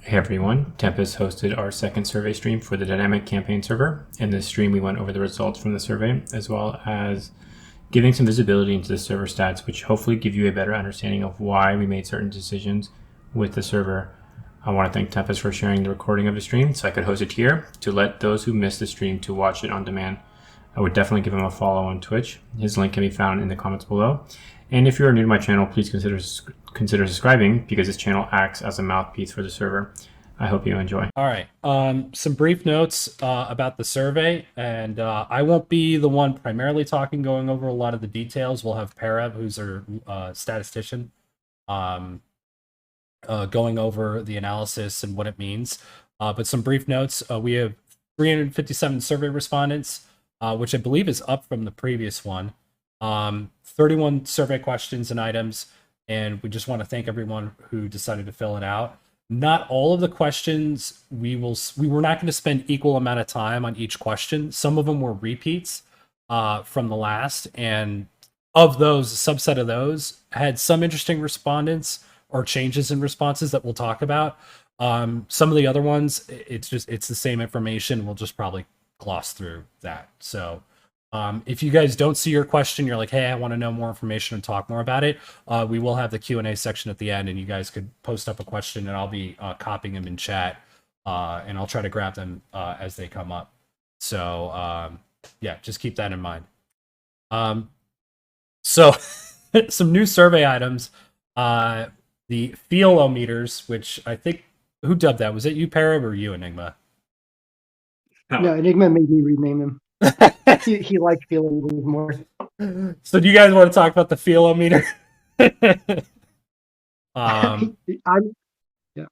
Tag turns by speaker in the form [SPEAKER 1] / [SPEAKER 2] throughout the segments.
[SPEAKER 1] Hey everyone, Tempest hosted our second survey stream for the Dynamic Campaign server. In this stream, we went over the results from the survey, as well as giving some visibility into the server stats, which hopefully give you a better understanding of why we made certain decisions with the server. I want to thank Tempest for sharing the recording of the stream so I could host it here to let those who missed the stream to watch it on demand. I would definitely give him a follow on Twitch. His link can be found in the comments below. And if you are new to my channel, please consider subscribing because this channel acts as a mouthpiece for the server. I hope you enjoy.
[SPEAKER 2] All right. Some brief notes about the survey, and I won't be the one primarily going over a lot of the details. We'll have Parab, who's our statistician, going over the analysis and what it means. But some brief notes. We have 357 survey respondents, which I believe is up from the previous one. 31 survey questions and items, and we just want to thank everyone who decided to fill it out. Not all of the questions we were not going to spend equal amount of time on each question. Some of them were repeats from the last, and of those, a subset of those had some interesting respondents or changes in responses that we'll talk about. Some of the other ones, it's the same information. We'll just probably gloss through that. So if you guys don't see your question, you're like, hey, I want to know more information and talk more about it, we will have the Q&A section at the end, and you guys could post up a question, and I'll be copying them in chat, and I'll try to grab them as they come up. So, yeah, just keep that in mind. So, some new survey items. The feelometers, which I think, who dubbed that? Was it you, Parab, or you, Enigma?
[SPEAKER 3] No, Enigma made me rename him. he liked feelometers more.
[SPEAKER 2] So do you guys want to talk about the feelometer?
[SPEAKER 3] Yeah.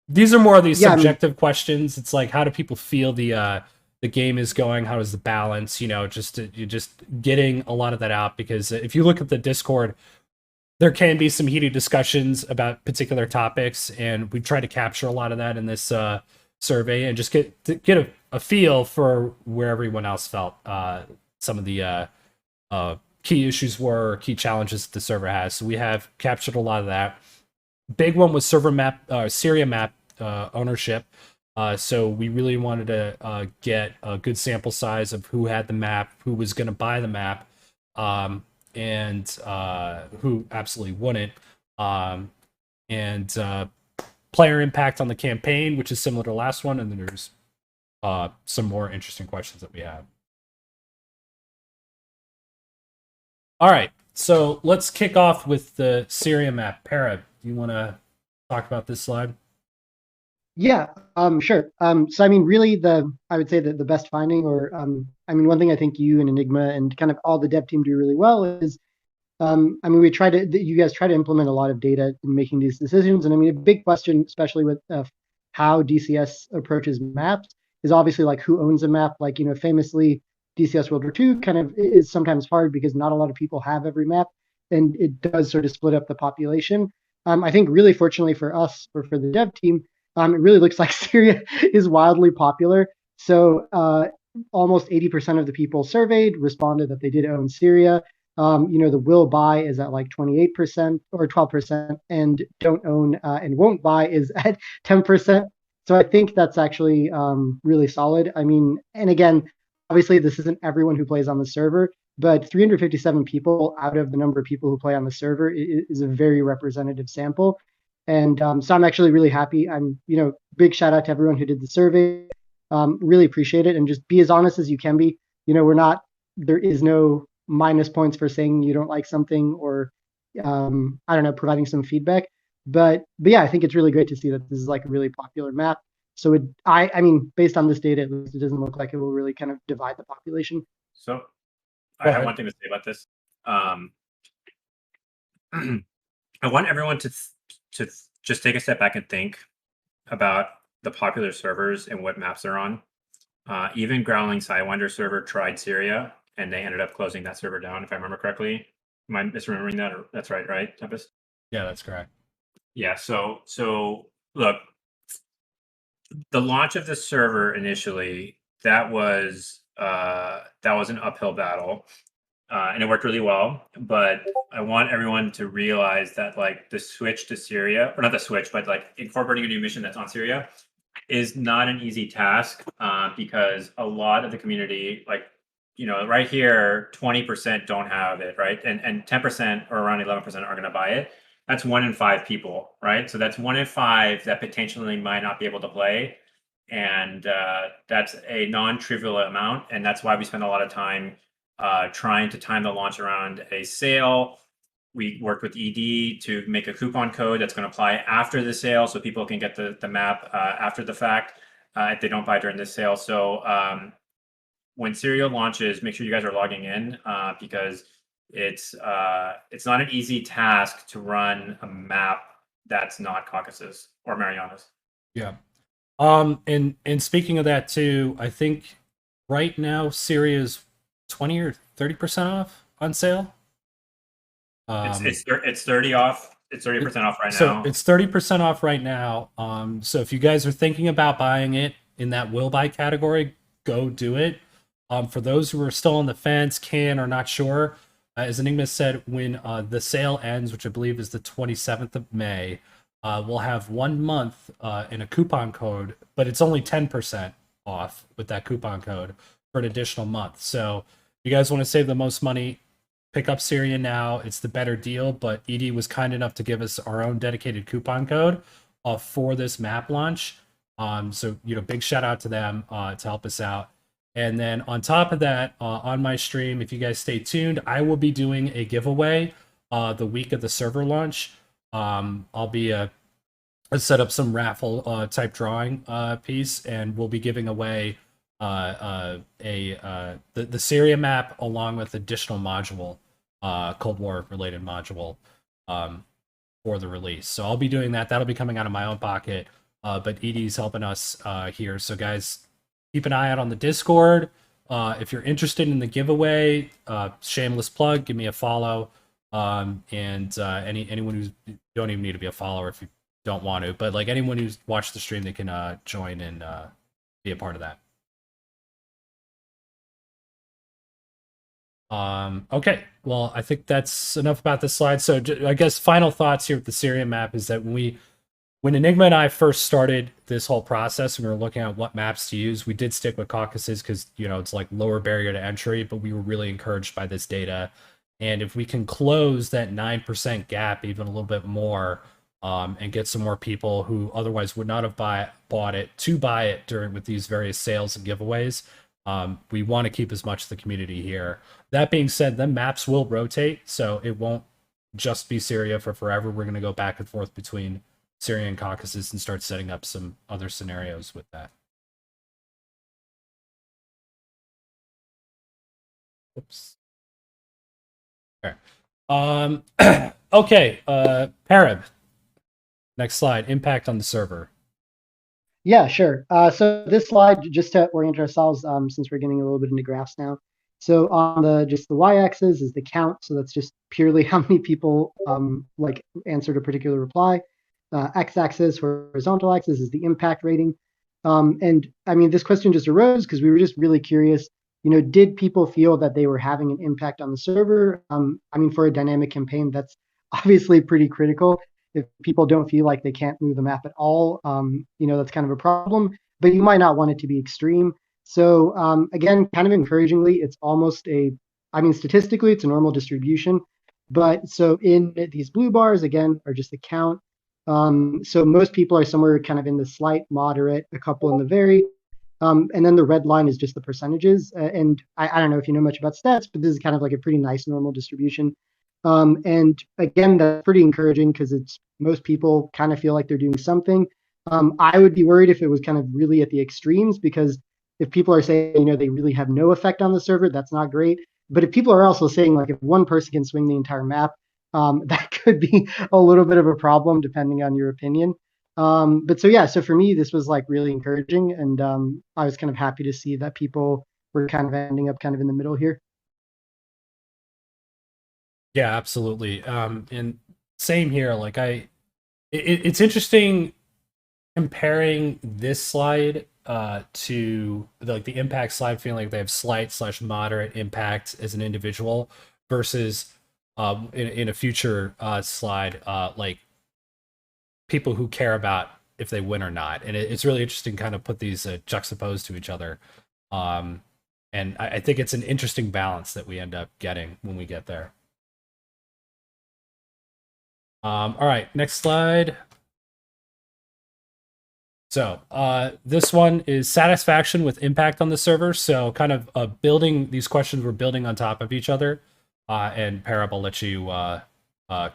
[SPEAKER 2] These are more of these subjective questions. It's like, how do people feel the game is going? How is the balance? You know, you're just getting a lot of that out, because if you look at the Discord, there can be some heated discussions about particular topics, and we try to capture a lot of that in this survey and just get a feel for where everyone else felt some of the key issues were, key challenges that the server has. So we have captured a lot of that. Big one was server map, Syria map ownership. So we really wanted to get a good sample size of who had the map, who was going to buy the map, and who absolutely wouldn't. And player impact on the campaign, which is similar to the last one, and then there's some more interesting questions that we have. All right, so let's kick off with the Syria map. Parab, do you want to talk about this slide?
[SPEAKER 3] Yeah, sure. So I mean, really, I would say that the best finding, or I mean, one thing I think you and Enigma and kind of all the dev team do really well is, I mean, you guys try to implement a lot of data in making these decisions. And I mean, a big question, especially with how DCS approaches maps, is obviously like who owns a map. Like, you know, famously, DCS World War II kind of is sometimes hard because not a lot of people have every map, and it does sort of split up the population. I think really fortunately for us, or for the dev team, it really looks like Syria is wildly popular. So almost 80% of the people surveyed responded that they did own Syria. You know, the will buy is at like 28% or 12%, and don't own and won't buy is at 10%. So I think that's actually really solid. I mean, and again, obviously this isn't everyone who plays on the server, but 357 people out of the number of people who play on the server is a very representative sample. And so I'm actually really happy. You know, big shout out to everyone who did the survey. Really appreciate it, and just be as honest as you can be. You know, there is no minus points for saying you don't like something, or I don't know, providing some feedback. But yeah, I think it's really great to see that this is like a really popular map. So I mean, based on this data, it doesn't look like it will really kind of divide the population.
[SPEAKER 1] So I have one thing to say about this. I want everyone to just take a step back and think about the popular servers and what maps they're on. Even Growling Sidewinder server tried Syria, and they ended up closing that server down, if I remember correctly. Am I misremembering that? Or, that's right, Tempest?
[SPEAKER 2] Yeah, that's correct.
[SPEAKER 1] Yeah, so look, the launch of the server initially, that was an uphill battle. and it worked really well. But I want everyone to realize that like the switch to Syria, or not the switch, but like incorporating a new mission that's on Syria is not an easy task, because a lot of the community, like, right here, 20% don't have it, right? And 10% or around 11% are going to buy it. That's 1 in 5 people, right? So that's 1 in 5 that potentially might not be able to play. And that's a non-trivial amount. And that's why we spend a lot of time trying to time the launch around a sale. We worked with ED to make a coupon code that's going to apply after the sale, so people can get the map after the fact if they don't buy during this sale. So when Serial launches, make sure you guys are logging in, because it's not an easy task to run a map that's not Caucasus or Marianas.
[SPEAKER 2] Yeah. And speaking of that too, I think right now Syria is 20 or 30% off on sale.
[SPEAKER 1] It's 30 off. It's 30% off right
[SPEAKER 2] So
[SPEAKER 1] now.
[SPEAKER 2] it's 30% off right now. So if you guys are thinking about buying it in that will buy category, go do it. For those who are still on the fence, can or not sure, as Enigma said, when the sale ends, which I believe is the 27th of May, we'll have 1 month in a coupon code, but it's only 10% off with that coupon code for an additional month. So if you guys want to save the most money, pick up Syria now. It's the better deal, but ED was kind enough to give us our own dedicated coupon code for this map launch. So, big shout out to them to help us out. And then on top of that, on my stream, if you guys stay tuned, I will be doing a giveaway the week of the server launch. I'll be set up some raffle type drawing piece, and we'll be giving away the Syria map along with additional module, Cold War related module for the release. So I'll be doing that. That'll be coming out of my own pocket, but ED's helping us here. So guys, keep an eye out on the Discord. If you're interested in the giveaway, shameless plug, give me a follow. And anyone who's, you don't even need to be a follower if you don't want to, but like anyone who's watched the stream, they can join and be a part of that. Okay, well, I think that's enough about this slide. So I guess final thoughts here with the Syria map is that when Enigma and I first started this whole process and we were looking at what maps to use, we did stick with Caucasus because, it's like lower barrier to entry, but we were really encouraged by this data. And if we can close that 9% gap even a little bit more, and get some more people who otherwise would not have bought it to buy it with these various sales and giveaways, we want to keep as much of the community here. That being said, the maps will rotate, so it won't just be Syria for forever. We're going to go back and forth between Syria and Caucasus and start setting up some other scenarios with that. Oops. Okay. Okay. Parab. Next slide. Impact on the server.
[SPEAKER 3] Yeah, sure. So this slide, just to orient ourselves, since we're getting a little bit into graphs now. So on the y-axis is the count. So that's just purely how many people answered a particular reply. X-axis, horizontal axis, is the impact rating. And I mean, this question just arose because we were just really curious. Did people feel that they were having an impact on the server? I mean, for a dynamic campaign, that's obviously pretty critical. If people don't feel like they can't move the map at all, that's kind of a problem. But you might not want it to be extreme. So again, kind of encouragingly, it's almost statistically, it's a normal distribution. But so in these blue bars, again, are just the count. So most people are somewhere kind of in the slight, moderate, a couple in the very. And then the red line is just the percentages. And I don't know if you know much about stats, but this is kind of like a pretty nice normal distribution. And again, that's pretty encouraging because most people kind of feel like they're doing something. I would be worried if it was kind of really at the extremes, because if people are saying, they really have no effect on the server, that's not great. But if people are also saying, like, if one person can swing the entire map, that could be a little bit of a problem depending on your opinion. But so for me, this was like really encouraging. And I was kind of happy to see that people were kind of ending up kind of in the middle here.
[SPEAKER 2] Yeah, absolutely. And same here. Like it's interesting comparing this slide to the impact slide feeling like they have slight/moderate impact as an individual versus in a future slide like people who care about if they win or not. And it's really interesting to kind of put these juxtaposed to each other. And I think it's an interesting balance that we end up getting when we get there. All right, next slide. So this one is satisfaction with impact on the server. So kind of building these questions, we're building on top of each other. And Parab, I'll let you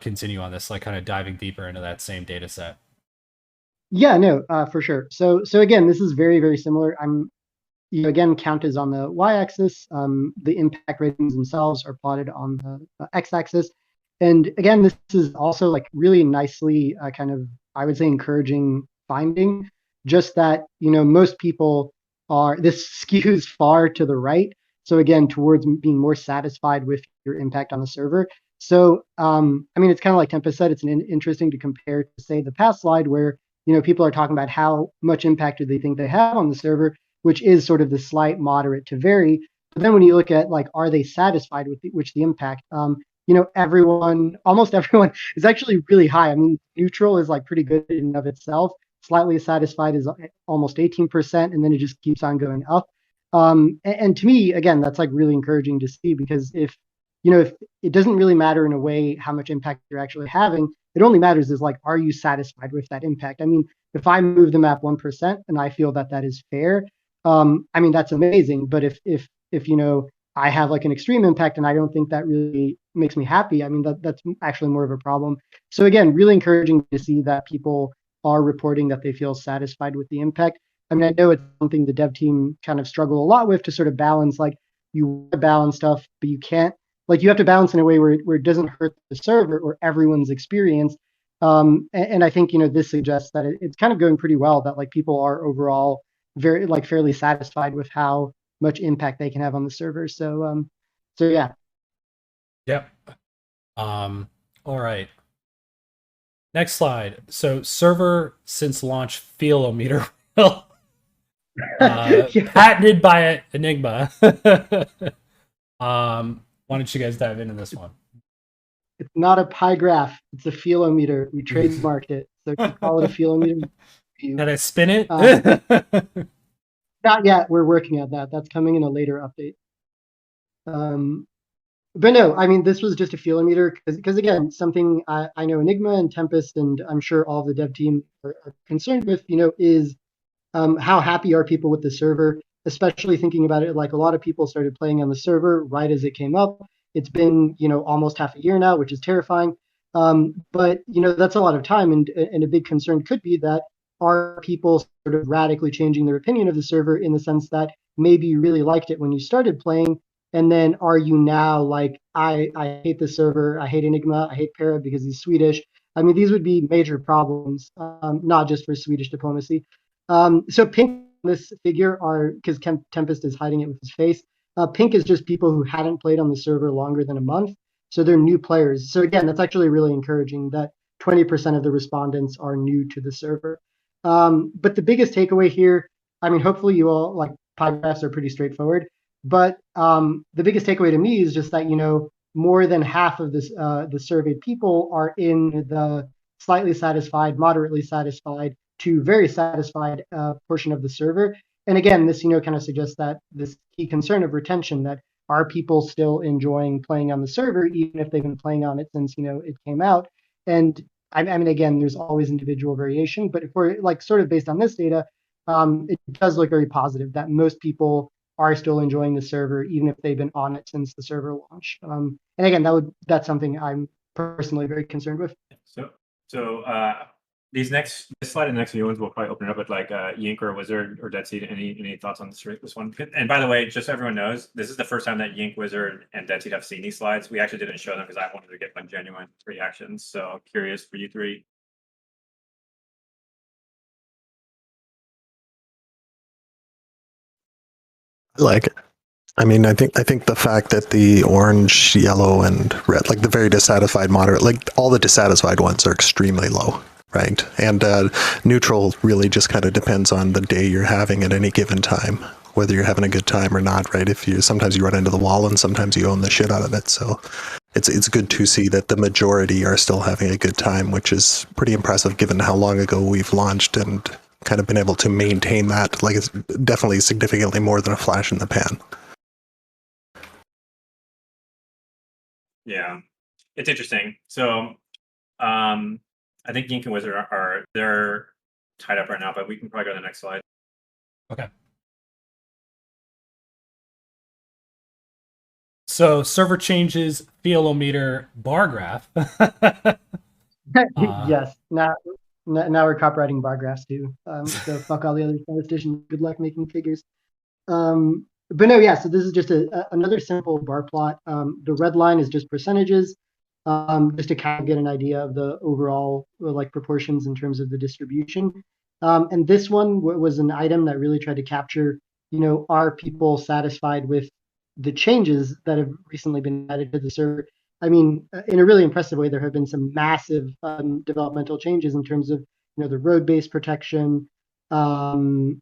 [SPEAKER 2] continue on this, like kind of diving deeper into that same data set.
[SPEAKER 3] Yeah, no, for sure. So again, this is very, very similar. Again, count is on the y-axis. The impact ratings themselves are plotted on the x-axis. And again, this is also like really nicely kind of, I would say, encouraging finding. Just that, most people this skews far to the right. So again, towards being more satisfied with your impact on the server. So, it's kind of like Tempest said, it's interesting to compare to, say, the past slide where, people are talking about how much impact do they think they have on the server, which is sort of the slight, moderate to vary. But then when you look at, like, are they satisfied with the impact? Almost everyone is actually really high. I mean, neutral is like pretty good in and of itself. Slightly satisfied is almost 18%, and then it just keeps on going up. And to me, again, that's like really encouraging to see, because if it doesn't really matter in a way how much impact you're actually having, it only matters is like, are you satisfied with that impact? I mean, if I move the map 1% and I feel that that is fair, that's amazing. But if I have like an extreme impact and I don't think that really makes me happy, that's actually more of a problem. So again, really encouraging to see that people are reporting that they feel satisfied with the impact. I know it's something the dev team kind of struggle a lot with, to sort of balance, like, you want to balance stuff, but you can't, like, you have to balance in a way where it doesn't hurt the server or everyone's experience. And I think, this suggests that it's kind of going pretty well, that like people are overall very, like, fairly satisfied with how much impact they can have on the server. So yeah.
[SPEAKER 2] Yep. All right. Next slide. So server since launch feelometer patented by Enigma. Why don't you guys dive into this one?
[SPEAKER 3] It's not a pie graph. It's a feelometer. We trademarked it. So you call it a feelometer.
[SPEAKER 2] Can I spin it?
[SPEAKER 3] Not yet. We're working on that. That's coming in a later update. But no, this was just a feelometer because again, something I know Enigma and Tempest, and I'm sure all of the dev team are concerned with, is how happy are people with the server, especially thinking about it, like, a lot of people started playing on the server right as it came up. It's been, almost half a year now, which is terrifying. But, that's a lot of time. And a big concern could be that, are people sort of radically changing their opinion of the server, in the sense that maybe you really liked it when you started playing, and then are you now like, I hate the server, I hate Enigma, I hate Para because he's Swedish. These would be major problems, not just for Swedish diplomacy. So pink, this figure, are, because Tempest is hiding it with his face. Pink is just people who hadn't played on the server longer than a month. So they're new players. So again, that's actually really encouraging that 20% of the respondents are new to the server. But the biggest takeaway here, hopefully you all, like, pie graphs are pretty straightforward. But the biggest takeaway to me is just that, more than half of this, the surveyed people are in the slightly satisfied, moderately satisfied to very satisfied portion of the server. And again, this, kind of suggests that this key concern of retention, that are people still enjoying playing on the server, even if they've been playing on it since, it came out. And again, there's always individual variation, but if we're, like, sort of based on this data, it does look very positive that most people are still enjoying the server, even if they've been on it since the server launch. And again, that's something I'm personally very concerned with.
[SPEAKER 1] So this slide and the next few ones we'll probably open it up with, like, Yink or Wizard or Dead Seed. Any thoughts on this one? And by the way, just so everyone knows, this is the first time that Yink, Wizard, and Dead Seed have seen these slides. We actually didn't show them because I wanted to get my genuine reactions. So curious for you three.
[SPEAKER 4] I like it. I think the fact that the orange, yellow, and red, like the very dissatisfied, moderate, like all the dissatisfied ones, are extremely low. right? And neutral really just kind of depends on the day you're having at any given time, whether you're having a good time or not, right? If you sometimes you run into the wall and sometimes you own the shit out of it. So it's good to see that the majority are still having a good time, which is pretty impressive given how long ago we've launched and kind of been able to maintain that. Like, it's definitely significantly more than a flash in the pan.
[SPEAKER 1] Yeah, it's interesting. So I think Ink and Wizard are they're tied up right now, but we can probably go to the next slide.
[SPEAKER 2] Okay. So server changes, field-o-meter bar graph.
[SPEAKER 3] Yes. Now we're copywriting bar graphs too. So fuck all the other statisticians. Good luck making figures. But no, yeah. So this is just another simple bar plot. The red line is just percentages, just to kind of get an idea of the overall like proportions in terms of the distribution. And this one was an item that really tried to capture, are people satisfied with the changes that have recently been added to the server? I mean, in a really impressive way, there have been some massive developmental changes in terms of, the road-based protection, and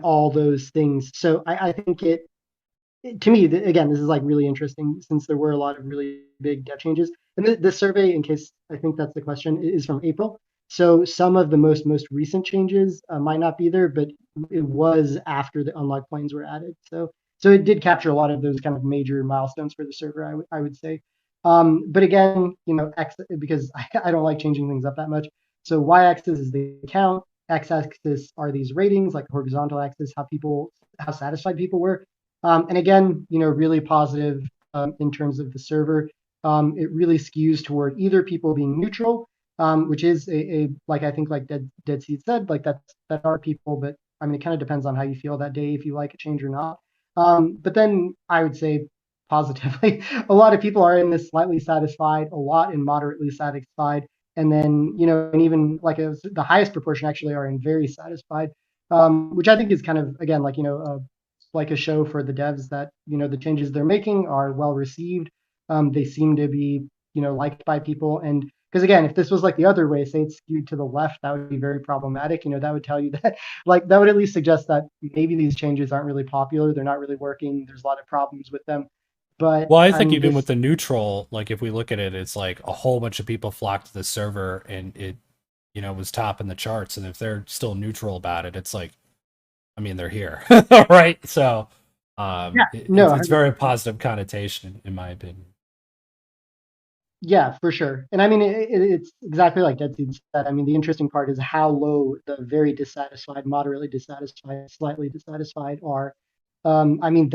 [SPEAKER 3] all those things. So I think to me, again, this is like really interesting since there were a lot of really big dev changes. And this survey, in case I think that's the question, is from April. So some of the most recent changes might not be there, but it was after the unlock planes were added. So it did capture a lot of those kind of major milestones for the server, I would say. But again, X, because I don't like changing things up that much. So y-axis is the count, x-axis are these ratings, like horizontal axis, how satisfied people were. And again, really positive in terms of the server. It really skews toward either people being neutral, which is like I think like Dead Seed said, like that are people, but I mean it kind of depends on how you feel that day, if you like a change or not. But then I would say positively, a lot of people are in this slightly satisfied, a lot in moderately satisfied, and then and even like the highest proportion actually are in very satisfied, which I think is kind of again like a show for the devs that the changes they're making are well received. They seem to be liked by people, and because again, if this was like the other way, say it's skewed to the left, that would be very problematic. That would tell you that like that would at least suggest that maybe these changes aren't really popular, they're not really working, there's a lot of problems with them. But
[SPEAKER 2] well, I think even with the neutral, like if we look at it, it's like a whole bunch of people flocked to the server and it was top in the charts, and if they're still neutral about it, it's like, I mean, they're here. Right? So it's very positive connotation in my opinion.
[SPEAKER 3] Yeah, for sure. And I mean, it's exactly like Dead Seed said. I mean, the interesting part is how low the very dissatisfied, moderately dissatisfied, slightly dissatisfied are. I mean,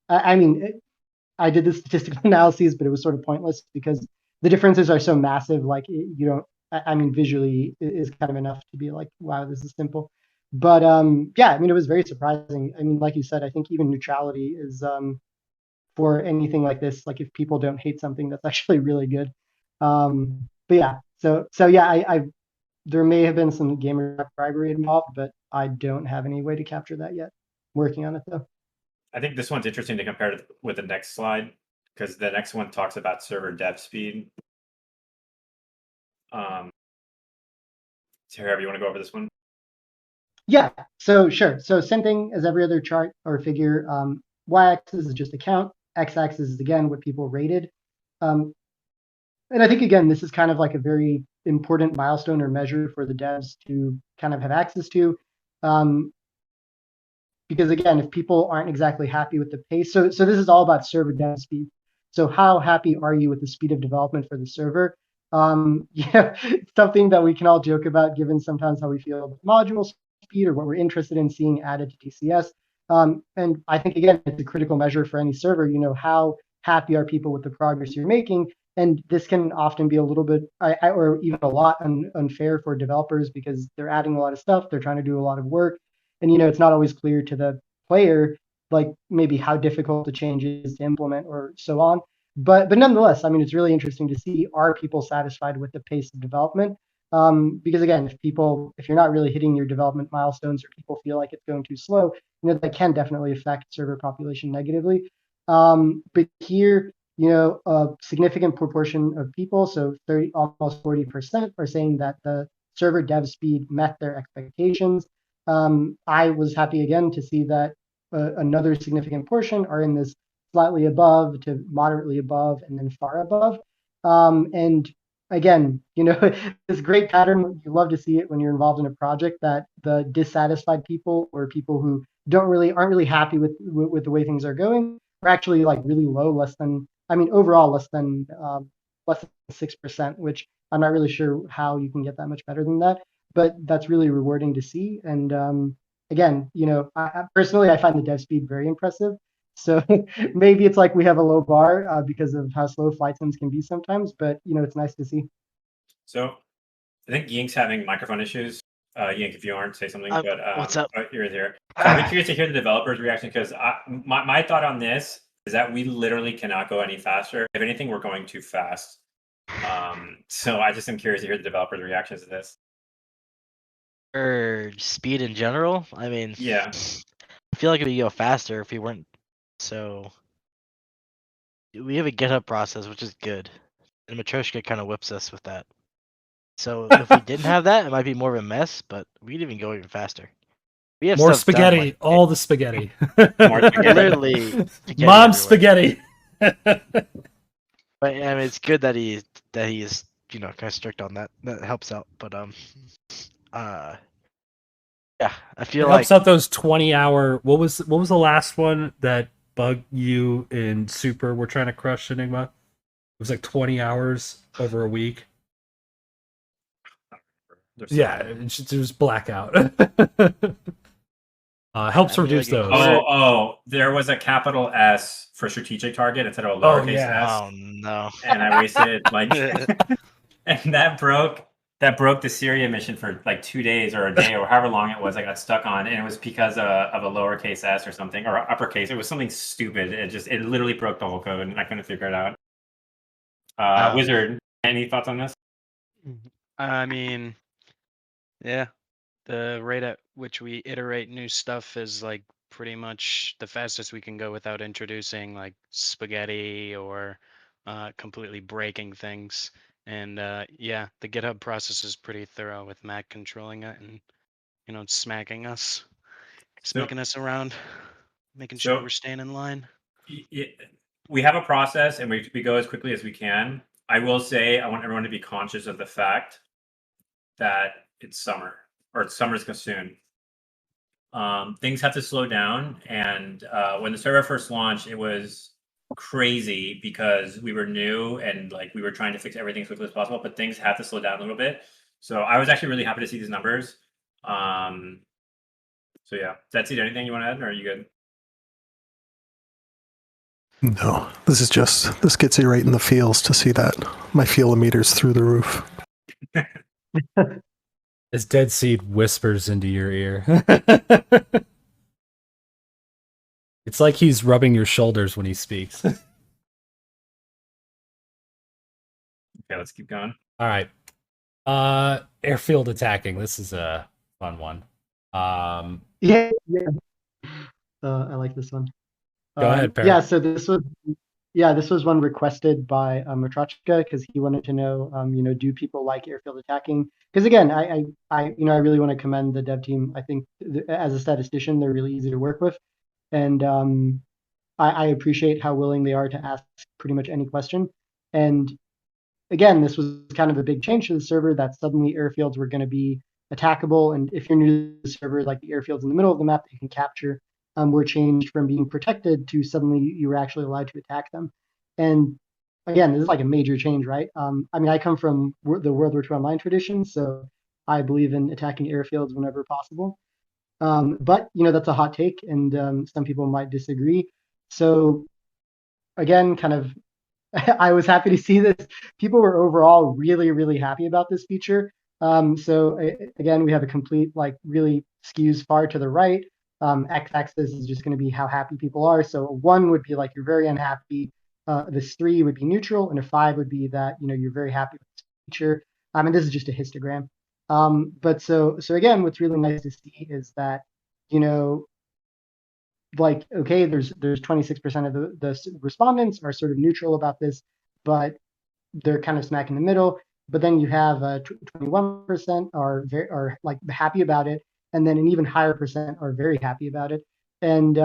[SPEAKER 3] I did the statistical analyses, but it was sort of pointless because the differences are so massive. Like, you don't, I mean, visually is kind of enough to be like, wow, this is simple. But yeah, I mean, it was very surprising. I mean, like you said, I think even neutrality is for anything like this, like if people don't hate something, that's actually really good. But yeah, so yeah, I there may have been some gamer bribery involved, but I don't have any way to capture that yet. Working on it though.
[SPEAKER 1] I think this one's interesting to compare with the next slide because the next one talks about server dev speed. Sarah, you want to go over this one?
[SPEAKER 3] Yeah, so sure. So same thing as every other chart or figure. Y-axis is just a count. X-axis is again what people rated. And I think again, this is kind of like a very important milestone or measure for the devs to kind of have access to. Because again, if people aren't exactly happy with the pace, so this is all about server dev speed. So how happy are you with the speed of development for the server? Yeah, it's something that we can all joke about given sometimes how we feel about module speed or what we're interested in seeing added to TCS. And I think again, it's a critical measure for any server, how happy are people with the progress you're making? And this can often be a little bit, or even a lot unfair for developers because they're adding a lot of stuff, they're trying to do a lot of work. And it's not always clear to the player, like maybe how difficult the change is to implement or so on. But nonetheless, I mean, it's really interesting to see, are people satisfied with the pace of development? Because again, if you're not really hitting your development milestones or people feel like it's going too slow, that can definitely affect server population negatively. But here, a significant proportion of people, so almost 40%, are saying that the server dev speed met their expectations. I was happy again to see that another significant portion are in this slightly above to moderately above and then far above. And again, this great pattern, you love to see it when you're involved in a project, that the dissatisfied people or people who aren't really happy with the way things are going are actually like really low, overall less than 6%, which I'm not really sure how you can get that much better than that, but that's really rewarding to see. And again, personally, I find the dev speed very impressive. So maybe it's like we have a low bar because of how slow flight sims can be sometimes, but it's nice to see.
[SPEAKER 1] So I think Yink's having microphone issues. Yink, if you aren't, say something. But
[SPEAKER 5] what's up?
[SPEAKER 1] You're there. So I'd be curious to hear the developers' reaction, because my thought on this is that we literally cannot go any faster. If anything, we're going too fast. So I just am curious to hear the developers' reactions to this.
[SPEAKER 5] Or speed in general? I mean,
[SPEAKER 1] yeah.
[SPEAKER 5] I feel like it would go faster if we weren't so. We have a GitHub process, which is good, and Matryoshka kind of whips us with that. So if we didn't have that, it might be more of a mess, but we'd even go even faster. We have
[SPEAKER 2] more
[SPEAKER 5] stuff
[SPEAKER 2] spaghetti,
[SPEAKER 5] done, like,
[SPEAKER 2] all the spaghetti.
[SPEAKER 1] More spaghetti.
[SPEAKER 5] Literally, spaghetti
[SPEAKER 2] Mom
[SPEAKER 5] everywhere.
[SPEAKER 2] spaghetti.
[SPEAKER 5] But I mean, it's good that he's kind of strict on that. That helps out. But yeah, I feel
[SPEAKER 2] It
[SPEAKER 5] like
[SPEAKER 2] helps out those 20-hour. What was the last one that Bug you and Super were trying to crush Enigma? It was like 20 hours over a week. Yeah, it was blackout. Helps reduce those.
[SPEAKER 1] There was a capital S for strategic target instead of a lowercase s.
[SPEAKER 5] Oh no!
[SPEAKER 1] And I wasted and that broke the Syria mission for like 2 days or a day or however long it was. I got stuck on, and it was because of a lowercase s or something, or uppercase. It was something stupid. It literally broke the whole code, and I couldn't figure it out. Wizard, any thoughts on this?
[SPEAKER 6] I mean, yeah, the rate at which we iterate new stuff is like pretty much the fastest we can go without introducing like spaghetti or completely breaking things. And yeah, the GitHub process is pretty thorough with Mac controlling it and smacking us around, making sure we're staying in line.
[SPEAKER 1] We have a process, and we go as quickly as we can. I will say I want everyone to be conscious of the fact that it's summer, or summer's soon. Things have to slow down, and when the server first launched, it was crazy because we were new and like we were trying to fix everything as quickly as possible, but things had to slow down a little bit. So I was actually really happy to see these numbers. So yeah, that's it. Anything you want to add, or are you good?
[SPEAKER 4] No, this gets you right in the feels to see that. My feelometer's through the roof.
[SPEAKER 2] As Dead Seed whispers into your ear. It's like he's rubbing your shoulders when he speaks.
[SPEAKER 1] Okay, let's keep going.
[SPEAKER 2] All right. Airfield attacking. This is a fun one.
[SPEAKER 3] Yeah. I like this one.
[SPEAKER 2] Go ahead, Perry.
[SPEAKER 3] Yeah, so this was one requested by Matryoshka because he wanted to know, do people like airfield attacking? Because again, I really want to commend the dev team. I think as a statistician, they're really easy to work with, and I appreciate how willing they are to ask pretty much any question. And again, this was kind of a big change to the server, that suddenly airfields were going to be attackable, and if you're new to the server, like the airfields in the middle of the map that you can capture, were changed from being protected to suddenly you were actually allowed to attack them. And again, this is like a major change, right? I come from the World War II Online tradition, so I believe in attacking airfields whenever possible. But that's a hot take, and some people might disagree. So again, kind of, I was happy to see this. People were overall really, really happy about this feature. So again, we have a complete, like, really skews far to the right. X-axis is just going to be how happy people are. So a 1 would be like you're very unhappy. This 3 would be neutral, and a 5 would be that you're very happy with this feature. And this is just a histogram. But so again, what's really nice to see is that like, okay, there's 26% of the respondents are sort of neutral about this, but they're kind of smack in the middle. But then you have 21% are like happy about it, and then an even higher percent are very happy about it. And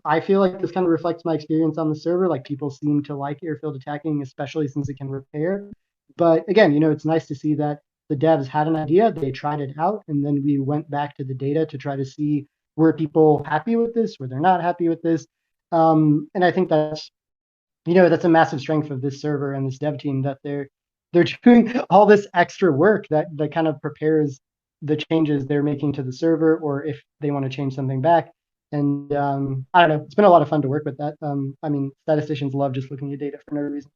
[SPEAKER 3] I feel like this kind of reflects my experience on the server. Like people seem to like airfield attacking, especially since it can repair. But again, it's nice to see that the devs had an idea, they tried it out, and then we went back to the data to try to see, were people happy with this? Were they not happy with this? And I think that's a massive strength of this server and this dev team, that they're doing all this extra work that kind of prepares the changes they're making to the server, or if they want to change something back. And I don't know, it's been a lot of fun to work with that. I mean, statisticians love just looking at data for no reason.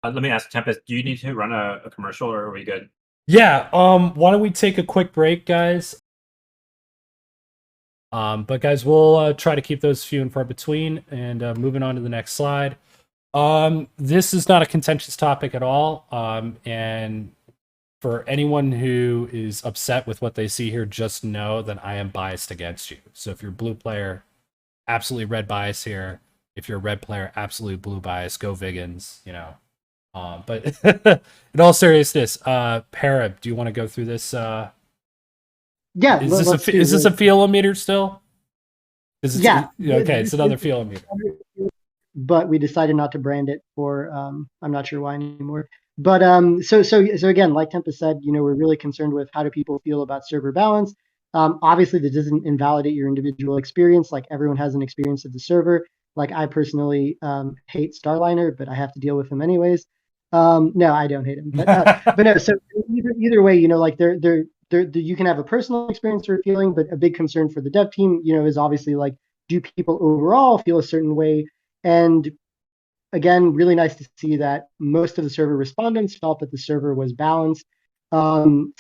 [SPEAKER 1] Let me ask Tempest, do you need to run a commercial, or are we good?
[SPEAKER 2] Yeah. Why don't we take a quick break, guys? But guys, we'll try to keep those few and far between, and moving on to the next slide. This is not a contentious topic at all. And for anyone who is upset with what they see here, just know that I am biased against you. So if you're a blue player, absolutely red bias here. If you're a red player, absolutely blue bias. Go Vegans, But in all seriousness, Parab, do you want to go through this?
[SPEAKER 3] Yeah.
[SPEAKER 2] Is this a feelometer still?
[SPEAKER 3] Yeah.
[SPEAKER 2] Okay, it's another feelometer.
[SPEAKER 3] But we decided not to brand it for I'm not sure why anymore. But so again, like Tempest said, we're really concerned with how do people feel about server balance. Obviously, this doesn't invalidate your individual experience. Like everyone has an experience of the server. Like I personally hate Starliner, but I have to deal with him anyways. No, I don't hate him, but no. So either way, like you can have a personal experience or feeling, but a big concern for the dev team, is obviously like, do people overall feel a certain way? And again, really nice to see that most of the server respondents felt that the server was balanced. So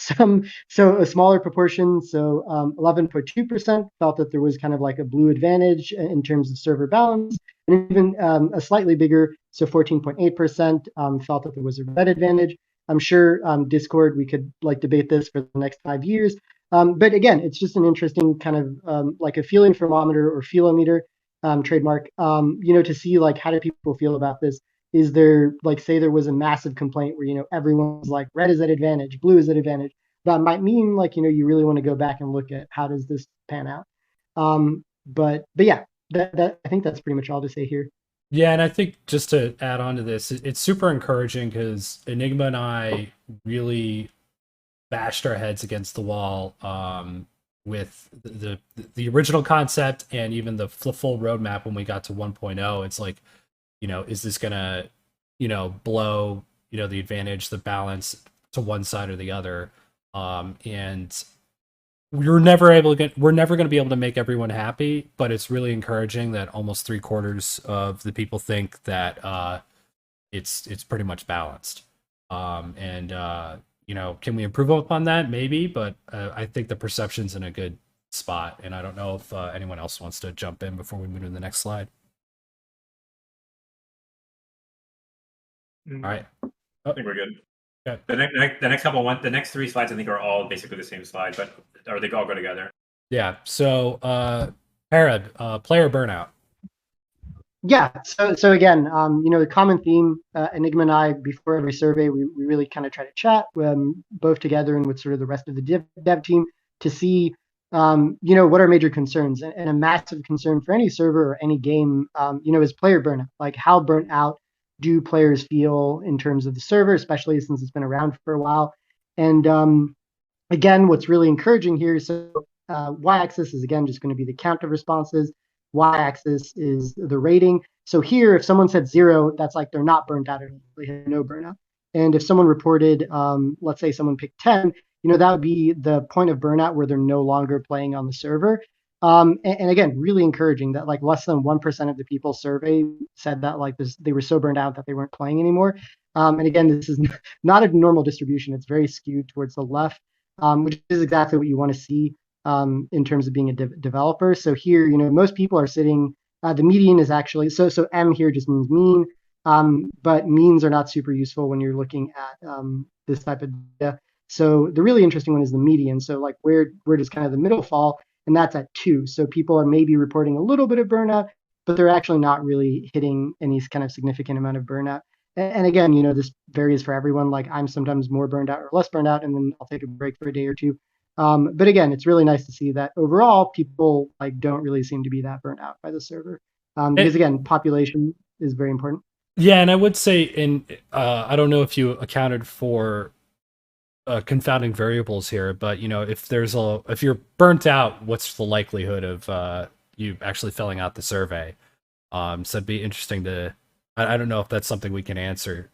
[SPEAKER 3] a smaller proportion, so 11.2% felt that there was kind of like a blue advantage in terms of server balance, and even a slightly bigger, so 14.8% felt that there was a red advantage. I'm sure Discord, we could like debate this for the next 5 years. But again, it's just an interesting kind of like a feeling thermometer or feelometer trademark, to see like how do people feel about this. Is there, like, say there was a massive complaint where everyone's like red is at advantage, blue is at advantage, that might mean like you really want to go back and look at how does this pan out. But yeah, that I think that's pretty much all to say here.
[SPEAKER 2] Yeah, and I think just to add on to this, it's super encouraging because Enigma and I really bashed our heads against the wall with the original concept and even the full roadmap when we got to 1.0. It's like, is this gonna, blow, the advantage, the balance to one side or the other? And we're never going to be able to make everyone happy, but it's really encouraging that almost 3/4 of the people think that it's pretty much balanced. And can we improve upon that? Maybe, but I think the perception's in a good spot, and I don't know if anyone else wants to jump in before we move to the next slide. All right.
[SPEAKER 1] I think we're good.
[SPEAKER 2] Okay.
[SPEAKER 1] The next 3 slides I think are all basically the same slide, but or they all go together.
[SPEAKER 2] Yeah. So, Parad, player burnout.
[SPEAKER 3] Yeah. So again, the common theme, Enigma and I, before every survey, we really kind of try to chat both together and with sort of the rest of the dev team to see, what are major concerns. And a massive concern for any server or any game, is player burnout. Like how burnt out do players feel in terms of the server, especially since it's been around for a while. And again, what's really encouraging here, so y-axis is again just going to be the count of responses. Y-axis is the rating. So here, if someone said 0, that's like they're not burnt out at all. They have no burnout. And if someone reported, let's say someone picked 10, that would be the point of burnout where they're no longer playing on the server. And again, really encouraging that like less than 1% of the people surveyed said that like they were so burned out that they weren't playing anymore. And again, this is not a normal distribution. It's very skewed towards the left, which is exactly what you want to see in terms of being a developer. So here, most people are sitting, the median is actually, so M here just means mean, but means are not super useful when you're looking at this type of data. So the really interesting one is the median. So like where does kind of the middle fall? and that's at 2. So people are maybe reporting a little bit of burnout, but they're actually not really hitting any kind of significant amount of burnout. And again, this varies for everyone. Like I'm sometimes more burned out or less burned out, and then I'll take a break for a day or two. But again, it's really nice to see that overall people like don't really seem to be that burnt out by the server. Because again, population is very important.
[SPEAKER 2] Yeah, and I would say I don't know if you accounted for confounding variables here, but if you're burnt out, what's the likelihood of you actually filling out the survey? So it'd be interesting to. I don't know if that's something we can answer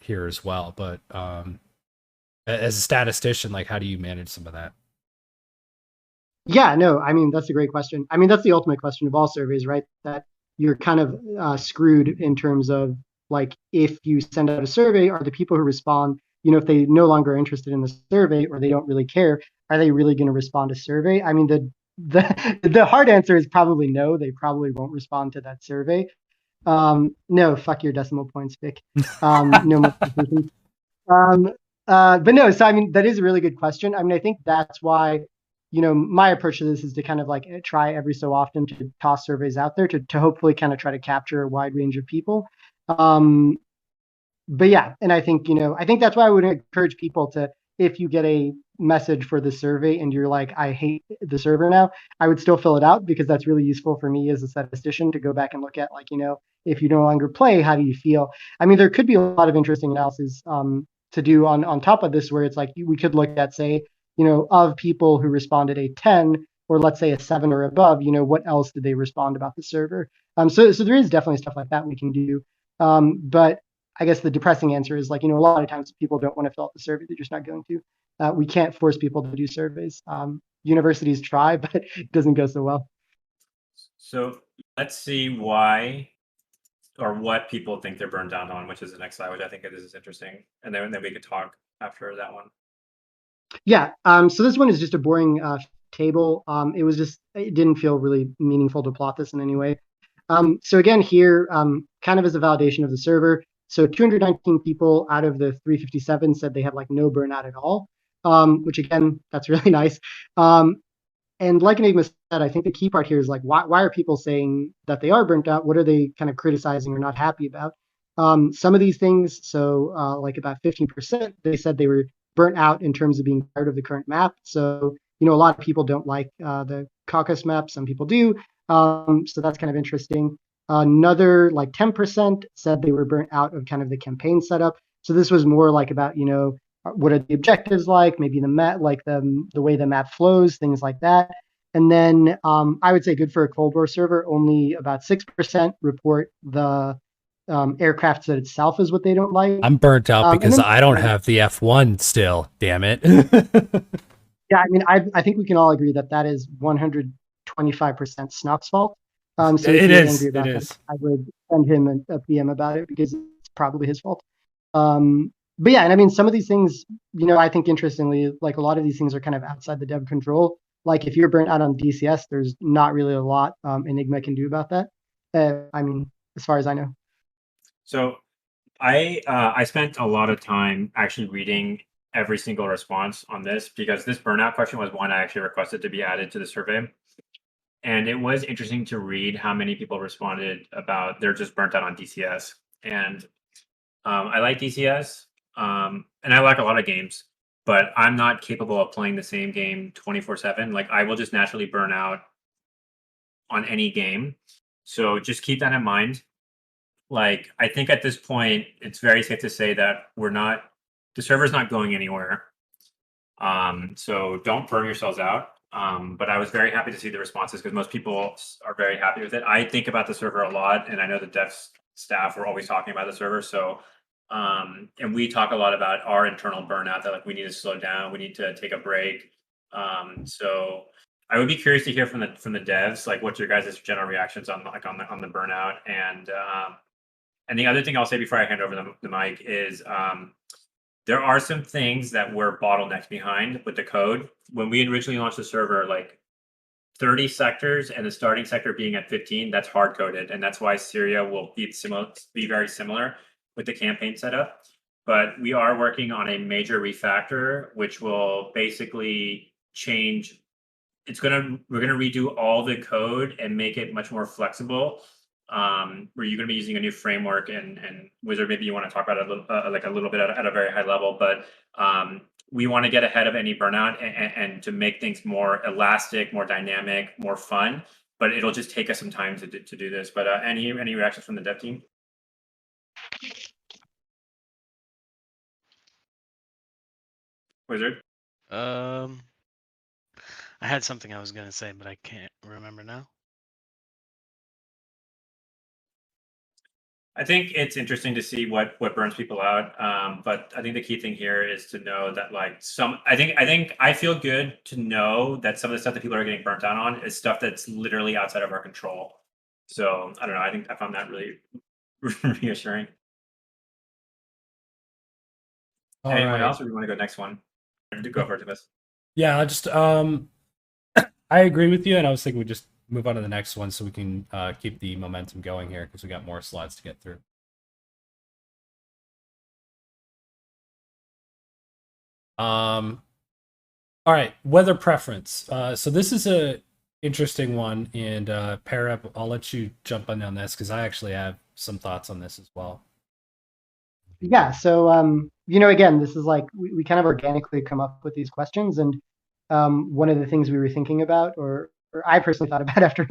[SPEAKER 2] here as well, but as a statistician, like how do you manage some of that?
[SPEAKER 3] Yeah, no, I mean that's a great question. I mean that's the ultimate question of all surveys, right? That you're kind of screwed in terms of like if you send out a survey, are the people who respond, if they no longer are interested in the survey or they don't really care, are they really going to respond to survey? I mean the hard answer is probably no. They probably won't respond to that survey. No, fuck your decimal points, Vic. No more. Um, but no, so I mean, that is a really good question. I mean, I think that's why, my approach to this is to kind of like try every so often to toss surveys out there to hopefully kind of try to capture a wide range of people. But yeah, and I think, I think that's why I would encourage people to, if you get a message for the survey and you're like, I hate the server now, I would still fill it out because that's really useful for me as a statistician to go back and look at like, if you no longer play, how do you feel? I mean, there could be a lot of interesting analysis to do on top of this, where it's like we could look at, say, of people who responded a 10 or let's say a 7 or above, what else did they respond about the server? So there is definitely stuff like that we can do. But I guess the depressing answer is like, a lot of times people don't want to fill out the survey. They're just not going to. We can't force people to do surveys. Universities try, but it doesn't go so well.
[SPEAKER 1] So let's see why or what people think they're burned down on, which is the next slide, which I think this is interesting. And then we could talk after that one.
[SPEAKER 3] Yeah. So this one is just a boring table. It didn't feel really meaningful to plot this in any way. So again, here, kind of as a validation of the server. So 219 people out of the 357 said they have like no burnout at all, which again, that's really nice. And like Enigma said, I think the key part here is like, why are people saying that they are burnt out? What are they kind of criticizing or not happy about? Some of these things, so like about 15%, they said they were burnt out in terms of being tired of the current map. So, a lot of people don't like the Caucasus map. Some people do. So that's kind of interesting. Another like 10% said they were burnt out of kind of the campaign setup. So this was more like about, what are the objectives like, maybe the map, like the way the map flows, things like that. And then I would say good for a Cold War server, only about 6% report the aircraft set itself is what they don't like.
[SPEAKER 2] I'm burnt out because I don't have the F1 still, damn it.
[SPEAKER 3] Yeah, I mean, I think we can all agree that is 125% Snock's fault. So if you're angry about that, I would send him a PM about it because it's probably his fault. But yeah, and I mean, some of these things, I think interestingly, like a lot of these things are kind of outside the dev control. Like if you're burnt out on DCS, there's not really a lot Enigma can do about that. I mean, as far as I know.
[SPEAKER 1] So I spent a lot of time actually reading every single response on this because this burnout question was one I actually requested to be added to the survey. And it was interesting to read how many people responded about they're just burnt out on DCS. And I like DCS, and I like a lot of games, but I'm not capable of playing the same game 24/7. Like I will just naturally burn out on any game. So just keep that in mind. Like I think at this point, it's very safe to say that the server's not going anywhere. So don't burn yourselves out. But I was very happy to see the responses because most people are very happy with it. I think about the server a lot, and I know the dev staff are always talking about the server. So, and we talk a lot about our internal burnout that like we need to slow down, we need to take a break. So I would be curious to hear from the devs, like what's your guys' general reactions on the burnout, and the other thing I'll say before I hand over the mic is there are some things that were bottlenecks behind with the code. When we originally launched the server, like 30 sectors and the starting sector being at 15, that's hard coded. And that's why Syria will be very similar with the campaign setup. But we are working on a major refactor, which will basically change we're gonna redo all the code and make it much more flexible. Where you're gonna be using a new framework, and Wizard, maybe you want to talk about it a little bit at a very high level, but we want to get ahead of any burnout and to make things more elastic, more dynamic, more fun. But it'll just take us some time to do this. But any reactions from the dev team? Wizard?
[SPEAKER 6] I had something I was gonna say, but I can't remember now.
[SPEAKER 1] I think it's interesting to see what burns people out. But I think the key thing here is to know that like I feel good to know that some of the stuff that people are getting burnt out on is stuff that's literally outside of our control. So I don't know. I think I found that really reassuring. Anyone else, or do you want to go next one? Go for it, Timus.
[SPEAKER 2] Yeah, I just I agree with you, and I was thinking we just move on to the next one so we can keep the momentum going here because we got more slides to get through. All right, weather preference. So this is a interesting one, and Parap, I'll let you jump in on this because I actually have some thoughts on this as well.
[SPEAKER 3] Yeah, so you know, again, this is like we kind of organically come up with these questions, and one of the things we were thinking about, or I personally thought about after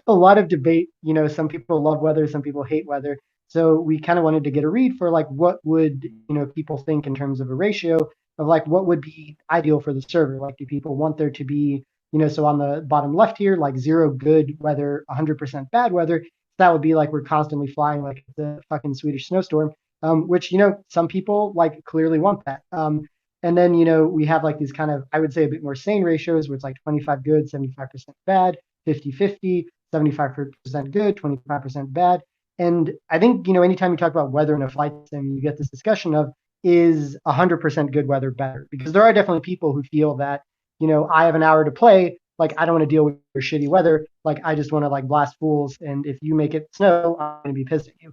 [SPEAKER 3] a lot of debate, you know, some people love weather, some people hate weather. So we kind of wanted to get a read for like what would, you know, people think in terms of a ratio of like what would be ideal for the server. Like, do people want there to be, you know, so on the bottom left here, like 0 good weather, 100% bad weather. That would be like we're constantly flying like the fucking Swedish snowstorm, which, you know, some people like clearly want that. And then, you know, we have like these kind of, I would say, a bit more sane ratios where it's like 25 good, 75% bad, 50-50, 75% good, 25% bad. And I think, you know, anytime you talk about weather in a flight sim, you get this discussion of is 100% good weather better? Because there are definitely people who feel that, you know, I have an hour to play. Like, I don't want to deal with your shitty weather. Like, I just want to like blast fools. And if you make it snow, I'm going to be pissed at you.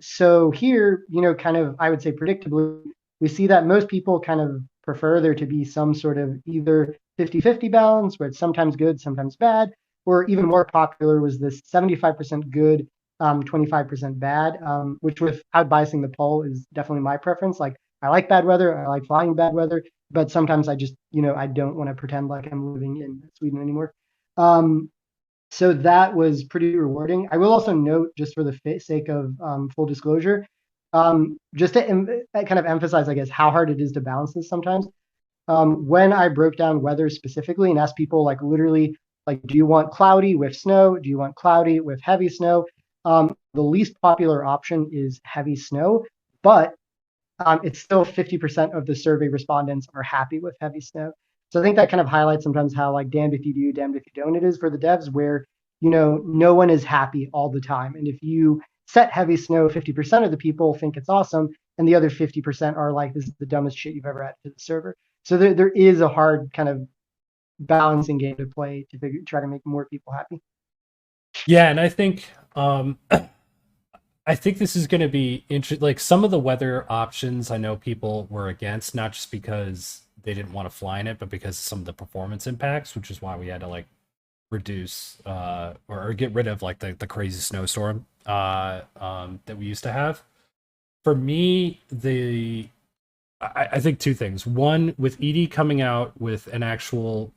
[SPEAKER 3] So here, you know, kind of, I would say predictably, we see that most people kind of prefer there to be some sort of either 50-50 balance where it's sometimes good, sometimes bad, or even more popular was this 75% good, 25% bad, which without biasing the poll is definitely my preference. Like, I like bad weather, I like flying bad weather, but sometimes I just, you know, I don't want to pretend like I'm living in Sweden anymore. So that was pretty rewarding. I will also note, just for the sake of full disclosure, just to kind of emphasize, I guess, how hard it is to balance this sometimes. When I broke down weather specifically and asked people, like, literally, like, do you want cloudy with snow? Do you want cloudy with heavy snow? The least popular option is heavy snow, but it's still 50% of the survey respondents are happy with heavy snow. So I think that kind of highlights sometimes how like damned if you do, damned if you don't it is for the devs, where, you know, no one is happy all the time. And if you set heavy snow, 50% of the people think it's awesome, and the other 50% are like, this is the dumbest shit you've ever had to the server. So there is a hard kind of balancing game to play to try to make more people happy.
[SPEAKER 2] Yeah, and I think this is going to be interesting. Like some of the weather options, I know people were against, not just because they didn't want to fly in it, but because of some of the performance impacts, which is why we had to like reduce or get rid of like the crazy snowstorm that we used to have. For me, I think two things. One, with Edie coming out with an actual,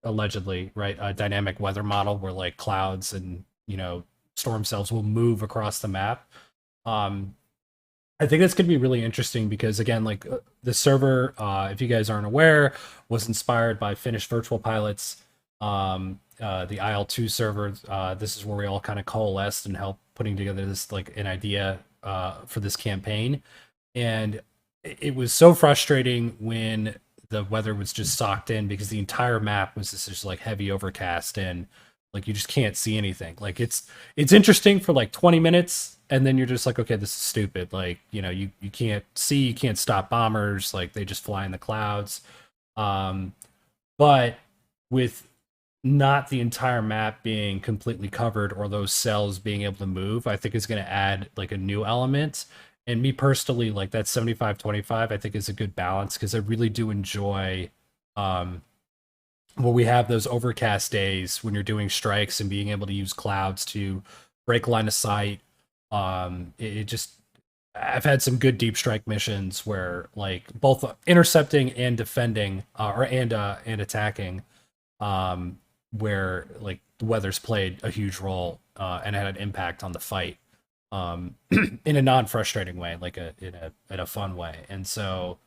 [SPEAKER 2] allegedly, right, a dynamic weather model where like clouds and, you know, storm cells will move across the map. I think that's going to be really interesting because, again, like the server, if you guys aren't aware, was inspired by Finnish virtual pilots. The IL2 server, this is where we all kind of coalesced and helped putting together this like an idea for this campaign. And it was so frustrating when the weather was just socked in because the entire map was just like heavy overcast and like you just can't see anything. Like it's interesting for like 20 minutes and then you're just like, okay, this is stupid. Like, you know, you can't see, you can't stop bombers, like they just fly in the clouds. But with not the entire map being completely covered or those cells being able to move, I think is going to add like a new element. And me personally, like that 75-25, I think is a good balance because I really do enjoy where we have those overcast days when you're doing strikes and being able to use clouds to break line of sight. It just I've had some good deep strike missions where like both intercepting and defending and attacking, where like the weather's played a huge role and had an impact on the fight in a non-frustrating way, like in a fun way. And so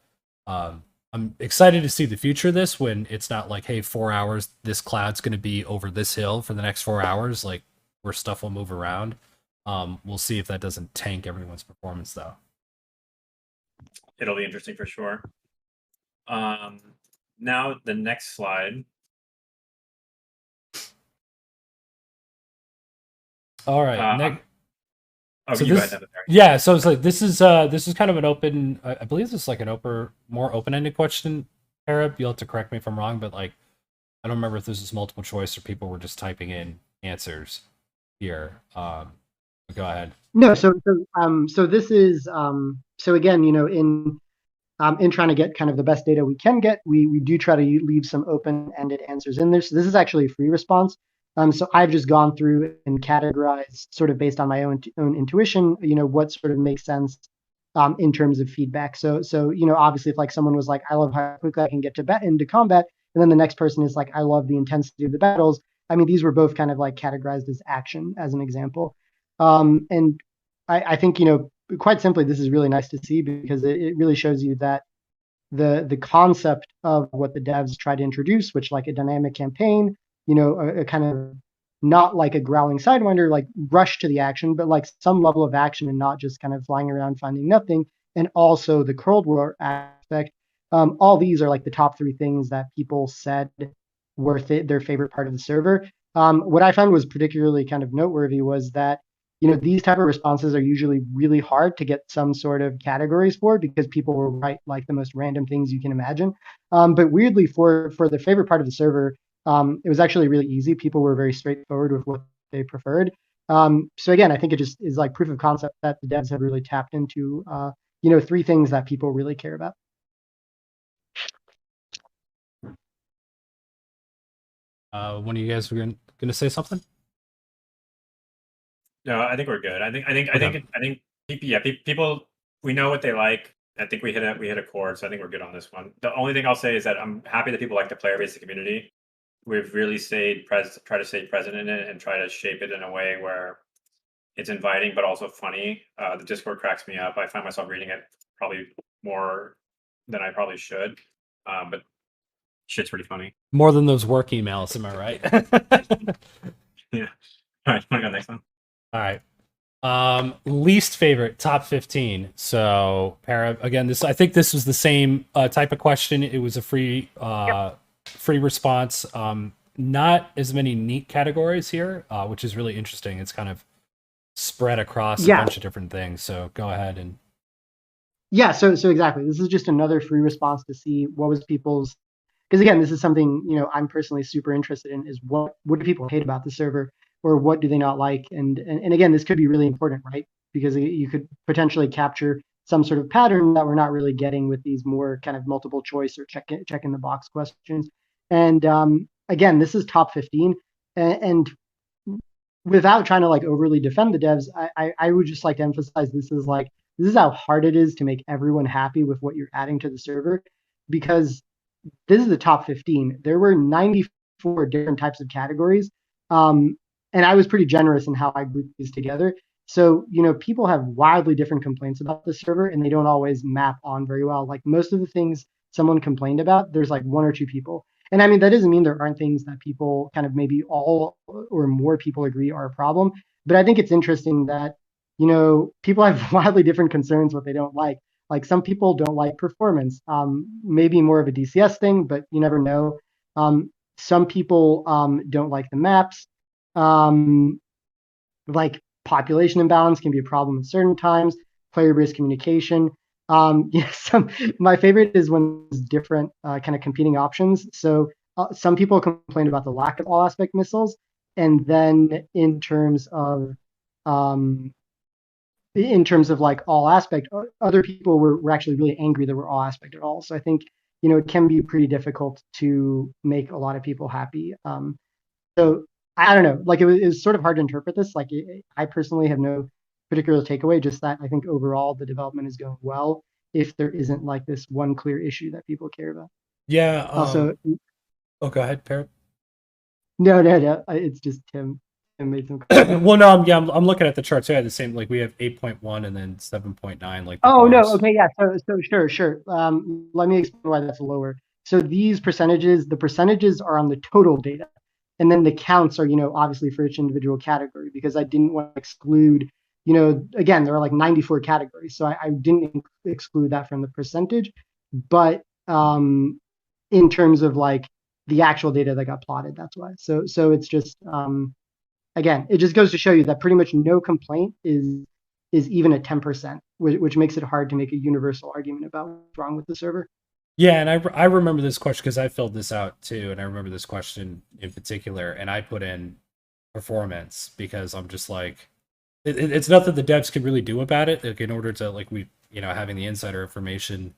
[SPEAKER 2] I'm excited to see the future of this when it's not like, hey, 4 hours, this cloud's going to be over this hill for the next 4 hours, like where stuff will move around. We'll see if that doesn't tank everyone's performance, though.
[SPEAKER 1] It'll be interesting for sure. Now the next slide.
[SPEAKER 2] All right.
[SPEAKER 1] Oh,
[SPEAKER 2] so
[SPEAKER 1] you
[SPEAKER 2] this,
[SPEAKER 1] guys have it there.
[SPEAKER 2] yeah, so it's like this is kind of an open. I believe this is like an more open-ended question, Arab. You'll have to correct me if I'm wrong, but like I don't remember if this is multiple choice or people were just typing in answers here. Go ahead.
[SPEAKER 3] No, so this is so again, in trying to get kind of the best data we can get, we do try to leave some open-ended answers in there. So this is actually a free response. So I've just gone through and categorized sort of based on my own intuition, what sort of makes sense in terms of feedback. So obviously if like someone was like, I love how quickly I can get into combat, and then the next person is like, I love the intensity of the battles. I mean, these were both kind of like categorized as action as an example. And I think, quite simply, this is really nice to see because it really shows you that the concept of what the devs try to introduce, which like a dynamic campaign, a kind of not like a growling sidewinder, like rush to the action, but like some level of action and not just kind of flying around finding nothing. And also the Cold War aspect. All these are like the top three things that people said were their favorite part of the server. What I found was particularly kind of noteworthy was that these type of responses are usually really hard to get some sort of categories for because people will write like the most random things you can imagine. But weirdly, for the favorite part of the server, it was actually really easy. People were very straightforward with what they preferred. So again, I think it just is like proof of concept that the devs have really tapped into, three things that people really care about.
[SPEAKER 2] One of you guys were going to say something?
[SPEAKER 1] No, I think we're good. I think people, we know what they like. I think we hit a chord, so I think we're good on this one. The only thing I'll say is that I'm happy that people like the player base community. We've really try to stay present in it and try to shape it in a way where it's inviting but also funny. The Discord cracks me up. I find myself reading it probably more than I probably should, but shit's pretty funny.
[SPEAKER 2] More than those work emails, am I right?
[SPEAKER 1] Yeah. All right, go next one.
[SPEAKER 2] All right. Least favorite top 15. So, Para, again, I think this was the same type of question. It was a free response. Not as many neat categories here, which is really interesting. It's kind of spread across a bunch of different things. So go ahead and.
[SPEAKER 3] Yeah, so exactly. This is just another free response to see what was people's, because again, this is something I'm personally super interested in, is what do people hate about the server, or what do they not like, and again, this could be really important, right? Because you could potentially capture some sort of pattern that we're not really getting with these more kind of multiple choice or check in the box questions. And again, this is top 15, and without trying to like overly defend the devs, I would just like to emphasize this is how hard it is to make everyone happy with what you're adding to the server, because this is the top 15. There were 94 different types of categories. And I was pretty generous in how I grouped these together. So, people have wildly different complaints about the server and they don't always map on very well. Like most of the things someone complained about, there's like one or two people. And I mean, that doesn't mean there aren't things that people kind of maybe all or more people agree are a problem. But I think it's interesting that, people have wildly different concerns what they don't like. Like some people don't like performance, maybe more of a DCS thing, but you never know. Some people don't like the maps. Like population imbalance can be a problem at certain times. Player-based communication. My favorite is when there's different kind of competing options. So some people complain about the lack of all aspect missiles, and then in terms of like all aspect, other people were actually really angry that we're all aspect at all. So I think it can be pretty difficult to make a lot of people happy. So I don't know, like it was sort of hard to interpret this. Like I personally have no particular takeaway, just that I think overall the development is going well. If there isn't like this one clear issue that people care about.
[SPEAKER 2] Yeah.
[SPEAKER 3] Also,
[SPEAKER 2] Oh, go ahead, Parrot.
[SPEAKER 3] no, it's just Tim. Tim made some comments.
[SPEAKER 2] Well, no, I'm looking at the charts. Yeah, the same. Like we have 8.1 and then 7.9. Like the
[SPEAKER 3] Oh no,
[SPEAKER 2] bars.
[SPEAKER 3] okay, yeah. So sure. Let me explain why that's lower. So these percentages, the percentages are on the total data, and then the counts are, obviously for each individual category, because I didn't want to exclude, again, there are like 94 categories, so I didn't exclude that from the percentage. But in terms of like the actual data that got plotted, that's why. So it's just again, it just goes to show you that pretty much no complaint is even at 10%, which makes it hard to make a universal argument about what's wrong with the server.
[SPEAKER 2] Yeah, and I remember this question because I filled this out too, and I remember this question in particular, and I put in performance because I'm just like, it's nothing the devs can really do about it. Like in order to like having the insider information,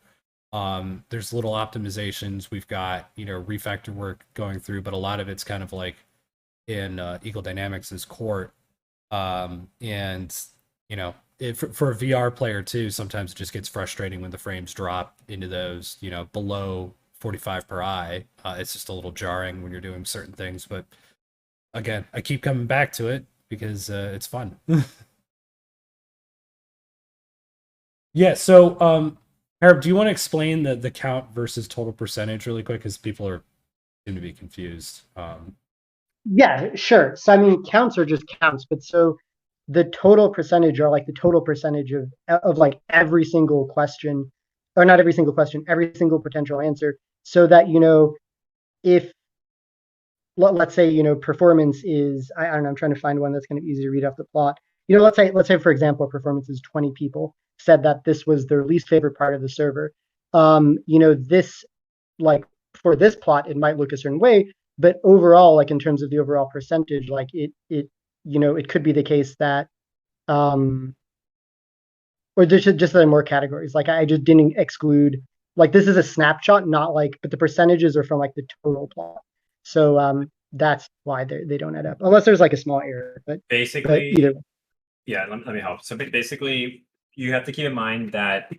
[SPEAKER 2] there's little optimizations. We've got refactor work going through, but a lot of it's kind of like in Eagle Dynamics' court, and for a VR player too, sometimes it just gets frustrating when the frames drop into those, below 45 per eye. It's just a little jarring when you're doing certain things. But again, I keep coming back to it because it's fun. Yeah. So, Herb, do you want to explain the count versus total percentage really quick? Because people seem to be confused.
[SPEAKER 3] Yeah, sure. So I mean, counts are just counts, but so the total percentage are like the total percentage of like every single question, or not every single question, every single potential answer, so that if let's say performance is, I don't know, I'm trying to find one that's kind of easy to read off the plot. Let's say for example performance is 20 people said that this was their least favorite part of the server. This, like, for this plot it might look a certain way, but overall, like in terms of the overall percentage, like it could be the case that or there's just there are more categories. Like I just didn't exclude, like this is a snapshot, not like, but the percentages are from like the total plot. So that's why they don't add up, unless there's like a small error. But
[SPEAKER 1] Basically,
[SPEAKER 3] either way.
[SPEAKER 1] yeah, let me help. So basically, you have to keep in mind that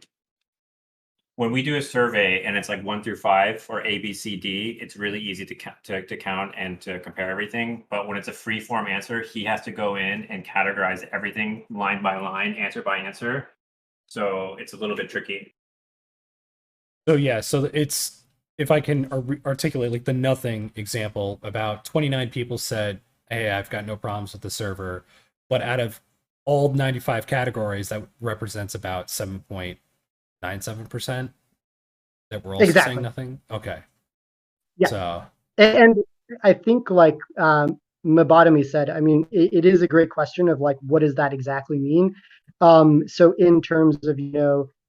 [SPEAKER 1] when we do a survey and it's like 1 through 5 or A, B, C, D, it's really easy to count and to compare everything. But when it's a free form answer, he has to go in and categorize everything line by line, answer by answer. So it's a little bit tricky.
[SPEAKER 2] So yeah, so it's, if I can articulate like the nothing example, about 29 people said, "Hey, I've got no problems with the server," but out of all 95 categories, that represents about 7.97% that were also saying nothing. Okay.
[SPEAKER 3] Yeah.
[SPEAKER 2] So,
[SPEAKER 3] and I think like Mabotomy said, I mean, it is a great question of like, what does that exactly mean? So in terms of,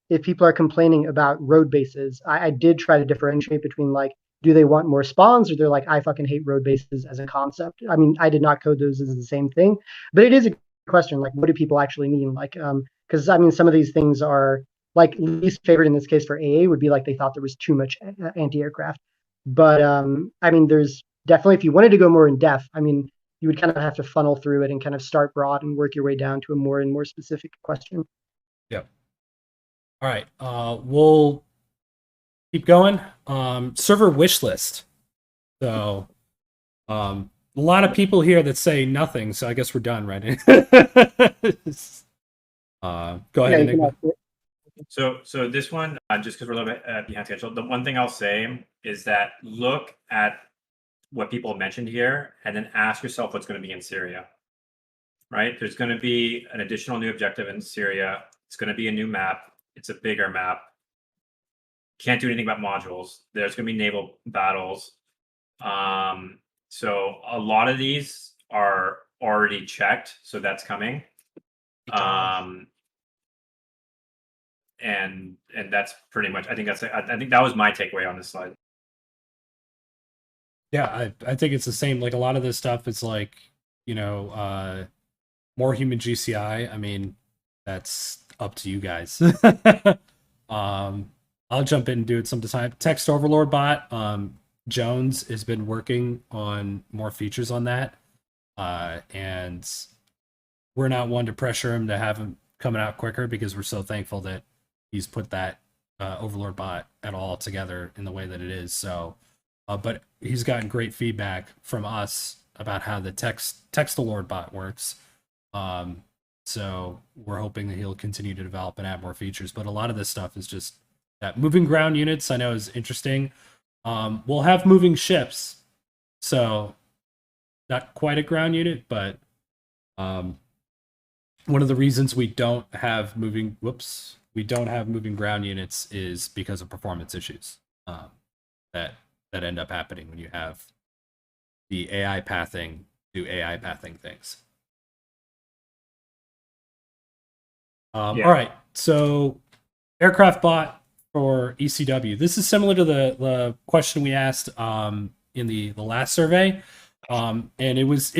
[SPEAKER 3] if people are complaining about road bases, I did try to differentiate between like, do they want more spawns, or they're like, I fucking hate road bases as a concept. I mean, I did not code those as the same thing, but it is a question, like, what do people actually mean? Like, because I mean, some of these things are like, least favorite in this case for AA would be like they thought there was too much anti-aircraft. But I mean, there's definitely, if you wanted to go more in depth, I mean, you would kind of have to funnel through it and kind of start broad and work your way down to a more and more specific question.
[SPEAKER 2] Yep. All right. We'll keep going. Server wish list. So, a lot of people here that say nothing. So I guess we're done, right? Go ahead, Enigma.
[SPEAKER 1] So this one, just because we're a little bit behind schedule, the one thing I'll say is that look at what people mentioned here and then ask yourself what's going to be in Syria. Right? There's going to be an additional new objective in Syria. It's going to be a new map. It's a bigger map. Can't do anything about modules. There's going to be naval battles. So a lot of these are already checked, so that's coming. And that's pretty much, I think that was my takeaway on this slide.
[SPEAKER 2] Yeah, I think it's the same. Like a lot of this stuff is like, more human GCI. I mean, that's up to you guys. I'll jump in and do it sometime. Text Overlord bot. Jones has been working on more features on that, and we're not one to pressure him to have him coming out quicker because we're so thankful that he's put that Overlord bot at all together in the way that it is. So, but he's gotten great feedback from us about how the text Lord bot works. So we're hoping that he'll continue to develop and add more features. But a lot of this stuff is just that moving ground units. I know is interesting. We'll have moving ships, so not quite a ground unit, but one of the reasons we don't have moving ground units is because of performance issues that end up happening when you have the AI pathing do AI pathing things. All right, so aircraft bot for ECW. This is similar to the question we asked in the last survey, and it's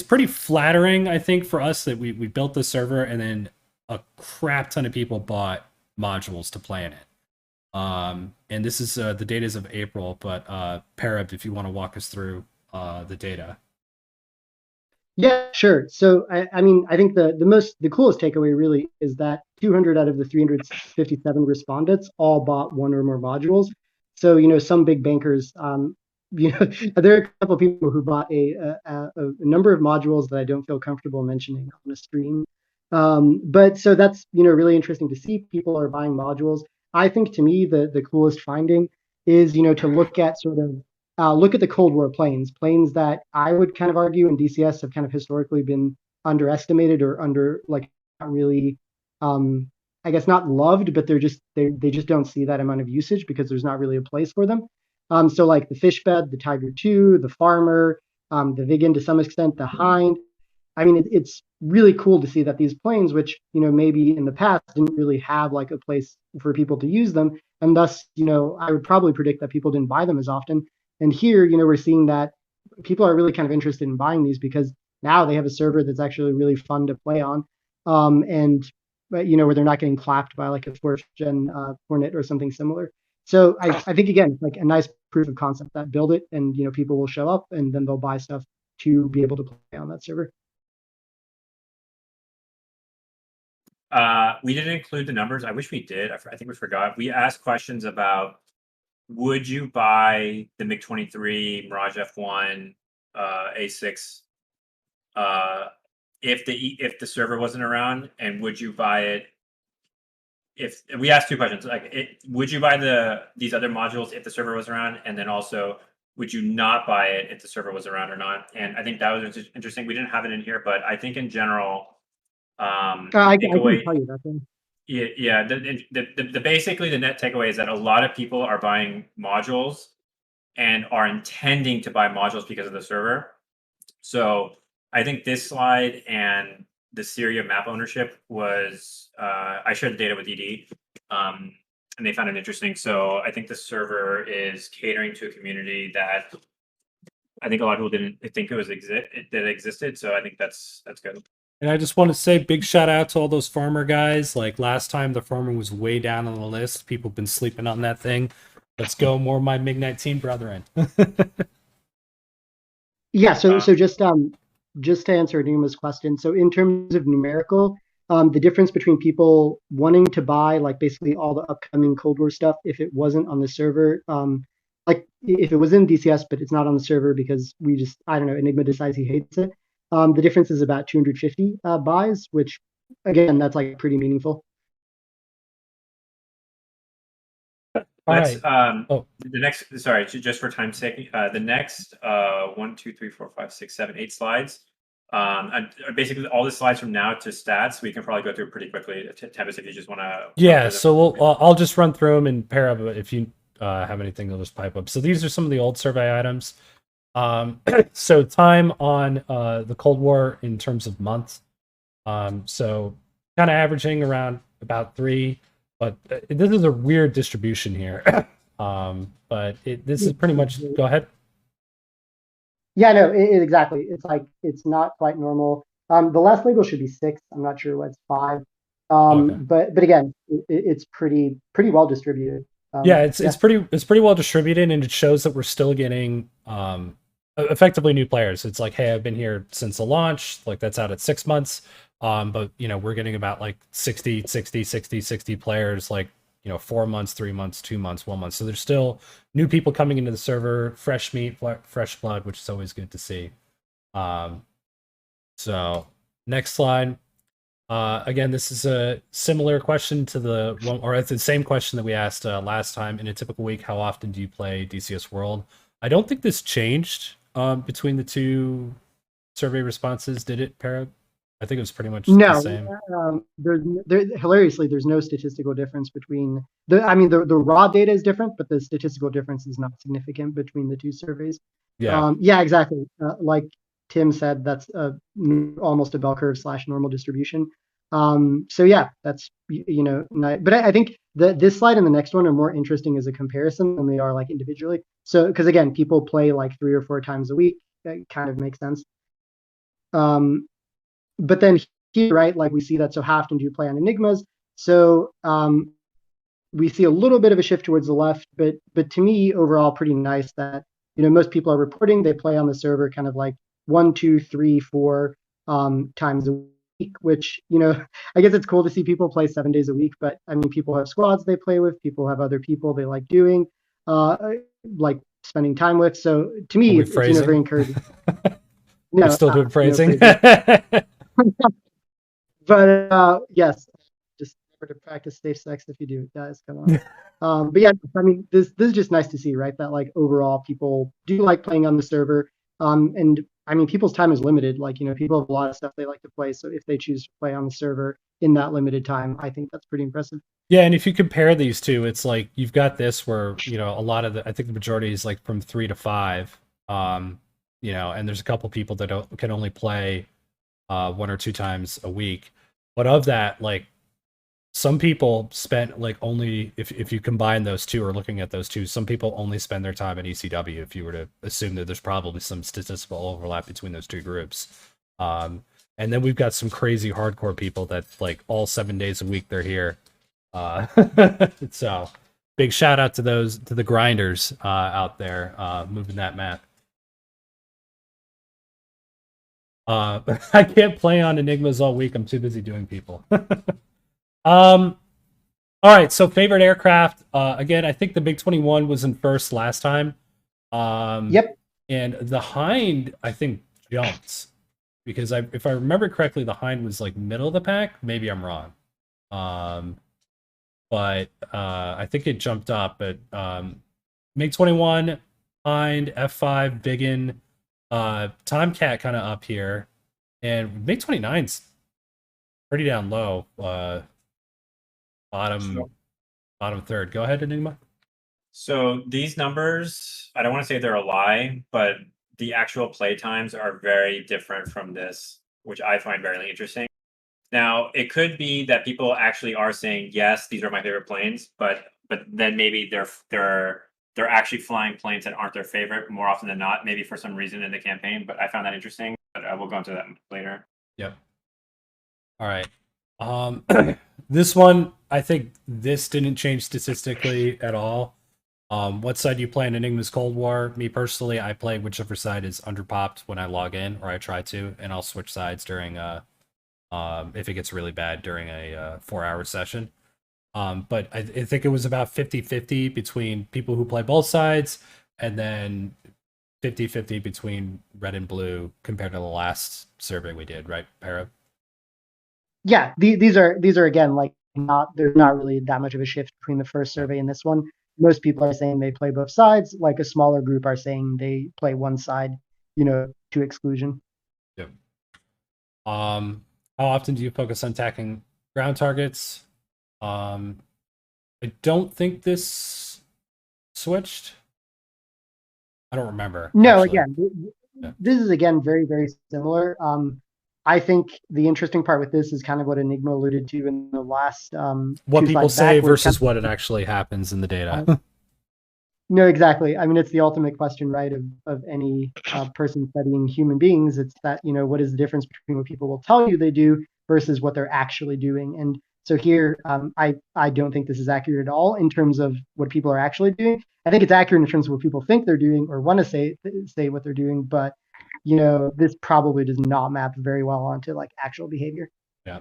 [SPEAKER 2] pretty flattering, I think, for us that we built the server and then a crap ton of people bought modules to play in it. And this is the data is of April, but Parab, if you want to walk us through the data.
[SPEAKER 3] Yeah, sure. So I mean, I think the coolest takeaway really is that 200 out of the 357 respondents all bought one or more modules. So some big bankers, there are a couple of people who bought a number of modules that I don't feel comfortable mentioning on a stream. But so that's really interesting to see people are buying modules. I think to me the coolest finding is to look at look at the Cold War planes that I would kind of argue in DCS have kind of historically been underestimated or not really, I guess not loved, but they just don't see that amount of usage because there's not really a place for them. So like the Fishbed, the Tiger II, the Farmer, the Viggen to some extent, the Hind. I mean, it's really cool to see that these planes, which maybe in the past didn't really have like a place for people to use them, and thus I would probably predict that people didn't buy them as often. And here, we're seeing that people are really kind of interested in buying these because now they have a server that's actually really fun to play on, and where they're not getting clapped by like a 4th gen Hornet or something similar. So I think again, it's like a nice proof of concept that build it and people will show up and then they'll buy stuff to be able to play on that server.
[SPEAKER 1] We didn't include the numbers. I wish we did. I think we forgot. We asked questions about would you buy the MiG-23, Mirage F1, A6 if the server wasn't around, and would you buy it if we asked two questions would you buy these other modules if the server was around, and then also would you not buy it if the server was around or not? And I think that was interesting. We didn't have it in here, but I think in general
[SPEAKER 3] I can tell you that thing.
[SPEAKER 1] Yeah. The basically the net takeaway is that a lot of people are buying modules and are intending to buy modules because of the server. So I think this slide and the Syria map ownership was I shared the data with ED, and they found it interesting. So I think the server is catering to a community that I think a lot of people didn't think it existed. So I think that's good.
[SPEAKER 2] And I just want to say big shout out to all those farmer guys. Like last time the farmer was way down on the list. People have been sleeping on that thing. Let's go, more of my MiG-19 brethren.
[SPEAKER 3] Yeah, so just to answer Enigma's question, so in terms of numerical, the difference between people wanting to buy like basically all the upcoming Cold War stuff if it wasn't on the server, like if it was in DCS but it's not on the server because I don't know, Enigma decides he hates it. The difference is about 250 buys, which again, that's like pretty meaningful.
[SPEAKER 1] Let's the next, sorry, just for time's sake, the next 1, 2, 3, 4, 5, 6, 7, 8 slides. Basically all the slides from now to stats, we can probably go through pretty quickly. Tempest, if you just want to.
[SPEAKER 2] Yeah, so I'll just run through them and pair up. If you have anything, you'll just pipe up. So these are some of the old survey items. So time on the Cold War in terms of months. So kind of averaging around about 3. But this is a weird distribution here. But this is pretty much. Go ahead.
[SPEAKER 3] Yeah, no, exactly. It's like it's not quite normal. The last label should be 6. I'm not sure what's 5.
[SPEAKER 2] Okay.
[SPEAKER 3] But again, it's pretty well distributed.
[SPEAKER 2] Yeah, it's pretty well distributed, and it shows that we're still getting effectively new players. It's like, hey, I've been here since the launch, like that's out at 6 months. But we're getting about like 60 players, like 4 months, 3 months, 2 months, 1 month. So there's still new people coming into the server, fresh meat, fresh blood, which is always good to see. So next slide. Again, this is a similar question to the one, or it's the same question that we asked last time. In a typical week, how often do you play DCS World? I don't think this changed between the two survey responses, did it, Para? I think it was pretty much the same.
[SPEAKER 3] Hilariously, there's no statistical difference between the raw data is different, but the statistical difference is not significant between the two surveys.
[SPEAKER 2] Yeah.
[SPEAKER 3] Yeah, exactly. Like Tim said, that's almost a bell curve / normal distribution. So yeah, that's but I think this slide and the next one are more interesting as a comparison than they are like individually. So because again, people play like 3 or 4 times a week. That kind of makes sense. But then here, right, like we see that so how often do you play on Enigmas? So we see a little bit of a shift towards the left, but to me, overall, pretty nice that most people are reporting they play on the server kind of like 1, 2, 3, 4 times a week, which I guess it's cool to see people play 7 days a week. But I mean, people have squads they play with, people have other people they like doing, like spending time with. So to me, it's very encouraging.
[SPEAKER 2] No, we're still doing phrasing.
[SPEAKER 3] But yes, just remember to practice safe sex if you do, guys. Come on. But yeah, I mean, this is just nice to see, right? That like overall people do like playing on the server. And I mean, people's time is limited. Like people have a lot of stuff they like to play. So if they choose to play on the server in that limited time, I think that's pretty impressive.
[SPEAKER 2] Yeah, and if you compare these two, it's like you've got this where a lot of I think the majority is like from 3 to 5. And there's a couple people that can only play 1 or 2 times a week. But of that, like some people spent like only if you combine those two or looking at those two, some people only spend their time at ECW if you were to assume that there's probably some statistical overlap between those two groups. And then we've got some crazy hardcore people that like all 7 days a week they're here. So big shout out to the grinders out there moving that map. I can't play on Enigmas all week. I'm too busy doing people. All right. So favorite aircraft. Again, I think the MiG-21 was in first last time.
[SPEAKER 3] Yep.
[SPEAKER 2] And the Hind, I think, jumped because if I remember correctly, the Hind was like middle of the pack. Maybe I'm wrong. But I think it jumped up. But MiG-21, Hind, F5, Biggin. Tomcat kind of up here, and MiG-29's pretty down low. Bottom third. Go ahead, Enigma.
[SPEAKER 1] So these numbers, I don't want to say they're a lie, but the actual play times are very different from this, which I find very interesting. Now, it could be that people actually are saying, yes, these are my favorite planes, but then maybe they're actually flying planes that aren't their favorite more often than not, maybe for some reason in the campaign. But I found that interesting. But I will go into that later.
[SPEAKER 2] Yep. All right. This one, I think this didn't change statistically at all. What side do you play in Enigma's Cold War? Me personally, I play whichever side is underpopped when I log in, or I try to, and I'll switch sides during if it gets really bad during a 4-hour session. But I think it was about 50-50 between people who play both sides, and then 50-50 between red and blue compared to the last survey we did, right, Para?
[SPEAKER 3] Yeah, these are again like there's not really that much of a shift between the first survey and this one. Most people are saying they play both sides. Like a smaller group are saying they play one side, to exclusion.
[SPEAKER 2] Yep. How often do you focus on attacking ground targets? I don't think this switched. I don't remember.
[SPEAKER 3] No,
[SPEAKER 2] actually.
[SPEAKER 3] Again, this is again very, very similar. I think the interesting part with this is kind of what Enigma alluded to in the last.
[SPEAKER 2] What people say versus what it actually happens in the data.
[SPEAKER 3] No, exactly. I mean, it's the ultimate question, right, of any person studying human beings. It's that, what is the difference between what people will tell you they do versus what they're actually doing? And So here, I don't think this is accurate at all in terms of what people are actually doing. I think it's accurate in terms of what people think they're doing or want to say what they're doing, but this probably does not map very well onto like actual behavior.
[SPEAKER 2] Yeah.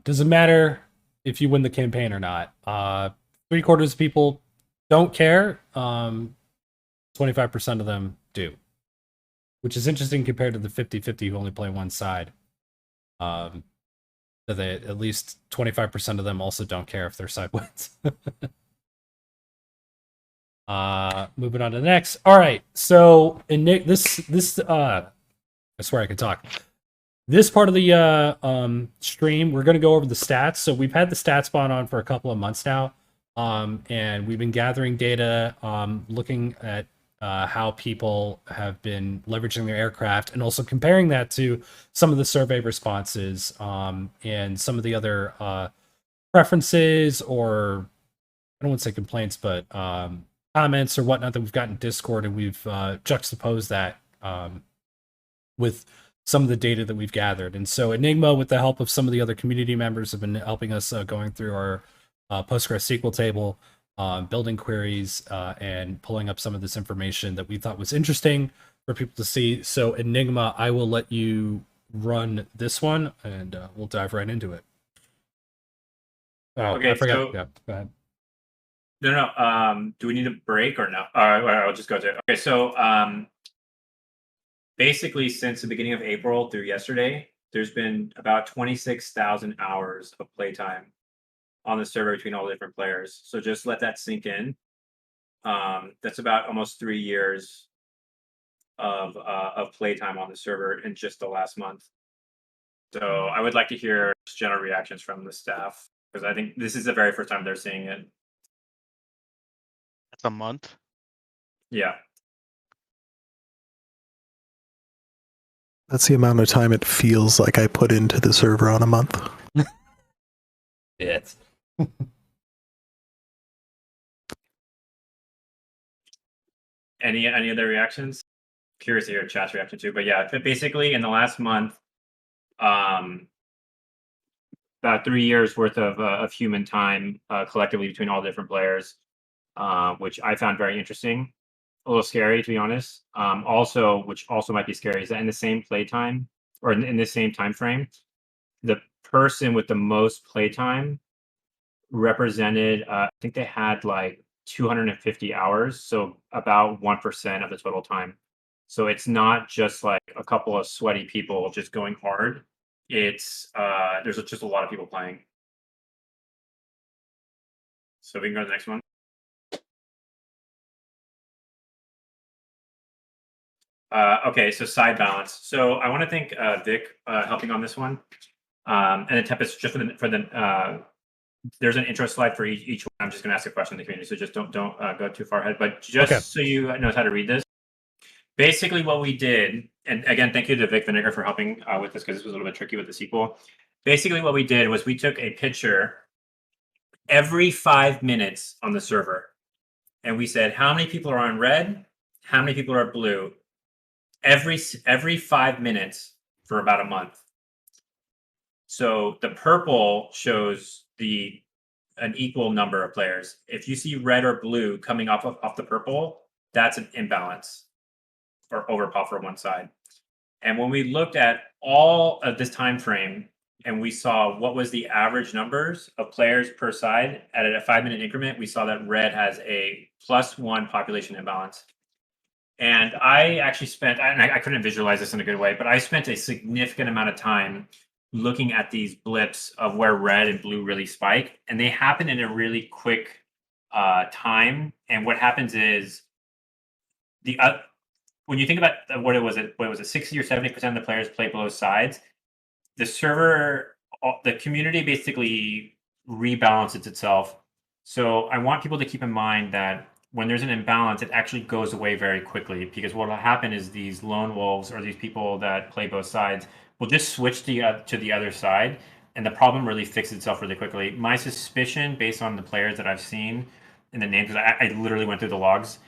[SPEAKER 2] Doesn't matter if you win the campaign or not. 3/4 of people don't care. 25% of them do, which is interesting compared to the 50-50 who only play one side. So they, at least 25% of them also don't care if their side wins. Moving on to the next. All right. So in this I swear I can talk. This part of the stream, we're going to go over the stats. So we've had the stats bot on for a couple of months now, and we've been gathering data, looking at how people have been leveraging their aircraft, and also comparing that to some of the survey responses and some of the other preferences, or I don't want to say complaints, but comments or whatnot that we've got in Discord, and we've juxtaposed that with some of the data that we've gathered. And so Enigma, with the help of some of the other community members, have been helping us going through our PostgreSQL table, building queries, and pulling up some of this information that we thought was interesting for people to see. So Enigma, I will let you run this one, and we'll dive right into it. Oh,
[SPEAKER 1] Okay,
[SPEAKER 2] I forgot.
[SPEAKER 1] so-
[SPEAKER 2] Yeah, go ahead.
[SPEAKER 1] No. Do we need a break or no? I'll just go to it. Okay, so basically, since the beginning of April through yesterday, there's been about 26,000 hours of playtime on the server between all the different players. So just let that sink in. That's about almost 3 years of playtime on the server in just the last month. So I would like to hear general reactions from the staff, because I think this is the very first time they're seeing it.
[SPEAKER 6] That's a month.
[SPEAKER 1] Yeah.
[SPEAKER 4] That's the amount of time it feels like I put into the server on a month.
[SPEAKER 2] It's
[SPEAKER 1] Any other reactions? Curious to hear chat's reaction too. But yeah, basically in the last month, about 3 years worth of human time collectively between all different players, which I found very interesting. A little scary, to be honest. Which also might be scary, is that in the same playtime, or in the same time frame, the person with the most playtime represented, I think they had like 250 hours, so about 1% of the total time. So it's not just like a couple of sweaty people just going hard. It's there's just a lot of people playing. So we can go to the next one. Okay, so side balance. So I want to thank Vic helping on this one, and then Tempest just for the there's an intro slide for each one. I'm just going to ask a question in the community, so just don't go too far ahead. But just
[SPEAKER 2] Okay.
[SPEAKER 1] so you know how to read this, basically what we did, and again, thank you to Vic Vinegar for helping with this, because this was a little bit tricky with the sequel. Basically what we did was we took a picture every 5 minutes on the server, and we said how many people are on red, how many people are blue, every 5 minutes for about a month. So the purple shows an equal number of players. If you see red or blue coming off the purple, that's an imbalance or overpop for one side. And when we looked at all of this time frame, and we saw what was the average numbers of players per side at a 5-minute increment, we saw that red has a +1 population imbalance. And I actually spent, and I couldn't visualize this in a good way, but I spent a significant amount of time looking at these blips of where red and blue really spike, and they happen in a really quick time. And what happens is when you think about what was it, 60 or 70% of the players play below sides, the server, the community basically rebalances itself. So I want people to keep in mind that when there's an imbalance, it actually goes away very quickly, because what will happen is these lone wolves, or these people that play both sides, will just switch to the other side, and the problem really fixes itself really quickly. My suspicion, based on the players that I've seen and the names, because I literally went through the logs,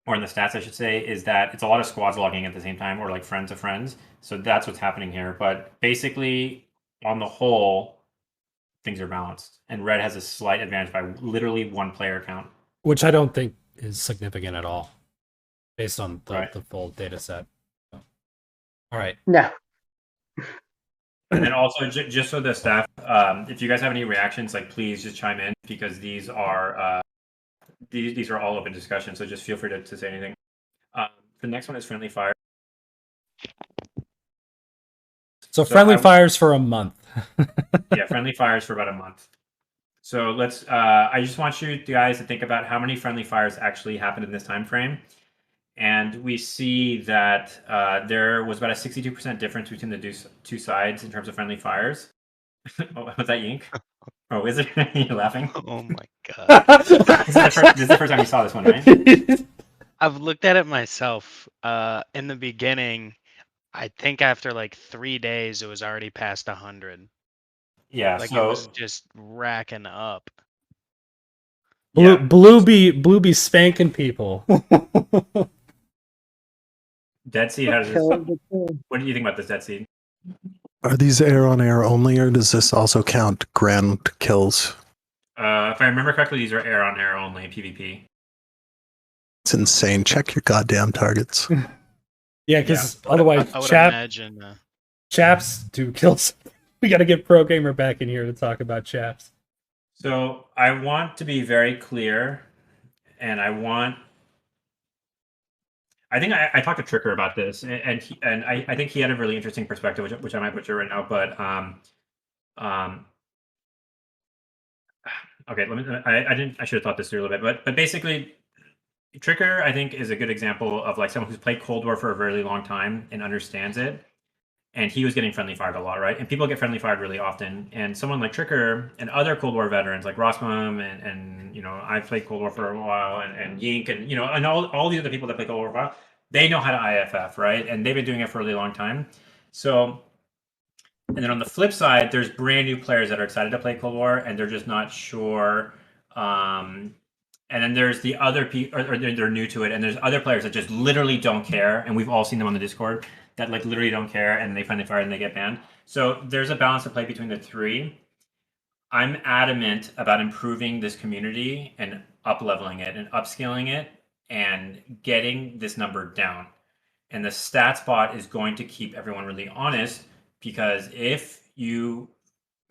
[SPEAKER 1] or in the stats, I should say, is that it's a lot of squads logging at the same time, or like friends of friends. So that's what's happening here. But basically, on the whole, things are balanced, and red has a slight advantage by literally 1 player count.
[SPEAKER 2] Which I don't think is significant at all, based on
[SPEAKER 1] Right.
[SPEAKER 2] the full data set. All right.
[SPEAKER 3] No.
[SPEAKER 1] And then also, just so the staff, if you guys have any reactions, like please just chime in, because these are all open discussions. So just feel free to say anything. The next one is friendly fire.
[SPEAKER 2] So friendly fires for a month.
[SPEAKER 1] Yeah, friendly fires for about a month. So let's. I just want you guys to think about how many friendly fires actually happened in this time frame, and we see that there was about a 62% difference between the two sides in terms of friendly fires. Oh, was that Yink? Oh, is it? You're laughing?
[SPEAKER 6] Oh my god.
[SPEAKER 1] This is the first time you saw this one, right?
[SPEAKER 6] I've looked at it myself. In the beginning, I think after like 3 days, it was already past 100.
[SPEAKER 1] Yeah,
[SPEAKER 6] Like
[SPEAKER 1] so
[SPEAKER 6] it was just racking up.
[SPEAKER 2] Blue be spanking people.
[SPEAKER 1] Dead Seed, how does this? What do you think about this, Dead Seed?
[SPEAKER 4] Are these air on air only, or does this also count grand kills?
[SPEAKER 1] If I remember correctly, these are air on air only PvP.
[SPEAKER 4] It's insane. Check your goddamn targets.
[SPEAKER 2] Yeah, because otherwise,
[SPEAKER 6] I would imagine.
[SPEAKER 2] chaps do kills. We got to get Pro Gamer back in here to talk about chaps.
[SPEAKER 1] So I want to be very clear, and I think I talked to Tricker about this, and I think he had a really interesting perspective, which I might butcher right now, but okay, I should have thought this through a little bit, but basically, Tricker I think is a good example of like someone who's played Cold War for a very long time and understands it. And he was getting friendly fired a lot, right? And people get friendly fired really often. And someone like Tricker and other Cold War veterans like Rossmum and I've played Cold War for a while and Yink and and all the other people that play Cold War for a while, they know how to IFF, right? And they've been doing it for a really long time. So, and then on the flip side, there's brand new players that are excited to play Cold War and they're just not sure. And then there's the other people, or they're new to it, and there's other players that just literally don't care, and we've all seen them on the Discord that like literally don't care, and they friendly fire and they get banned. So there's a balance to play between the three. I'm adamant about improving this community and up-leveling it and upscaling it and getting this number down. And the stats bot is going to keep everyone really honest, because if you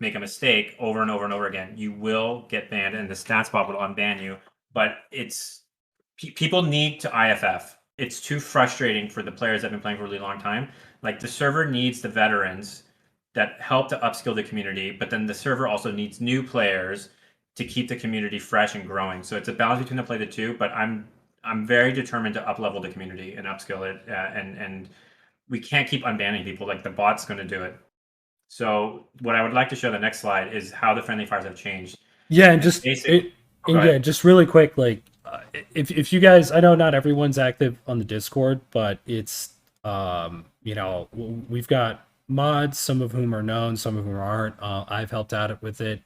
[SPEAKER 1] make a mistake over and over and over again, you will get banned, and the stats bot will unban you. But people need to IFF. It's too frustrating for the players that have been playing for a really long time. Like the server needs the veterans that help to upskill the community, but then the server also needs new players to keep the community fresh and growing. So it's a balance between the two. But I'm very determined to uplevel the community and upskill it, and we can't keep unbanning people. Like the bot's going to do it. So what I would like to show the next slide is how the friendly fires have changed.
[SPEAKER 2] Yeah, and just really quick, like if you guys, I know not everyone's active on the Discord, but it's we've got mods, some of whom are known, some of whom aren't. I've helped out with it,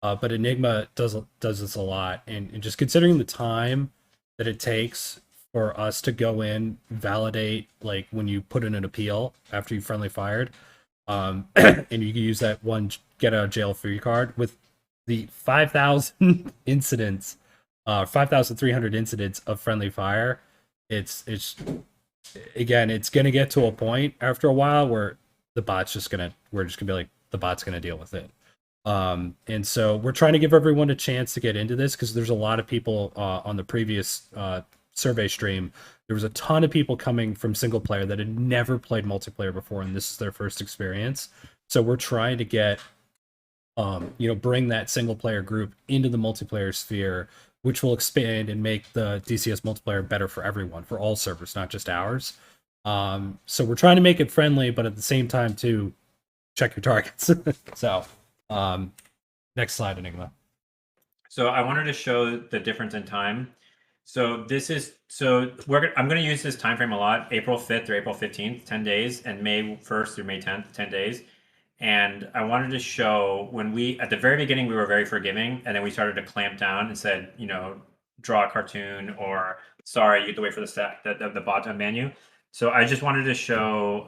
[SPEAKER 2] but Enigma does this a lot, and just considering the time that it takes for us to go in, validate, like when you put in an appeal after you friendly fired, and you can use that one get out of jail free card with the 5,000 incidents, 5,300 incidents of friendly fire. It's again, it's gonna get to a point after a while where we're just gonna be like, the bot's gonna deal with it. And so we're trying to give everyone a chance to get into this, because there's a lot of people on the previous survey stream. There was a ton of people coming from single player that had never played multiplayer before, and this is their first experience. So we're trying to get bring that single player group into the multiplayer sphere, which will expand and make the DCS multiplayer better for everyone, for all servers, not just ours. So we're trying to make it friendly, but at the same time to check your targets. So next slide, Enigma.
[SPEAKER 1] So I wanted to show the difference in time. So I'm going to use this time frame a lot: April 5th through April 15th, 10 days, and May 1st through May 10th, 10 days. And I wanted to show when at the very beginning, we were very forgiving, and then we started to clamp down and said, draw a cartoon, or sorry, you have to wait for the bot to unban you. So I just wanted to show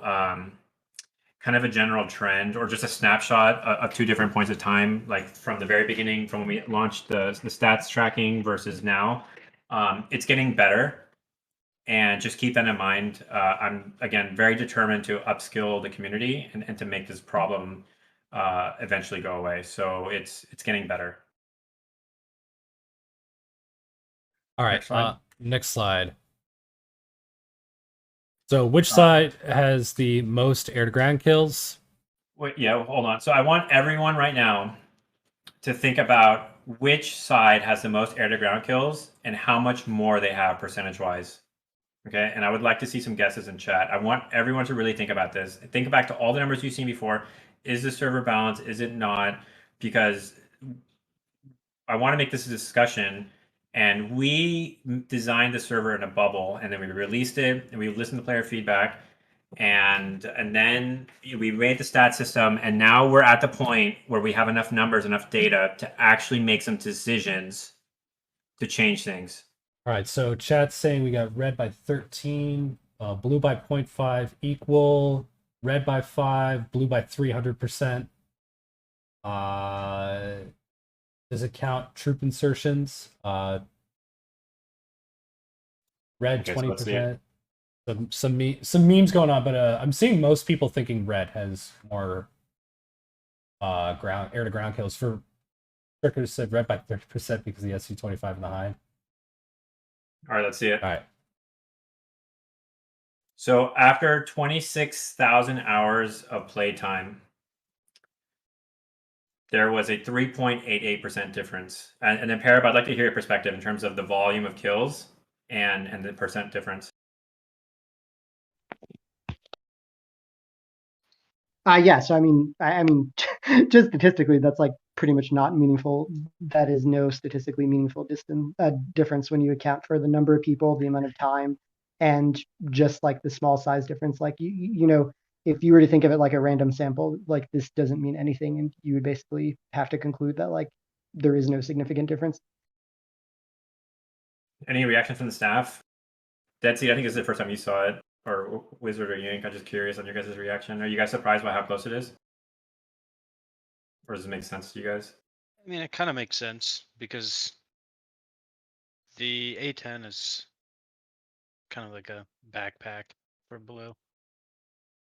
[SPEAKER 1] kind of a general trend or just a snapshot of 2 different points of time, like from the very beginning, from when we launched the stats tracking versus now. It's getting better. And just keep that in mind. I'm, again, very determined to upskill the community and to make this problem eventually go away. So it's getting better.
[SPEAKER 2] All right.
[SPEAKER 1] Next slide.
[SPEAKER 2] Next slide. So which side has the most air-to-ground kills?
[SPEAKER 1] Wait, yeah, hold on. So I want everyone right now to think about which side has the most air-to-ground kills and how much more they have percentage-wise. Okay, and I would like to see some guesses in chat. I want everyone to really think about this. Think back to all the numbers you've seen before. Is the server balanced? Is it not? Because I want to make this a discussion. And we designed the server in a bubble, and then we released it, and we listened to player feedback, and then we made the stat system, and now we're at the point where we have enough numbers, enough data to actually make some decisions to change things.
[SPEAKER 2] All right, so chat's saying we got red by 13, blue by 0.5 equal, red by 5, blue by 300%. Does it count troop insertions? Red
[SPEAKER 1] Okay, so let's see.
[SPEAKER 2] 20%. Some memes going on, but I'm seeing most people thinking red has more air to ground kills. For Stricker said red by 30% because of the SC-25 in the hind.
[SPEAKER 1] All right, let's see it.
[SPEAKER 2] All right.
[SPEAKER 1] So after 26,000 hours of playtime, there was a 3.88% difference. And then Parab, I'd like to hear your perspective in terms of the volume of kills and the percent difference.
[SPEAKER 3] Yeah. So I mean, just statistically, that's like pretty much not meaningful. That is no statistically meaningful difference when you account for the number of people, the amount of time, and just like the small size difference. Like you know, if you were to think of it like a random sample, like this doesn't mean anything, and you would basically have to conclude that like there is no significant difference.
[SPEAKER 1] Any reaction from the staff? Dead Seed, I think this is the first time you saw it, or Wizard or Yank. I'm just curious on your guys' reaction. Are you guys surprised by how close it is? Or does it make sense to you guys?
[SPEAKER 6] I mean, it kind of makes sense because the A10 is kind of like a backpack for blue.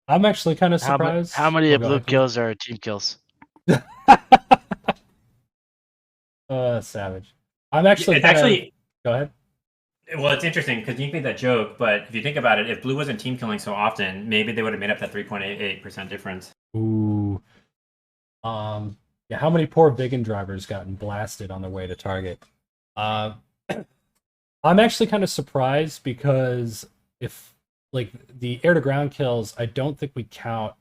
[SPEAKER 2] I'm actually kind of surprised.
[SPEAKER 5] How many
[SPEAKER 2] Oh,
[SPEAKER 5] of
[SPEAKER 2] go
[SPEAKER 5] blue
[SPEAKER 2] ahead,
[SPEAKER 5] kills are team kills?
[SPEAKER 2] Savage. I'm actually
[SPEAKER 1] It's actually.
[SPEAKER 2] Go ahead.
[SPEAKER 1] Well, it's interesting because you made that joke, but if you think about it, if blue wasn't team killing so often, maybe they would have made up that 3.88% difference.
[SPEAKER 2] Ooh. Yeah, how many poor vegan drivers gotten blasted on their way to target? I'm actually kind of surprised because if like the air to ground kills, I don't think we count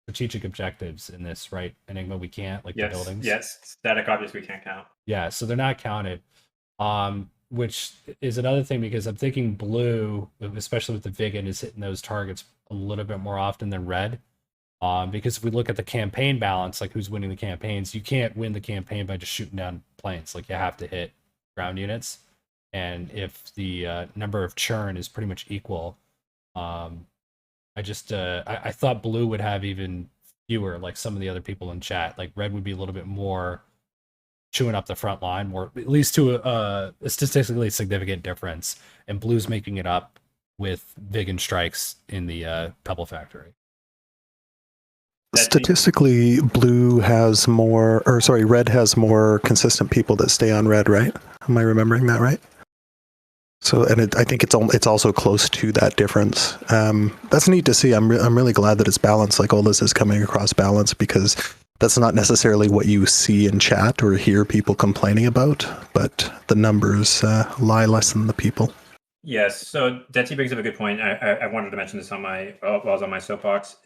[SPEAKER 2] strategic objectives in this, right? Enigma, we can't, like
[SPEAKER 1] Yes,
[SPEAKER 2] the buildings.
[SPEAKER 1] yes, static objects we can't count.
[SPEAKER 2] Yeah, so they're not counted. Which is another thing because I'm thinking blue, especially with the vegan, is hitting those targets a little bit more often than red. Because if we look at the campaign balance, like who's winning the campaigns, you can't win the campaign by just shooting down planes. Like you have to hit ground units. And if the number of churn is pretty much equal, I thought blue would have even fewer, like some of the other people in chat. Like red would be a little bit more chewing up the front line, more at least to a statistically significant difference. And blue's making it up with vegan strikes in the Pebble Factory.
[SPEAKER 4] Statistically, red has more consistent people that stay on red, right? Am I remembering that right? So, and I think it's also close to that difference. That's neat to see. I'm really glad that it's balanced. Like all this is coming across balance because that's not necessarily what you see in chat or hear people complaining about, but the numbers lie less than the people.
[SPEAKER 1] Yes, so Detsy brings up a good point. I wanted to mention this while I was on my soapbox.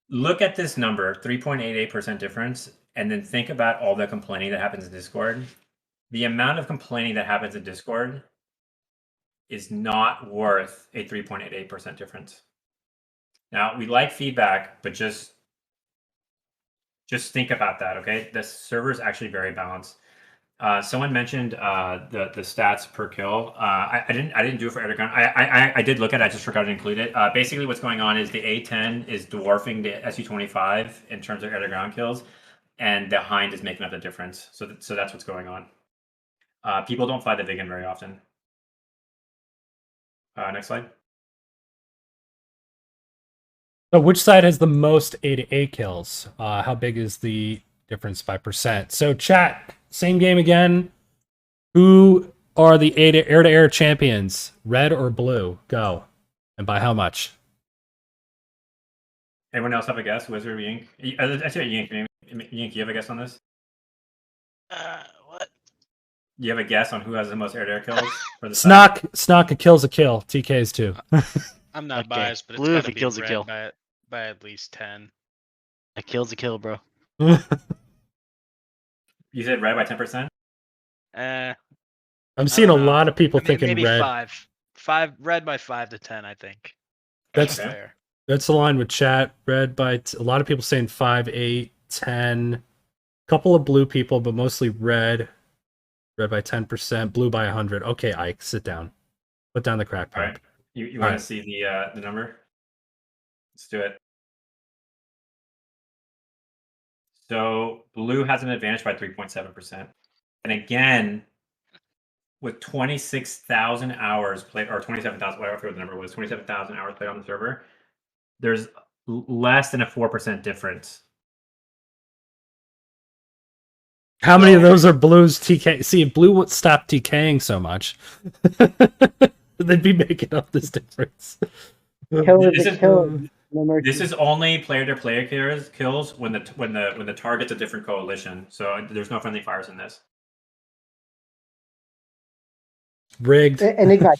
[SPEAKER 1] Look at this number, 3.88% difference, and then think about all the complaining that happens in Discord. The amount of complaining that happens in Discord is not worth a 3.88% difference. Now, we like feedback, but just think about that, okay? The server is actually very balanced. Someone mentioned the stats per kill. I didn't do it for air to ground. I did look at it. I just forgot to include it. Basically, what's going on is the A10 is dwarfing the SU-25 in terms of air to ground kills, and the Hind is making up the difference. So that's what's going on. People don't fly the Viggen very often. Next slide.
[SPEAKER 2] So which side has the most A to A kills? How big is the difference by percent? So chat, same game again. Who are the air to air champions? Red or blue? Go. And by how much?
[SPEAKER 1] Anyone else have a guess? Wizard, Yink? I say Yink. Yink, you have a guess on this?
[SPEAKER 5] What?
[SPEAKER 1] You have a guess on who has the most air to air kills for the
[SPEAKER 2] Snock a kill's a kill. TK's too.
[SPEAKER 6] I'm not
[SPEAKER 5] Okay.
[SPEAKER 6] biased, but it's
[SPEAKER 5] Blue if
[SPEAKER 6] gotta
[SPEAKER 5] it
[SPEAKER 6] be
[SPEAKER 5] kills a
[SPEAKER 6] red
[SPEAKER 5] kill.
[SPEAKER 6] by at least 10.
[SPEAKER 5] A kill's a kill, bro.
[SPEAKER 1] You said red by 10%?
[SPEAKER 2] I'm seeing a lot of people
[SPEAKER 6] I mean,
[SPEAKER 2] thinking
[SPEAKER 6] maybe
[SPEAKER 2] red.
[SPEAKER 6] 5 red by 5 to 10, I think.
[SPEAKER 2] That's
[SPEAKER 6] fair.
[SPEAKER 2] That's aligned with chat. Red by a lot of people saying 5, 8, 10. Couple of blue people, but mostly red. Red by 10%, blue by 100. Okay, Ike, sit down. Put down the crack pipe.
[SPEAKER 1] All right. You want to see the number? Let's do it. So blue has an advantage by 3.7%. And again, with 26,000 hours played, or 27,000, whatever I forgot what the number was, 27,000 hours played on the server, there's less than a 4% difference.
[SPEAKER 2] How many of those are blues TK? See, if blue would stop TKing so much, they'd be making up this difference.
[SPEAKER 1] This is only player-to-player kills when the target's a different coalition. So there's no friendly fires in this.
[SPEAKER 2] Rigged.
[SPEAKER 3] Enigma,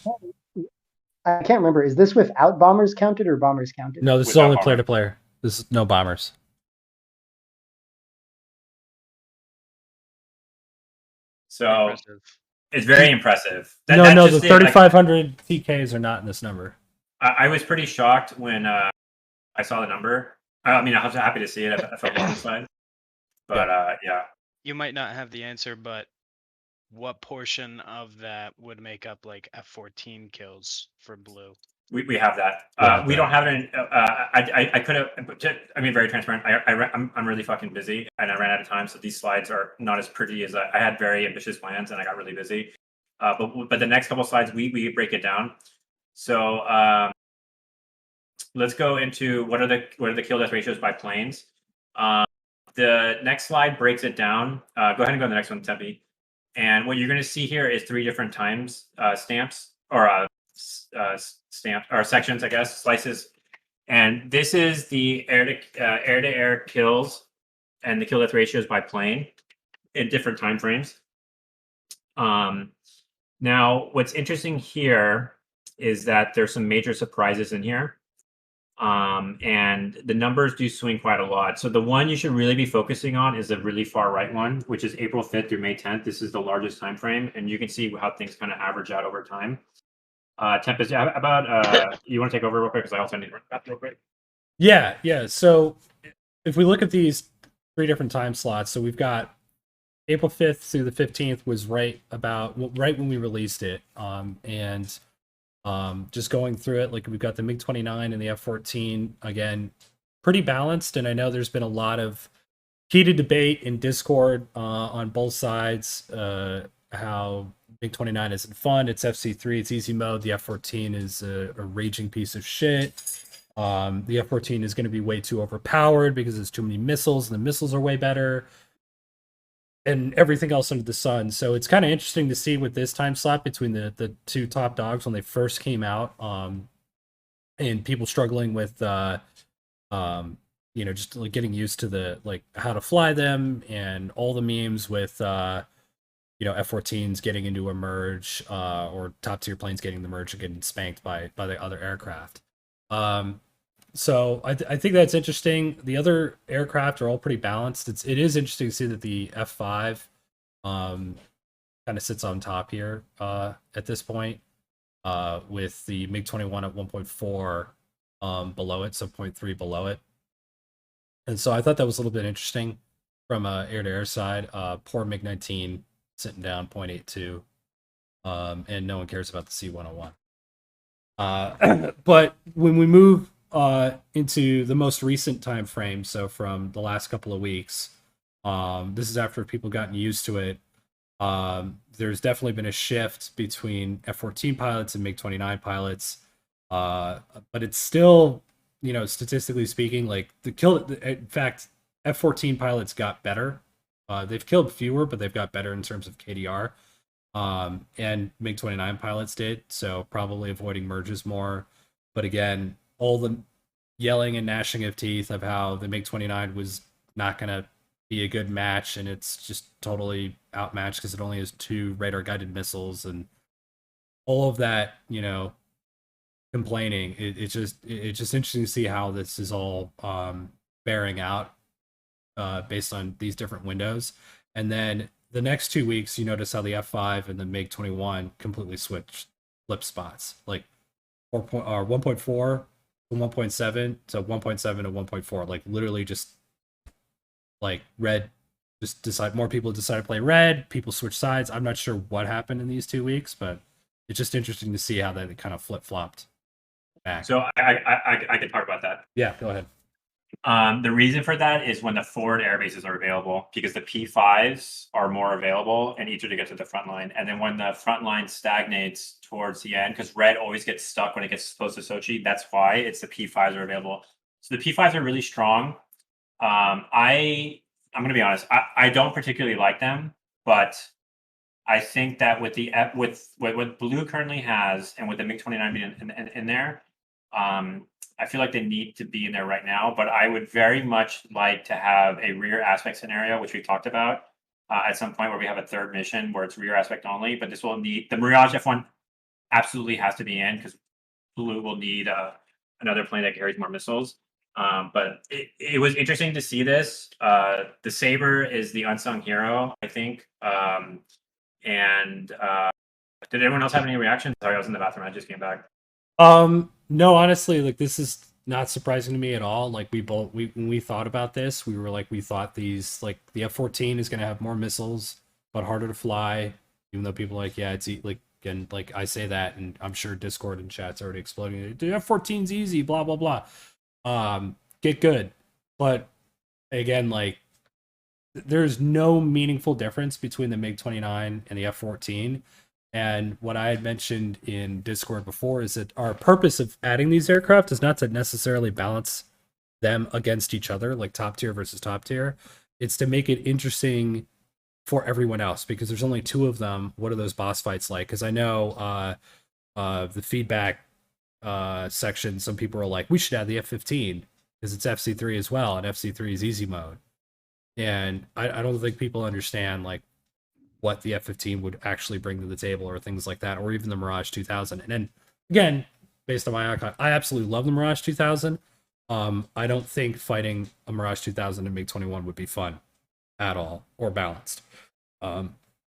[SPEAKER 3] I can't remember. Is this without bombers counted or bombers counted?
[SPEAKER 2] No, this is only player-to-player. This is no bombers.
[SPEAKER 1] So
[SPEAKER 6] impressive.
[SPEAKER 1] It's very impressive.
[SPEAKER 2] No, the 3,500 TKs are not in this number.
[SPEAKER 1] I was pretty shocked when I saw the number. I mean, I was happy to see it. I felt satisfied. But yeah.
[SPEAKER 6] You might not have the answer, but what portion of that would make up like F-14 kills for blue?
[SPEAKER 1] We have that. We don't have it. I could have. I mean, very transparent. I'm really fucking busy, and I ran out of time. So these slides are not as pretty as I had. Very ambitious plans, and I got really busy. But the next couple slides we break it down. So let's go into what are the kill death ratios by planes. The next slide breaks it down. Go ahead and go to the next one, Tempe. And what you're going to see here is 3 different times stamps or stamps or sections, I guess, slices. And this is the air-to-air kills and the kill death ratios by plane in different time frames. Now, what's interesting here is that there's some major surprises in here. And the numbers do swing quite a lot. So the one you should really be focusing on is the really far right one, which is April 5th through May 10th. This is the largest time frame, and you can see how things kind of average out over time. Tempest, about you want to take over real quick because I also need to run back real quick.
[SPEAKER 2] Yeah. So if we look at these 3 different time slots, so we've got April 5th through the 15th was right when we released it, and just going through it, like we've got the MiG-29 and the F-14, again, pretty balanced. And I know there's been a lot of heated debate in Discord on both sides, how MiG-29 isn't fun. It's FC3, it's easy mode. The F-14 is a raging piece of shit. The F-14 is going to be way too overpowered because there's too many missiles, and the missiles are way better, and everything else under the sun. So it's kind of interesting to see with this time slot between the 2 top dogs when they first came out, and people struggling with just like getting used to the how to fly them, and all the memes with F-14s getting into a merge, or top tier planes getting the merge and getting spanked by the other aircraft. So I think that's interesting. The other aircraft are all pretty balanced. It is interesting to see that the F5 kind of sits on top here at this point, with the MiG-21 at 1.4 below it, so 0.3 below it. And so I thought that was a little bit interesting from a air-to-air side. Poor MiG-19 sitting down 0.82, and no one cares about the C-101. But when we move into the most recent time frame, so from the last couple of weeks, this is after people gotten used to it. There's definitely been a shift between F-14 pilots and MiG-29 pilots, but it's still, statistically speaking, like in fact, F-14 pilots got better. They've killed fewer, but they've got better in terms of KDR. And MiG-29 pilots did, so probably avoiding merges more. But again, all the yelling and gnashing of teeth of how the MiG-29 was not going to be a good match, and it's just totally outmatched because it only has 2 radar-guided missiles, and all of that, complaining. It's just interesting to see how this is all bearing out based on these different windows. And then the next 2 weeks, you notice how the F5 and the MiG-21 completely flip spots, like 1.4 to 1.7 to 1.7 to 1.4, like literally just like red. Just decide more people decide to play red. People switch sides. I'm not sure what happened in these 2 weeks, but it's just interesting to see how that kind of flip flopped back.
[SPEAKER 1] So I can talk about that.
[SPEAKER 2] Yeah, go ahead.
[SPEAKER 1] The reason for that is when the forward air bases are available, because the P5s are more available and easier to get to the front line. And then when the front line stagnates towards the end, because red always gets stuck when it gets close to Sochi, that's why it's the P5s are available. So the P5s are really strong. I'm going to be honest, I don't particularly like them, but I think that with what Blue currently has and with the MiG-29 being in there, I feel like they need to be in there right now, but I would very much like to have a rear aspect scenario, which we talked about at some point, where we have a third mission where it's rear aspect only. But this will need the Mirage F1 absolutely has to be in, because Blue will need another plane that carries more missiles. But it was interesting to see this. The Saber is the unsung hero, I think. And did everyone else have any reactions? Sorry, I was in the bathroom. I just came back.
[SPEAKER 2] No, honestly, like this is not surprising to me at all. Like when we thought about this, we were like, we thought these, like the F-14 is going to have more missiles but harder to fly, even though people are like, yeah, it's like, and like I say that, and I'm sure Discord and chat's already exploding. The F-14's easy, blah blah blah. Get good, but again, like there's no meaningful difference between the MiG-29 and the F-14. And what I had mentioned in Discord before is that our purpose of adding these aircraft is not to necessarily balance them against each other, like top tier versus top tier. It's to make it interesting for everyone else, because there's only 2 of them. What are those boss fights like? Because I know the feedback section, some people are like, we should add the F-15 because it's FC3 as well, and FC3 is easy mode. And I don't think people understand like what the F-15 would actually bring to the table, or things like that, or even the Mirage 2000. And then again, based on my icon, I absolutely love the Mirage 2000. I don't think fighting a Mirage 2000 and MiG-21 would be fun at all, or balanced.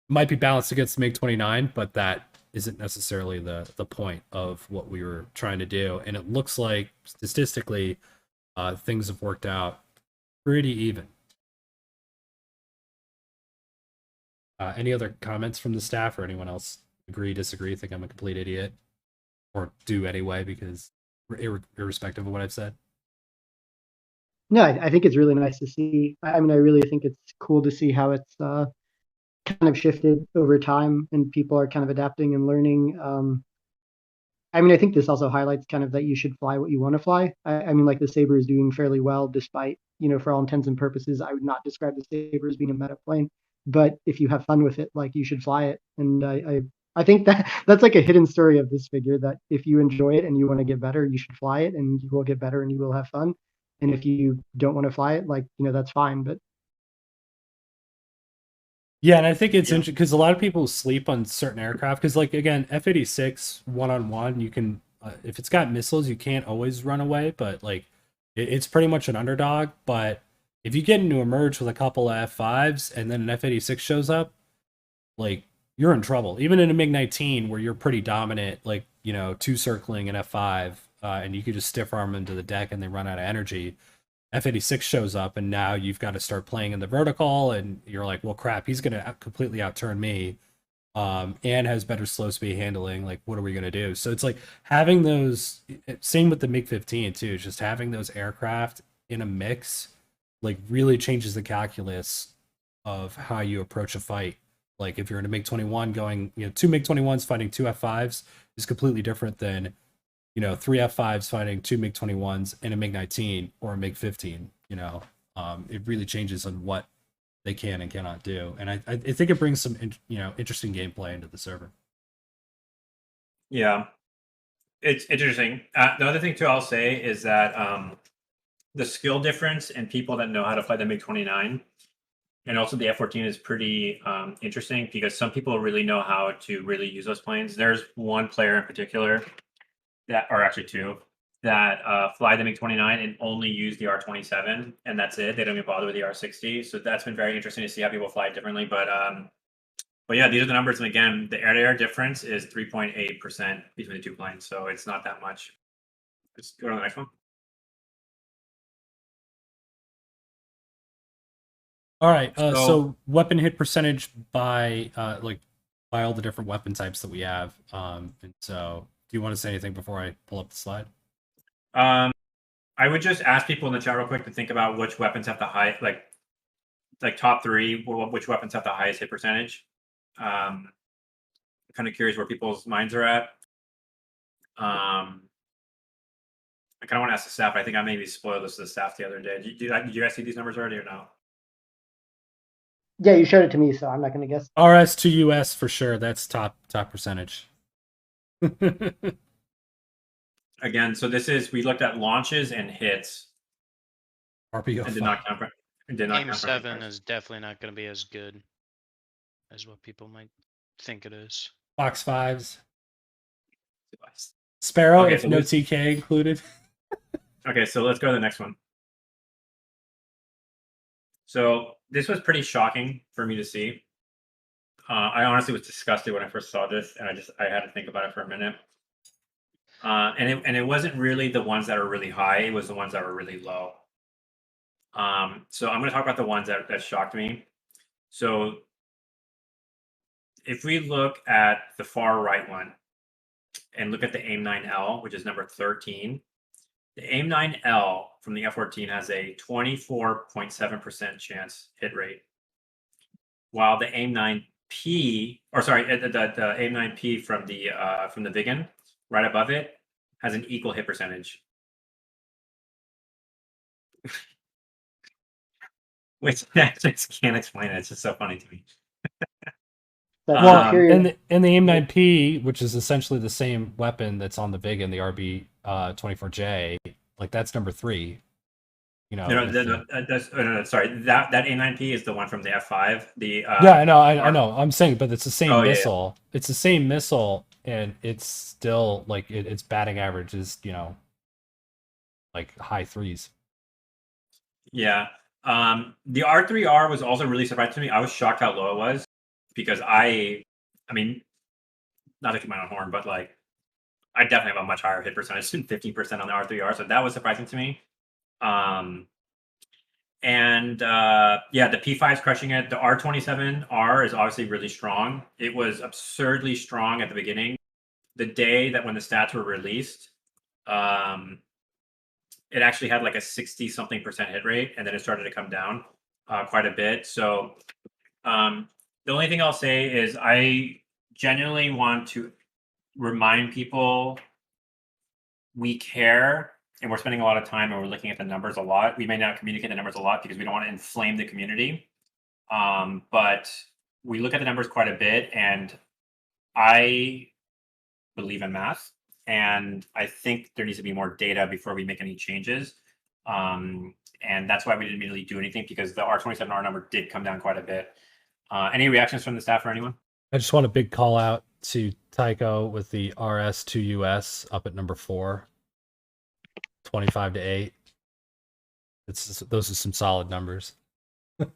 [SPEAKER 2] Might be balanced against the MiG-29, but that isn't necessarily the point of what we were trying to do. And it looks like statistically, things have worked out pretty even. Any other comments from the staff, or anyone else agree, disagree, think I'm a complete idiot, or do anyway, because irrespective of what I've said?
[SPEAKER 3] No, I think it's really nice to see. I mean, I really think it's cool to see how it's kind of shifted over time, and people are kind of adapting and learning. I mean, I think this also highlights kind of that you should fly what you want to fly. I mean, like the Saber is doing fairly well, despite, for all intents and purposes, I would not describe the Saber as being a meta plane. But if you have fun with it, like, you should fly it. And I think that's like a hidden story of this figure, that if you enjoy it and you want to get better, you should fly it, and you will get better and you will have fun. And if you don't want to fly it, like, that's fine. But
[SPEAKER 2] yeah, and I think it's interesting because a lot of people sleep on certain aircraft. Because, like, again, F-86 1-on-1, you can, if it's got missiles, you can't always run away. But like, it's pretty much an underdog. But if you get into a merge with a couple of F5s and then an F-86 shows up, like, you're in trouble. Even in a MiG-19 where you're pretty dominant, like, 2 circling an F5, and you could just stiff arm them to the deck and they run out of energy. F86 shows up, and now you've got to start playing in the vertical, and you're like, well, crap, he's going to completely outturn me, and has better slow speed handling. Like, what are we going to do? So it's like having those, same with the MiG-15 too, just having those aircraft in a mix, like really changes the calculus of how you approach a fight. Like if you're in a MiG-21 going, two MiG-21s fighting two F5s is completely different than, three F5s fighting two MiG-21s and a MiG-19 or a MiG-15. It really changes on what they can and cannot do. And I think it brings some, interesting gameplay into the server.
[SPEAKER 1] Yeah, it's interesting. The other thing too I'll say is that the skill difference in people that know how to fly the MiG-29 and also the F-14 is pretty interesting because some people really know how to really use those planes. There's one player in particular or actually two, that fly the MiG-29 and only use the R-27, and that's it. They don't even bother with the R-60. So that's been very interesting to see how people fly it differently. But yeah, these are the numbers. And again, the air-to-air difference is 3.8% between the two planes. So it's not that much. Let's go to the next one.
[SPEAKER 2] All right. So weapon hit percentage by all the different weapon types that we have. And so do you want to say anything before I pull up the slide?
[SPEAKER 1] I would just ask people in the chat real quick to think about which weapons have the high, like top three, which weapons have the highest hit percentage. I'm kind of curious where people's minds are at. I kind of want to ask the staff. I think I maybe spoiled this to the staff the other day. Did you guys see these numbers already or no?
[SPEAKER 3] Yeah, you showed it to me, so I'm not going to guess.
[SPEAKER 2] RS to US for sure. That's top percentage.
[SPEAKER 1] Again, so we looked at launches and hits.
[SPEAKER 2] RPO
[SPEAKER 1] and did not count for.
[SPEAKER 6] Game 7 is definitely not going to be as good as what people might think it is.
[SPEAKER 2] Fox 5s. Sparrow,
[SPEAKER 1] Okay,
[SPEAKER 2] if
[SPEAKER 1] so
[SPEAKER 2] no TK included.
[SPEAKER 1] Okay, so let's go to the next one. So this was pretty shocking for me to see. I honestly was disgusted when I first saw this, and I had to think about it for a minute. And it wasn't really the ones that are really high; it was the ones that were really low. So I'm going to talk about the ones that shocked me. So if we look at the far right one and look at the AIM-9L, which is number 13, the AIM-9L from the F-14 has a 24.7% chance hit rate, while the AIM-9P, or sorry, the AIM-9P from the Viggen, right above it, has an equal hit percentage. Which I just can't explain it. It's just so funny to me.
[SPEAKER 2] Well, and the AIM-9P, which is essentially the same weapon that's on the Viggen, the RB-24J, like that's number 3.
[SPEAKER 1] No, sorry. That AIM-9P is the one from the F5.
[SPEAKER 2] Yeah, I know. I'm saying, but it's the same missile.
[SPEAKER 1] Yeah.
[SPEAKER 2] It's the same missile, and it's still like its batting average is like high 3s.
[SPEAKER 1] Yeah. The R3R was also really surprising to me. I was shocked how low it was because I mean, not to keep my own horn, but like I definitely have a much higher hit percentage than 15% on the R3R, so that was surprising to me. Yeah, the P5 is crushing it. The R27R is obviously really strong. It was absurdly strong at the beginning. The day that when the stats were released, it actually had like a 60-something% hit rate, and then it started to come down quite a bit. So the only thing I'll say is I genuinely want to remind people we care, and we're spending a lot of time and we're looking at the numbers a lot. We may not communicate the numbers a lot because we don't want to inflame the community. But we look at the numbers quite a bit, and I believe in math. And I think there needs to be more data before we make any changes. And that's why we didn't immediately do anything, because the R27R number did come down quite a bit. Any reactions from the staff or anyone?
[SPEAKER 2] I just want a big call out to Tycho with the RS2US up at number 4, 25-8. Those are some solid numbers.
[SPEAKER 3] Oh,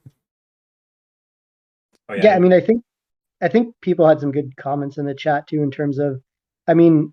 [SPEAKER 3] yeah, I mean, I think people had some good comments in the chat too, in terms of, I mean,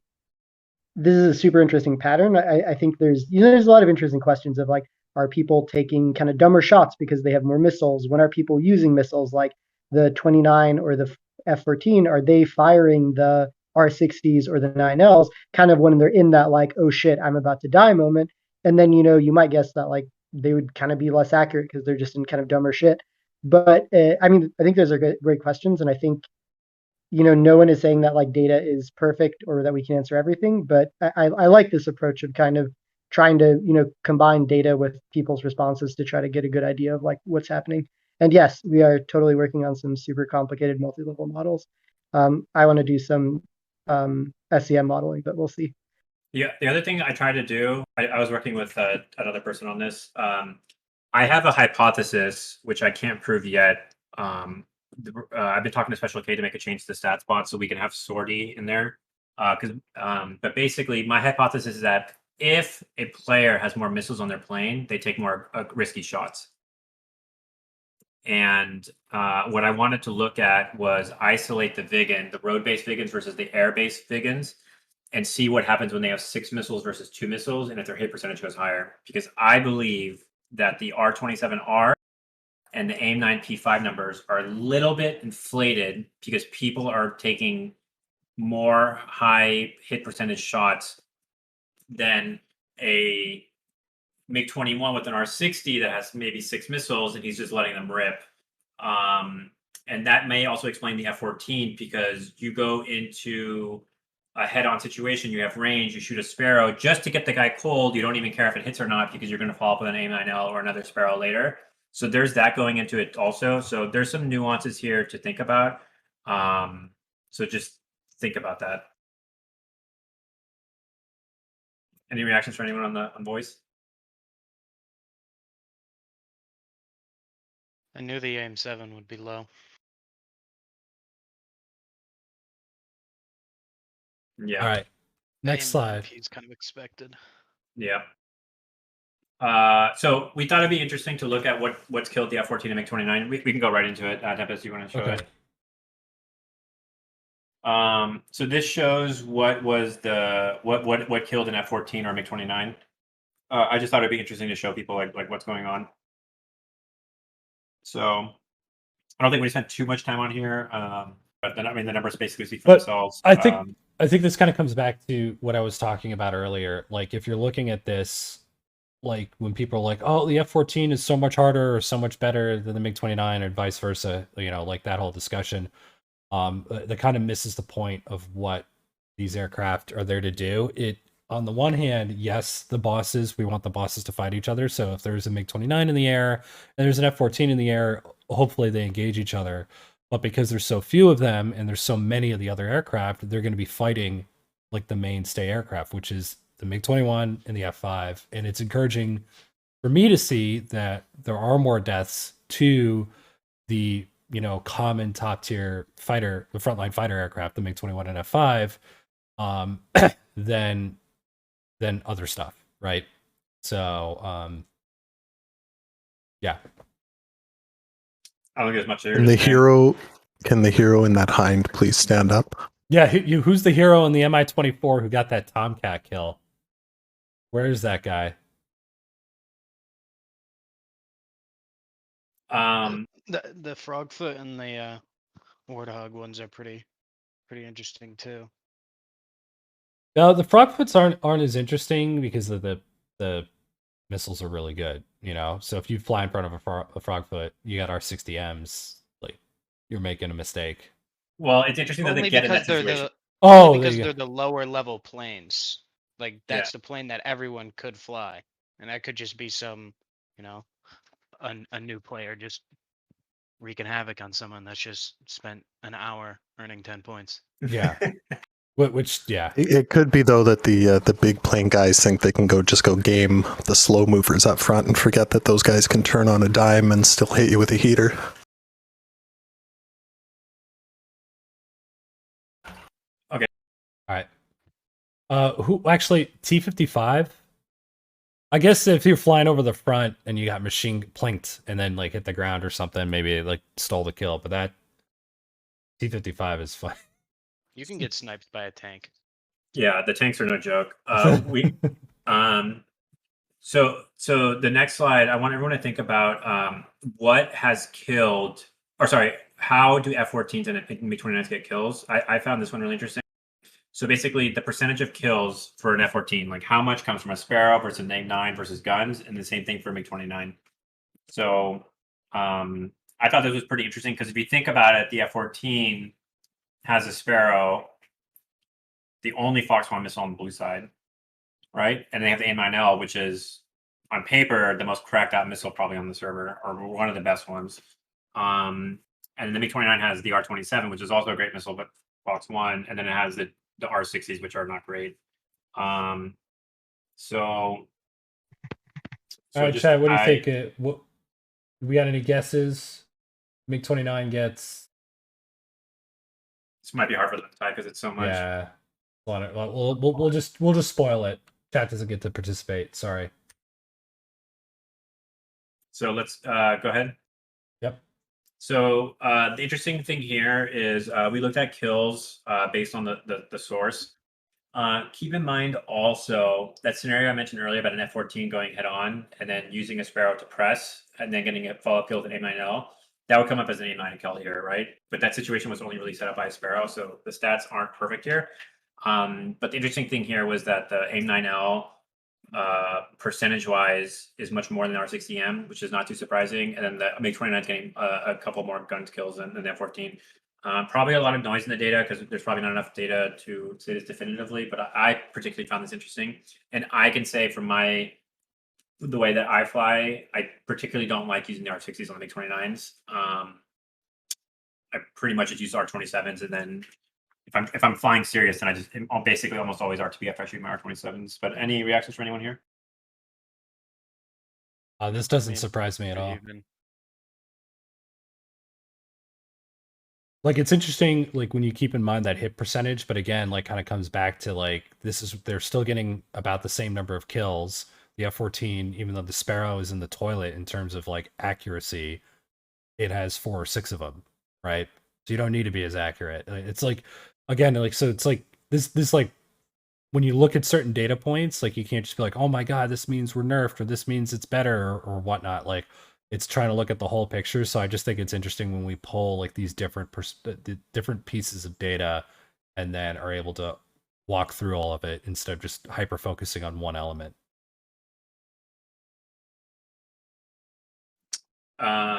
[SPEAKER 3] this is a super interesting pattern. I think there's a lot of interesting questions of like, are people taking kind of dumber shots because they have more missiles? When are people using missiles like the 29 or the F-14? Are they firing the R-60s or the 9Ls kind of when they're in that like, oh shit, I'm about to die moment? And then, you might guess that like they would kind of be less accurate because they're just in kind of dumber shit. But I mean, I think those are great questions. And I think, no one is saying that like data is perfect or that we can answer everything. But I like this approach of kind of trying to, combine data with people's responses to try to get a good idea of like what's happening. And yes, we are totally working on some super complicated multi-level models. I want to do some SEM modeling, but we'll see.
[SPEAKER 1] Yeah, the other thing I tried to do, I was working with another person on this. I have a hypothesis, which I can't prove yet. I've been talking to Special K to make a change to the stats bot so we can have sortie in there. But basically, my hypothesis is that if a player has more missiles on their plane, they take more risky shots. And what I wanted to look at was isolate the Viggen, the road-based Viggens versus the air-based Viggens, and see what happens when they have 6 missiles versus 2 missiles, and if their hit percentage goes higher. Because I believe that the R27R and the AIM-9P5 numbers are a little bit inflated because people are taking more high hit percentage shots than a MiG-21 with an R60 that has maybe 6 missiles, and he's just letting them rip. And that may also explain the F-14 because you go into a head-on situation, you have range, you shoot a Sparrow just to get the guy cold. You don't even care if it hits or not because you're going to follow up with an AIM-9L or another Sparrow later. So there's that going into it also. So there's some nuances here to think about. So just think about that. Any reactions from anyone on voice?
[SPEAKER 6] I knew the AIM-7 would be low.
[SPEAKER 1] Yeah.
[SPEAKER 2] All right. Next slide.
[SPEAKER 6] He's kind of expected.
[SPEAKER 1] Yeah. So we thought it'd be interesting to look at what's killed the F-14 and MiG-29. We can go right into it. Tempest, you want to show it? So this shows what was what killed an F-14 or MiG-29. I just thought it'd be interesting to show people like what's going on. So I don't think we spent too much time on here, but then I mean the numbers basically speak for themselves.
[SPEAKER 2] I think this kind of comes back to what I was talking about earlier. Like if you're looking at this, like when people are like, "Oh, the F-14 is so much harder or so much better than the MiG-29," or vice versa, like that whole discussion, that kind of misses the point of what these aircraft are there to do. It, on the one hand, yes, we want the bosses to fight each other. So if there's a MiG-29 in the air and there's an F-14 in the air, hopefully they engage each other. But because there's so few of them and there's so many of the other aircraft, they're going to be fighting like the mainstay aircraft, which is the MiG-21 and the F-5. And it's encouraging for me to see that there are more deaths to the common top tier fighter, the frontline fighter aircraft, the MiG-21 and F-5, than other stuff, right? So, yeah.
[SPEAKER 1] I don't think there's much there.
[SPEAKER 4] Can the hero in that hind please stand up?
[SPEAKER 2] Yeah, who's the hero in the Mi-24 who got that Tomcat kill? Where is that guy?
[SPEAKER 6] The Frogfoot and the Warthog ones are pretty interesting too.
[SPEAKER 2] No, the Frogfoots aren't as interesting because of the missiles are really good, So if you fly in front of a Frogfoot, you got R60Ms, like you're making a mistake.
[SPEAKER 1] Well, it's interesting that they get in that situation.
[SPEAKER 6] Because they're the lower level planes. Like that's the plane that everyone could fly, and that could just be some, a new player just wreaking havoc on someone that's just spent an hour earning 10 points.
[SPEAKER 2] Yeah. Which, yeah.
[SPEAKER 4] It could be though that the big plane guys think they can just go game the slow movers up front and forget that those guys can turn on a dime and still hit you with a heater.
[SPEAKER 1] Okay.
[SPEAKER 2] All right. Who actually T-55? I guess if you're flying over the front and you got machine planked and then like hit the ground or something, maybe like stole the kill. But that T-55 is fine.
[SPEAKER 6] You can get sniped by a tank.
[SPEAKER 1] Yeah, the tanks are no joke. So the next slide, I want everyone to think about what has killed, or sorry, how do F-14s and MiG-29s get kills? I found this one really interesting. So basically, the percentage of kills for an F-14, like how much comes from a Sparrow versus an AIM-9 versus guns, and the same thing for MiG-29. So I thought this was pretty interesting because if you think about it, the F-14 has a Sparrow, the only Fox 1 missile on the blue side, right? And they have the AIM-9L, which is on paper the most cracked out missile probably on the server, or one of the best ones. And the MiG-29 has the R-27, which is also a great missile, but Fox 1, and then it has the R-60s, which are not great. So
[SPEAKER 2] All right, Chad, what do you think? What we got any guesses? MiG-29 gets.
[SPEAKER 1] This might be hard for them to type because it's so much.
[SPEAKER 2] Yeah, we'll just spoil it. Chat doesn't get to participate. Sorry.
[SPEAKER 1] So let's go ahead.
[SPEAKER 2] Yep.
[SPEAKER 1] So the interesting thing here is we looked at kills based on the source. Keep in mind also that scenario I mentioned earlier about an F-14 going head on and then using a Sparrow to press and then getting a follow-up kill with an AIM-9L. That would come up as an AIM-9 kill here, right? But that situation was only really set up by a Sparrow, so the stats aren't perfect here. But the interesting thing here was that the AIM-9L percentage-wise is much more than R60M, which is not too surprising. And then the MiG-29 is getting a couple more gun kills than the F-14. Probably a lot of noise in the data because there's probably not enough data to say this definitively, but I particularly found this interesting. And I can say from the way that I fly, I particularly don't like using the R60s on the MiG-29s. I pretty much just use R-27s, and then if I'm flying serious, then I'll basically almost always RTB I shoot my R-27s. But any reactions from anyone here?
[SPEAKER 2] This doesn't surprise me at all. Like, it's interesting, like, when you keep in mind that hit percentage, but again, like, kind of comes back to, like, they're still getting about the same number of kills. The F-14, even though the Sparrow is in the toilet in terms of, like, accuracy, it has 4 or 6 of them, right? So you don't need to be as accurate. It's like, again, like, so it's like, this like, when you look at certain data points, like, you can't just be like, oh my god, this means we're nerfed, or this means it's better, or whatnot. Like, it's trying to look at the whole picture. So I just think it's interesting when we pull like these different pieces of data and then are able to walk through all of it instead of just hyper focusing on one element.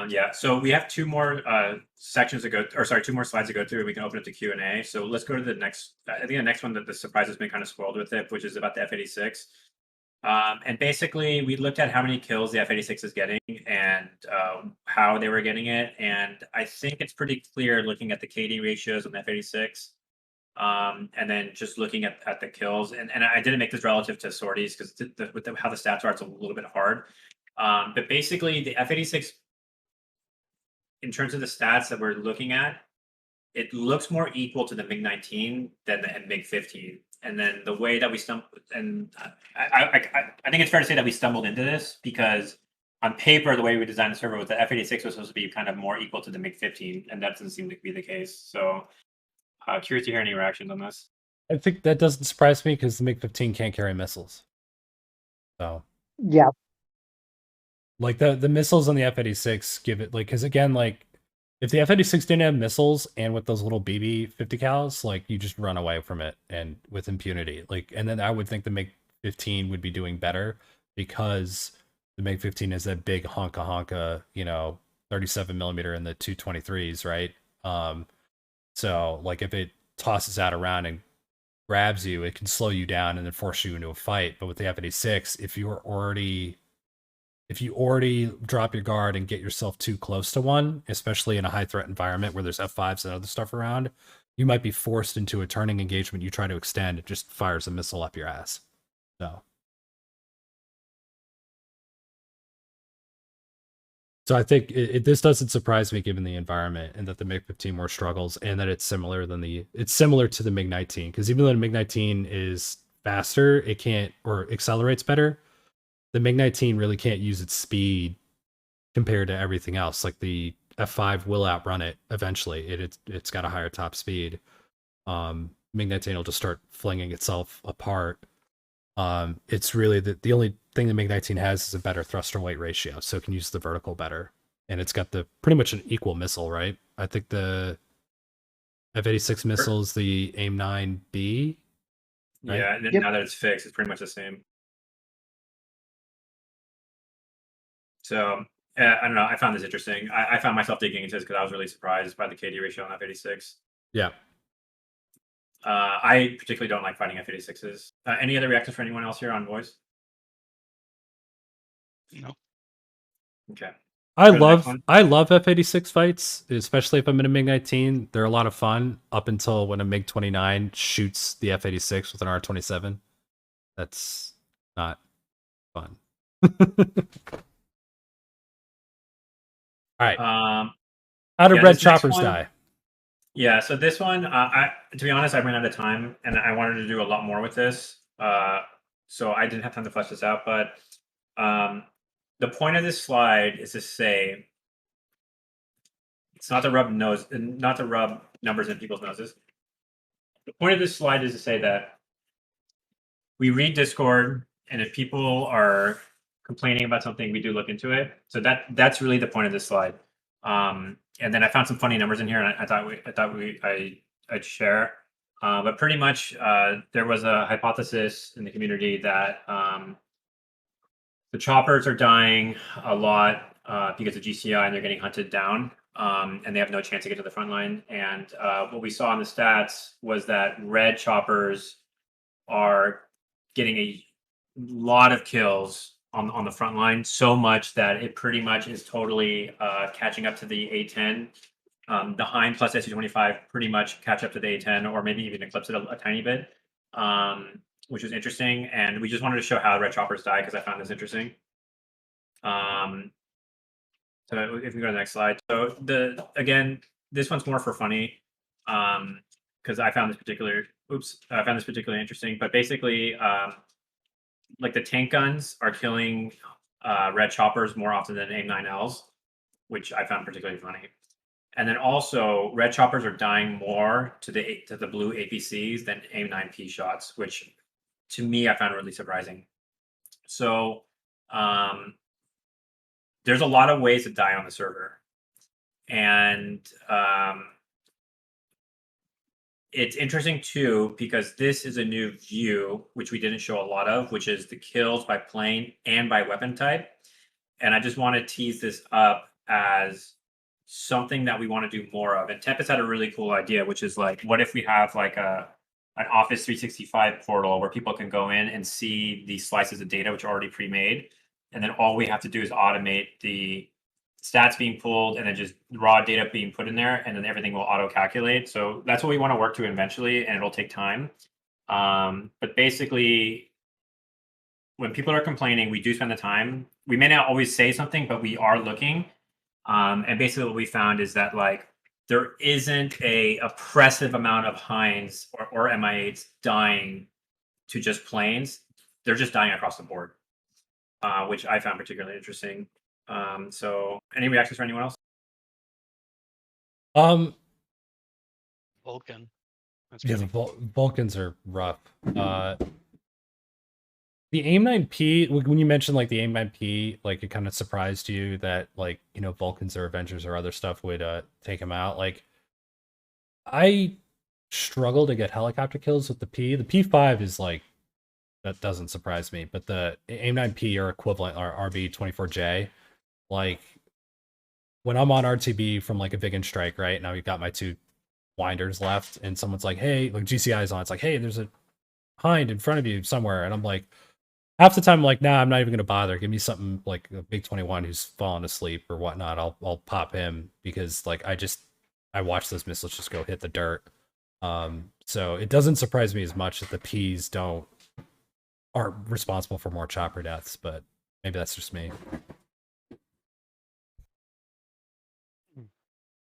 [SPEAKER 1] Yeah, so we have 2 more sections to go, or sorry, 2 more slides to go through. We can open up to Q&A. So let's go to the next. I think the next one that the surprise has been kind of spoiled with it, which is about the F-86. And basically, we looked at how many kills the F-86 is getting and how they were getting it. And I think it's pretty clear looking at the KD ratios on the F-86 and then just looking at the kills. And I didn't make this relative to sorties because how the stats are, it's a little bit hard. But basically, the F-86, in terms of the stats that we're looking at, it looks more equal to the MiG-19 than the MiG-15. And then the way that we stumbled, and I think it's fair to say that we stumbled into this because on paper, the way we designed the server was the F-86 was supposed to be kind of more equal to the MiG-15, and that doesn't seem to be the case. So curious to hear any reactions on this.
[SPEAKER 2] I think that doesn't surprise me because the MiG-15 can't carry missiles. So
[SPEAKER 3] yeah,
[SPEAKER 2] like the missiles on the F-86 give it, like, because again, like, if the F-86 didn't have missiles and with those little BB 50 cals, like, you just run away from it and with impunity. Like, and then I would think the MiG-15 would be doing better because the MiG-15 is that big honka, 37 millimeter in the 223s, right? So like if it tosses out around and grabs you, it can slow you down and then force you into a fight. But with the F-86, if you already drop your guard and get yourself too close to one, especially in a high threat environment where there's F5s and other stuff around, you might be forced into a turning engagement. You try to extend, it just fires a missile up your ass. So I think this doesn't surprise me given the environment and that the MiG-15 more struggles and that it's similar to the MiG-19, because even though the MiG-19 is faster, it can't, or accelerates better, the MiG-19 really can't use its speed compared to everything else. Like the F5 will outrun it eventually. It's got a higher top speed. MiG-19 will just start flinging itself apart. It's really the only thing the MiG-19 has is a better thruster weight ratio, so it can use the vertical better, and it's got the pretty much an equal missile, right? I think the F-86 missile is the AIM-9B. Right?
[SPEAKER 1] Yeah, and
[SPEAKER 3] Yep.
[SPEAKER 1] now that it's fixed, it's pretty much the same. So I don't know. I found this interesting. I found myself digging into this because I was really surprised by the KD ratio on F-86.
[SPEAKER 2] Yeah.
[SPEAKER 1] I particularly don't like fighting F-86s. Any other reactions for anyone else here on voice?
[SPEAKER 6] No.
[SPEAKER 1] Okay.
[SPEAKER 2] I
[SPEAKER 1] For the next
[SPEAKER 2] love
[SPEAKER 1] one?
[SPEAKER 2] F-86 fights, especially if I'm in a MiG-19. They're a lot of fun up until when a MiG-29 shoots the F-86 with an R-27. That's not fun. All right. How did
[SPEAKER 1] yeah,
[SPEAKER 2] red
[SPEAKER 1] this next
[SPEAKER 2] choppers
[SPEAKER 1] one-
[SPEAKER 2] die?
[SPEAKER 1] Yeah, so this one, to be honest, I ran out of time, and I wanted to do a lot more with this, so I didn't have time to flesh this out. But the point of this slide is to say it's not to rub numbers in people's noses. The point of this slide is to say that we read Discord, and if people are complaining about something, we do look into it. So that's really the point of this slide. And then I found some funny numbers in here, and I thought I'd share. But pretty much, there was a hypothesis in the community that the choppers are dying a lot because of GCI, and they're getting hunted down, and they have no chance to get to the front line. And what we saw in the stats was that red choppers are getting a lot of kills on the front line, so much that it pretty much is totally catching up to the A10. The Hind plus SU-25 pretty much catch up to the A10, or maybe even eclipse it a tiny bit, which was interesting. And we just wanted to show how red choppers die because I found this interesting. So if we go to the next slide. So again, this one's more for funny, because I found this particularly interesting. But basically, like the tank guns are killing red choppers more often than AIM-9Ls, which I found particularly funny. And then also, red choppers are dying more to the blue APCs than AIM-9P shots, which to me I found really surprising. So there's a lot of ways to die on the server, and it's interesting too because this is a new view which we didn't show a lot of, which is the kills by plane and by weapon type. And I just want to tease this up as something that we want to do more of. And Tempest had a really cool idea, which is like, what if we have like an Office 365 portal where people can go in and see these slices of data which are already pre-made, and then all we have to do is automate the stats being pulled and then just raw data being put in there, and then everything will auto calculate. So that's what we want to work to eventually, and it'll take time. But basically, when people are complaining, we do spend the time. We may not always say something, but we are looking. And basically what we found is that like there isn't a oppressive amount of Hinds or MI8s dying to just planes. They're just dying across the board, which I found particularly interesting. So any reactions for anyone else?
[SPEAKER 6] Vulcan. That's
[SPEAKER 2] Yeah,
[SPEAKER 6] pretty
[SPEAKER 2] the Vulcans are rough. The AIM-9P, when you mentioned like the AIM-9P, like it kind of surprised you that like, you know, Vulcans or Avengers or other stuff would take them out. Like I struggle to get helicopter kills with the P. The P5 is like, that doesn't surprise me, but the AIM-9P or equivalent or RB-24J, like when I'm on RTB from like a Big and Strike, right? Now we've got my two winders left, and someone's like, hey, like GCI is on, it's like, hey, there's a Hind in front of you somewhere, and I'm like, half the time I'm like, nah, I'm not even gonna bother. Give me something like a Big 21 who's fallen asleep or whatnot. I'll pop him, because like I watch those missiles just go hit the dirt. So it doesn't surprise me as much that the Ps aren't responsible for more chopper deaths, but maybe that's just me.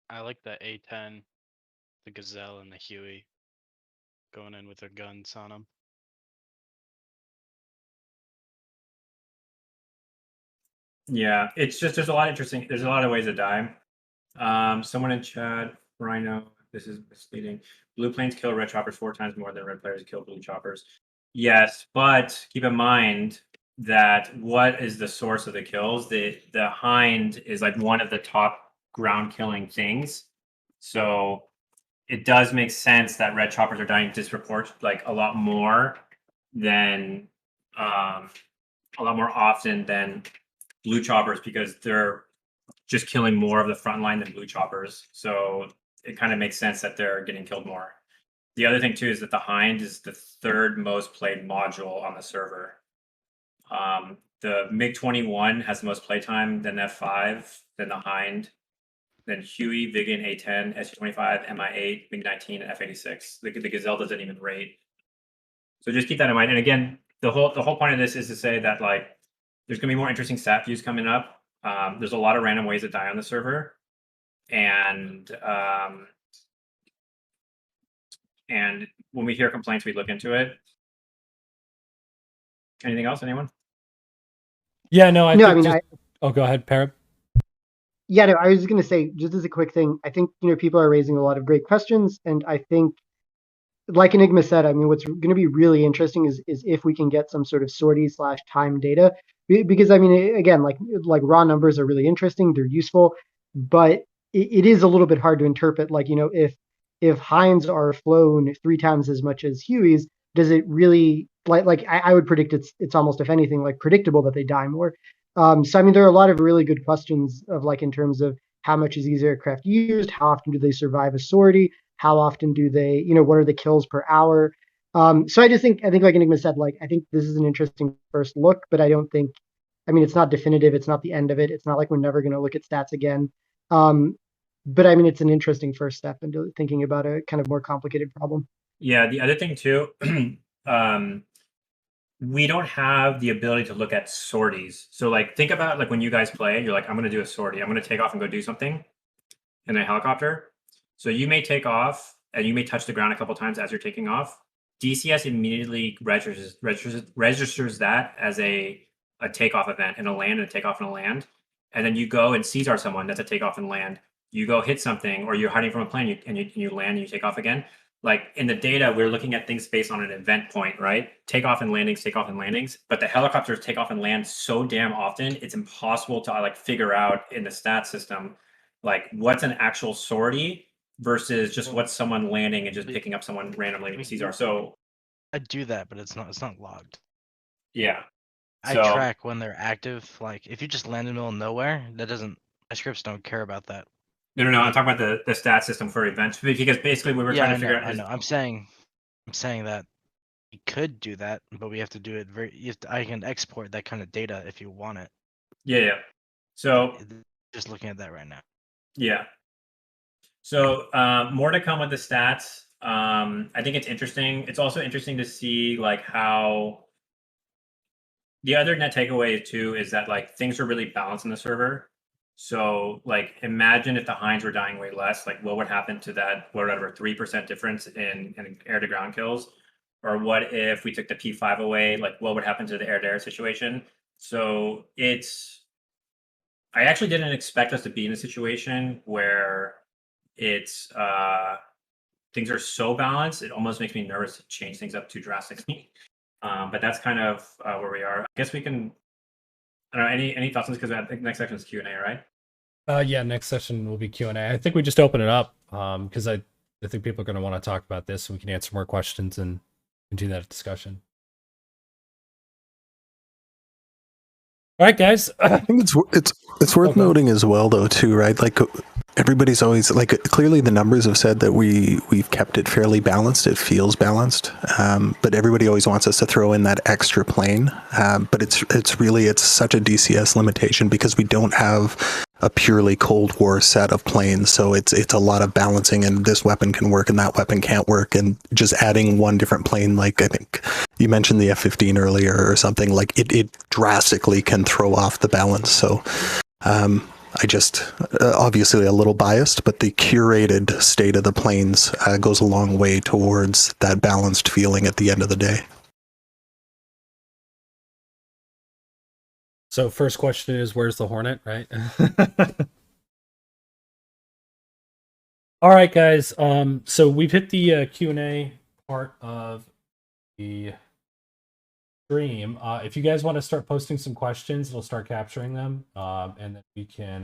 [SPEAKER 6] I like the A10, the Gazelle, and the Huey going in with their guns on them.
[SPEAKER 1] Yeah, it's just there's a lot of ways to die. Someone in chat, Rhino, this is misleading. Blue planes kill red choppers 4 times more than red players kill blue choppers. Yes, but keep in mind that what is the source of the kills? The hind is like one of the top ground killing things. So it does make sense that red choppers are dying disproportionate, like a lot more than a lot more often than blue choppers because they're just killing more of the front line than blue choppers. So it kind of makes sense that they're getting killed more. The other thing too is that the Hind is the third most played module on the server. The MiG-21 has the most playtime, then F5, then the Hind, then Huey, Vigan, A10, SU-25, MI8, MiG-19, and F-86. The Gazelle doesn't even rate. So just keep that in mind. And again, the whole point of this is to say that like there's gonna be more interesting stat views coming up. There's a lot of random ways to die on the server, and when we hear complaints, we look into it. Anything else? Anyone?
[SPEAKER 2] Yeah, no, I
[SPEAKER 3] No,
[SPEAKER 2] think
[SPEAKER 3] I mean,
[SPEAKER 2] just... Oh, go ahead, Parab.
[SPEAKER 3] Yeah, no, I was just going to say, just as a quick thing, I think, people are raising a lot of great questions. And I think, like Enigma said, I mean, what's going to be really interesting is if we can get some sort of sortie/time data. Because, I mean, again, like raw numbers are really interesting. They're useful, but it is a little bit hard to interpret. Like, if Hinds are flown 3 times as much as Hueys, does it really, like I would predict it's almost, if anything, like predictable that they die more. So I mean, there are a lot of really good questions of, like, in terms of how much is these aircraft used, how often do they survive a sortie, how often do they, what are the kills per hour. So I think like Enigma said, like, I think this is an interesting first look, but I don't think, I mean, it's not definitive. It's not the end of it. It's not like we're never going to look at stats again. But I mean, it's an interesting first step into thinking about a kind of more complicated problem.
[SPEAKER 1] Yeah, the other thing too, we don't have the ability to look at sorties. So like think about like when you guys play, you're like, I'm gonna do a sortie. I'm gonna take off and go do something in a helicopter. So you may take off and you may touch the ground a couple times as you're taking off. DCS immediately registers that as a takeoff event and a land and a takeoff and a land. And then you go and Caesar someone that's a takeoff and land. You go hit something or you're hiding from a plane and you land and you take off again. Like in the data, we're looking at things based on an event point, right? Takeoff and landings. But the helicopters take off and land so damn often, it's impossible to like figure out in the stat system like what's an actual sortie versus just what's someone landing and just picking up someone randomly with Caesar. So
[SPEAKER 5] I do that, but it's not logged.
[SPEAKER 1] yeah.
[SPEAKER 5] I
[SPEAKER 1] So
[SPEAKER 5] track when they're active. Like if you just land in the middle of nowhere, that doesn't. My scripts don't care about that.
[SPEAKER 1] no, I'm talking about the stat system for events because basically what we're trying to figure out
[SPEAKER 5] I
[SPEAKER 1] is
[SPEAKER 5] know. I'm saying that we could do that, but we have to do it I can export that kind of data if you want it.
[SPEAKER 1] yeah. So
[SPEAKER 5] Just looking at that right now.
[SPEAKER 1] yeah. So more to come with the stats. I think it's interesting. It's also interesting to see like how the other net takeaway too is that like things are really balanced in the server. So like imagine if the Hinds were dying way less, like what would happen to that whatever 3% difference in air to ground kills? Or what if we took the P5 away? Like what would happen to the air to air situation? So I actually didn't expect us to be in a situation where it's things are so balanced, it almost makes me nervous to change things up too drastically. But that's kind of where we are. I guess we can. I don't know. Any thoughts on this? Because I think next section is Q&A, right?
[SPEAKER 2] Yeah, next session will be Q&A. I think we just open it up because I think people are going to want to talk about this, and we can answer more questions and do that discussion. All right, guys.
[SPEAKER 4] I think it's worth noting as well, though, too, right? Like everybody's always like, clearly the numbers have said that we've kept it fairly balanced. It feels balanced, but everybody always wants us to throw in that extra plane. But it's such a DCS limitation because we don't have a purely Cold War set of planes. So it's a lot of balancing, and this weapon can work and that weapon can't work, and just adding one different plane, like I think you mentioned the F-15 earlier or something, like it drastically can throw off the balance. So I just obviously a little biased, but the curated state of the planes goes a long way towards that balanced feeling at the end of the day.
[SPEAKER 2] So first question is, where's the Hornet, right? All right, guys. So we've hit the Q&A part of the stream. If you guys want to start posting some questions, it'll start capturing them, and then we can.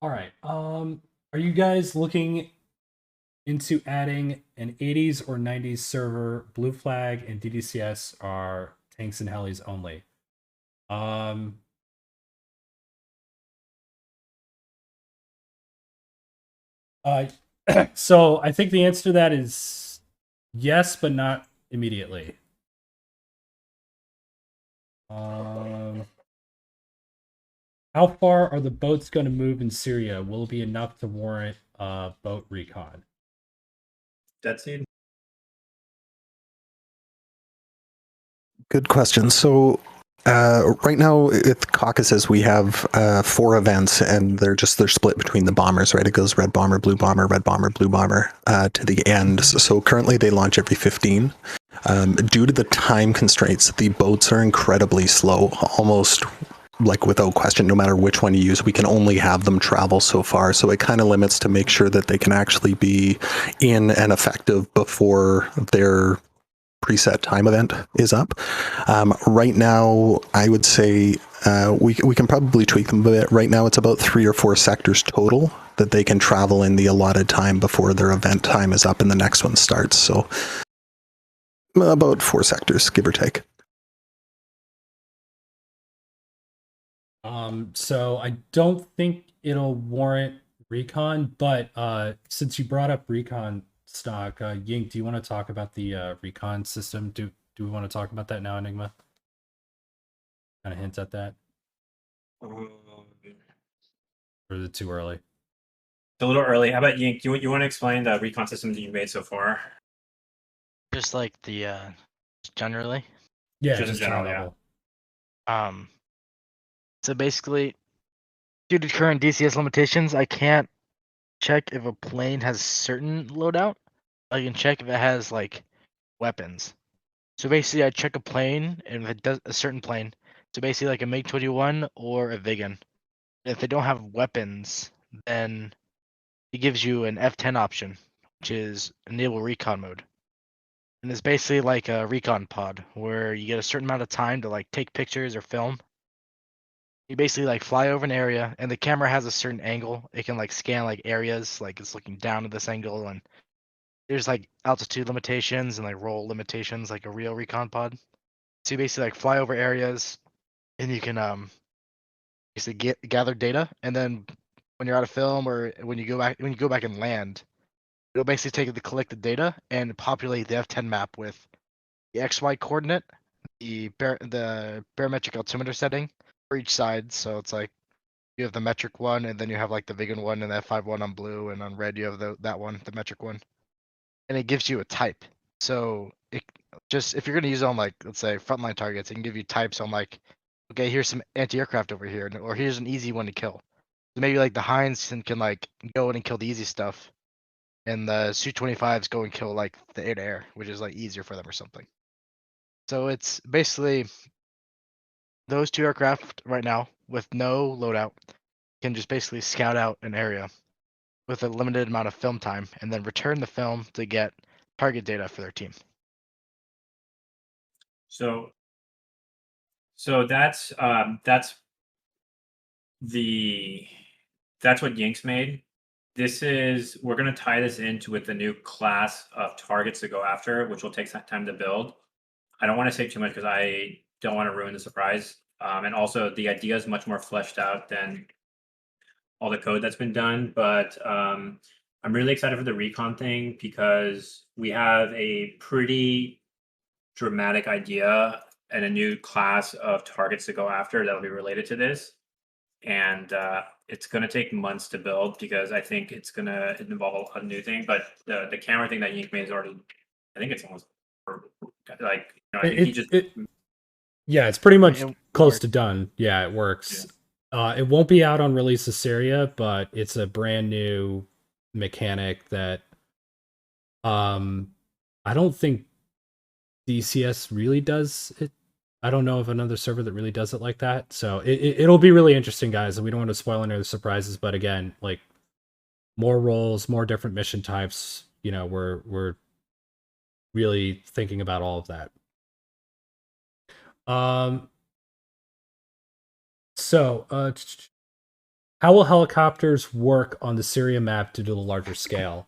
[SPEAKER 2] All right. Are you guys looking into adding an 80s or 90s server? Blue Flag and DDCS are tanks and helis only. So I think the answer to that is yes, but not immediately. How far are the boats going to move in Syria? Will it be enough to warrant boat recon?
[SPEAKER 1] Dead Seed.
[SPEAKER 4] Good question. So right now at Caucasus we have 4 events, and they're split between the bombers, right? It goes red bomber, blue bomber, red bomber, blue bomber to the end. So currently they launch every 15. Due to the time constraints, the boats are incredibly slow, almost like without question. No matter which one you use, we can only have them travel so far. So it kind of limits to make sure that they can actually be in and effective before their preset time event is up. Right now, I would say we can probably tweak them a bit. Right now, it's about 3 or 4 sectors total that they can travel in the allotted time before their event time is up and the next one starts. So about 4 sectors, give or take.
[SPEAKER 2] So I don't think it'll warrant recon, but since you brought up recon stock, Yink, do you want to talk about the recon system? Do we want to talk about that now, Enigma? Kind of hint at that? Or is it too early?
[SPEAKER 1] It's a little early. How about Yink? You want to explain the recon system that you've made so far?
[SPEAKER 5] Just like the generally.
[SPEAKER 2] Yeah,
[SPEAKER 1] Just in
[SPEAKER 2] just
[SPEAKER 1] general,
[SPEAKER 2] general
[SPEAKER 1] yeah.
[SPEAKER 2] level.
[SPEAKER 5] So basically, due to current DCS limitations, I can't check if a plane has certain loadout. I can check if it has like weapons. So basically, I check a plane, and if it does a certain plane, so basically like a MiG-21 or a Vigan. If they don't have weapons, then it gives you an F10 option, which is enable recon mode. And it's basically like a recon pod where you get a certain amount of time to like take pictures or film. You basically like fly over an area, and the camera has a certain angle. It can like scan like areas, like it's looking down at this angle, and there's like altitude limitations and like roll limitations, like a real recon pod. So you basically like fly over areas, and you can basically gather data, and then when you're out of film or when you go back and land, it'll basically take the collected data and populate the F10 map with the XY coordinate, the barometric altimeter setting for each side. So it's like you have the metric one, and then you have like the vegan one, and that F5 one on blue, and on red you have that one, the metric one, and it gives you a type. So it just, if you're gonna use it on like, let's say frontline targets, it can give you types on like, okay, here's some anti-aircraft over here, or here's an easy one to kill. So maybe like the Heinz can like go in and kill the easy stuff, and the Su-25s go and kill like the air-to-air, which is like easier for them or something. So it's basically those 2 aircraft right now with no loadout can just basically scout out an area with a limited amount of film time and then return the film to get target data for their team.
[SPEAKER 1] So that's what Yink's made. We're going to tie this into with the new class of targets to go after, which will take some time to build. I don't want to say too much because I don't want to ruin the surprise. And also the idea is much more fleshed out than all the code that's been done. But I'm really excited for the recon thing because we have a pretty dramatic idea and a new class of targets to go after that'll be related to this. And it's going to take months to build because I think it's going to involve a new thing. But the camera thing that Yink made is already, I think it's almost like, I think he just.
[SPEAKER 2] Yeah, it's pretty much close to done. Yeah, it works. Yeah. It won't be out on release of Syria, but it's a brand new mechanic that I don't think DCS really does it. I don't know of another server that really does it like that. So it'll be really interesting, guys. And we don't want to spoil any of the surprises, but again, like more roles, more different mission types. You know, we're really thinking about all of that. So how will helicopters work on the Syria map due to the larger scale?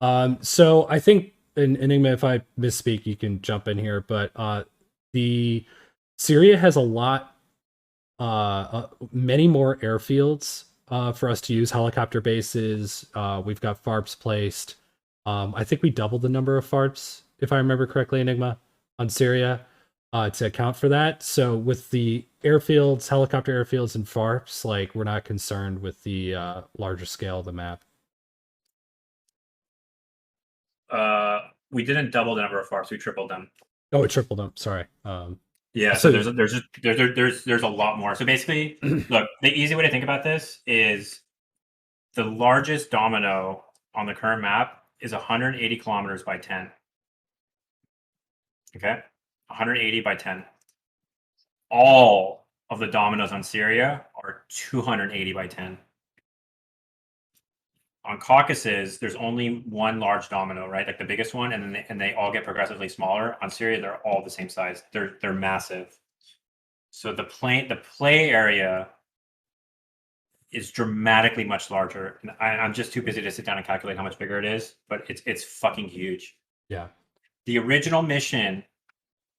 [SPEAKER 2] So I think, Enigma, if I misspeak, you can jump in here, but the Syria has a lot, many more airfields for us to use, helicopter bases. We've got FARPs placed. I think we doubled the number of FARPs, if I remember correctly, Enigma, on Syria to account for that. So with the airfields, helicopter airfields, and FARPs, like we're not concerned with the larger scale of the map.
[SPEAKER 1] We didn't double the number of FARPs; we tripled them.
[SPEAKER 2] Oh, it tripled them. Sorry.
[SPEAKER 1] Yeah, so there's a lot more. So basically, look, the easy way to think about this is the largest domino on the current map is 180 kilometers by 10. Okay, 180 by 10. All of the dominoes on Syria are 280 by 10. On Caucasus, there's only one large domino, right? Like the biggest one, and then they all get progressively smaller. On Syria, they're all the same size. They're massive. So the play area is dramatically much larger. And I'm just too busy to sit down and calculate how much bigger it is, but it's fucking huge.
[SPEAKER 2] Yeah.
[SPEAKER 1] The original mission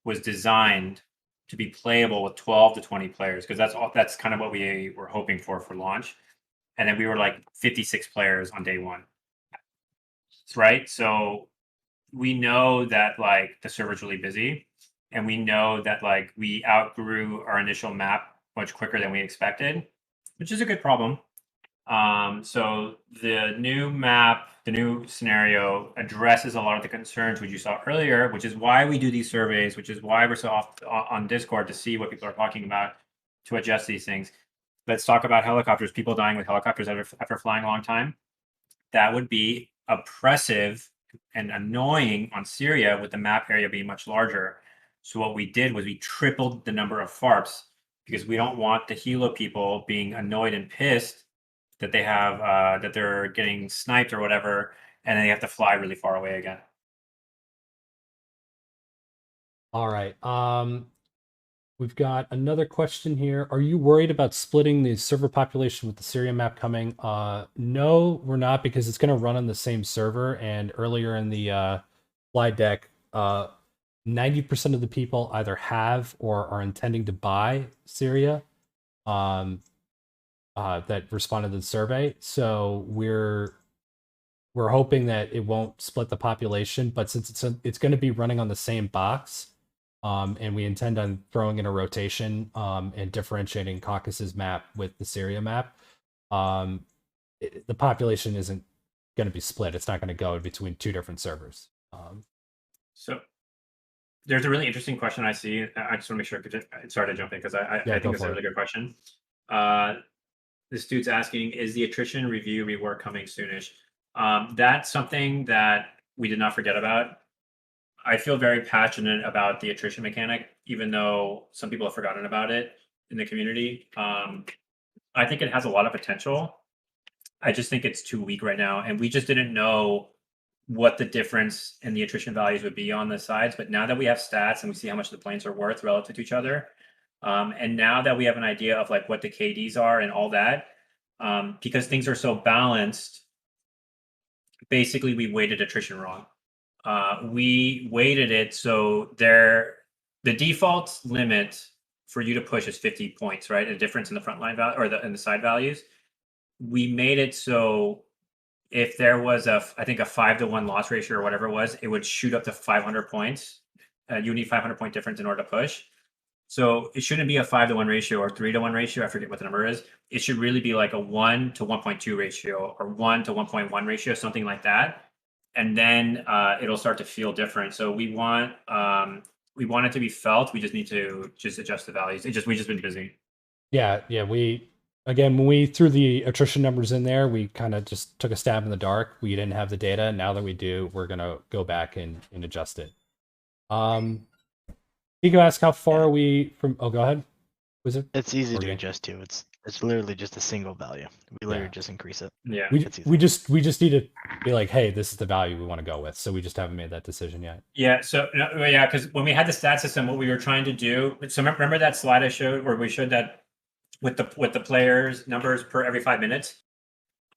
[SPEAKER 1] was designed to be playable with 12 to 20 players because that's kind of what we were hoping for launch. And then we were like 56 players on day one. Right? So we know that like the server's really busy, and we know that like we outgrew our initial map much quicker than we expected, which is a good problem. So the new map, the new scenario addresses a lot of the concerns which you saw earlier, which is why we do these surveys, which is why we're so off on Discord to see what people are talking about to adjust these things. Let's talk about helicopters, people dying with helicopters after flying a long time. That would be oppressive and annoying on Syria with the map area being much larger. So what we did was we tripled the number of FARPs because we don't want the helo people being annoyed and pissed that they have that they're getting sniped or whatever, and then they have to fly really far away again.
[SPEAKER 2] All right. We've got another question here. Are you worried about splitting the server population with the Syria map coming? No, we're not, because it's going to run on the same server. And earlier in the slide deck, 90% of the people either have or are intending to buy Syria that responded to the survey. So we're hoping that it won't split the population, but since it's going to be running on the same box, and we intend on throwing in a rotation and differentiating Caucasus map with the Syria map, the population isn't going to be split. It's not going to go between two different servers.
[SPEAKER 1] So there's a really interesting question I see. I just want to make sure sorry to jump in because I think it's a really good question. This dude's asking, is the attrition review rework coming soonish? That's something that we did not forget about. I feel very passionate about the attrition mechanic, even though some people have forgotten about it in the community. I think it has a lot of potential. I just think it's too weak right now. And we just didn't know what the difference in the attrition values would be on the sides. But now that we have stats and we see how much the planes are worth relative to each other, and now that we have an idea of like what the KDs are and all that, because things are so balanced, basically we weighted attrition wrong. We weighted it so the default limit for you to push is 50 points, right? A difference in the front line value or in the side values. We made it so if there was I think a 5-to-1 loss ratio or whatever it was, it would shoot up to 500 points. You need 500 point difference in order to push. So it shouldn't be a 5-to-1 ratio or 3-to-1 ratio. I forget what the number is. It should really be like a 1-to-1.2 ratio or 1-to-1.1 ratio, something like that. And then it'll start to feel different. So we want it to be felt. We just need to adjust the values. We just been busy.
[SPEAKER 2] Yeah. When we threw the attrition numbers in there, we kind of just took a stab in the dark. We didn't have the data. Now that we do, we're gonna go back and adjust it. Ego asked how far are we from. Oh, go ahead. Wizard.
[SPEAKER 5] It's easy to
[SPEAKER 2] Okay.
[SPEAKER 5] adjust to. It's literally just a single value. We literally just increase it.
[SPEAKER 1] Yeah.
[SPEAKER 5] It's easy.
[SPEAKER 2] We just need to be like, hey, this is the value we want to go with. So we just haven't made that decision yet.
[SPEAKER 1] Yeah. So yeah, because when we had the stat system, what we were trying to do. So remember that slide I showed where we showed that with the players numbers per every 5 minutes.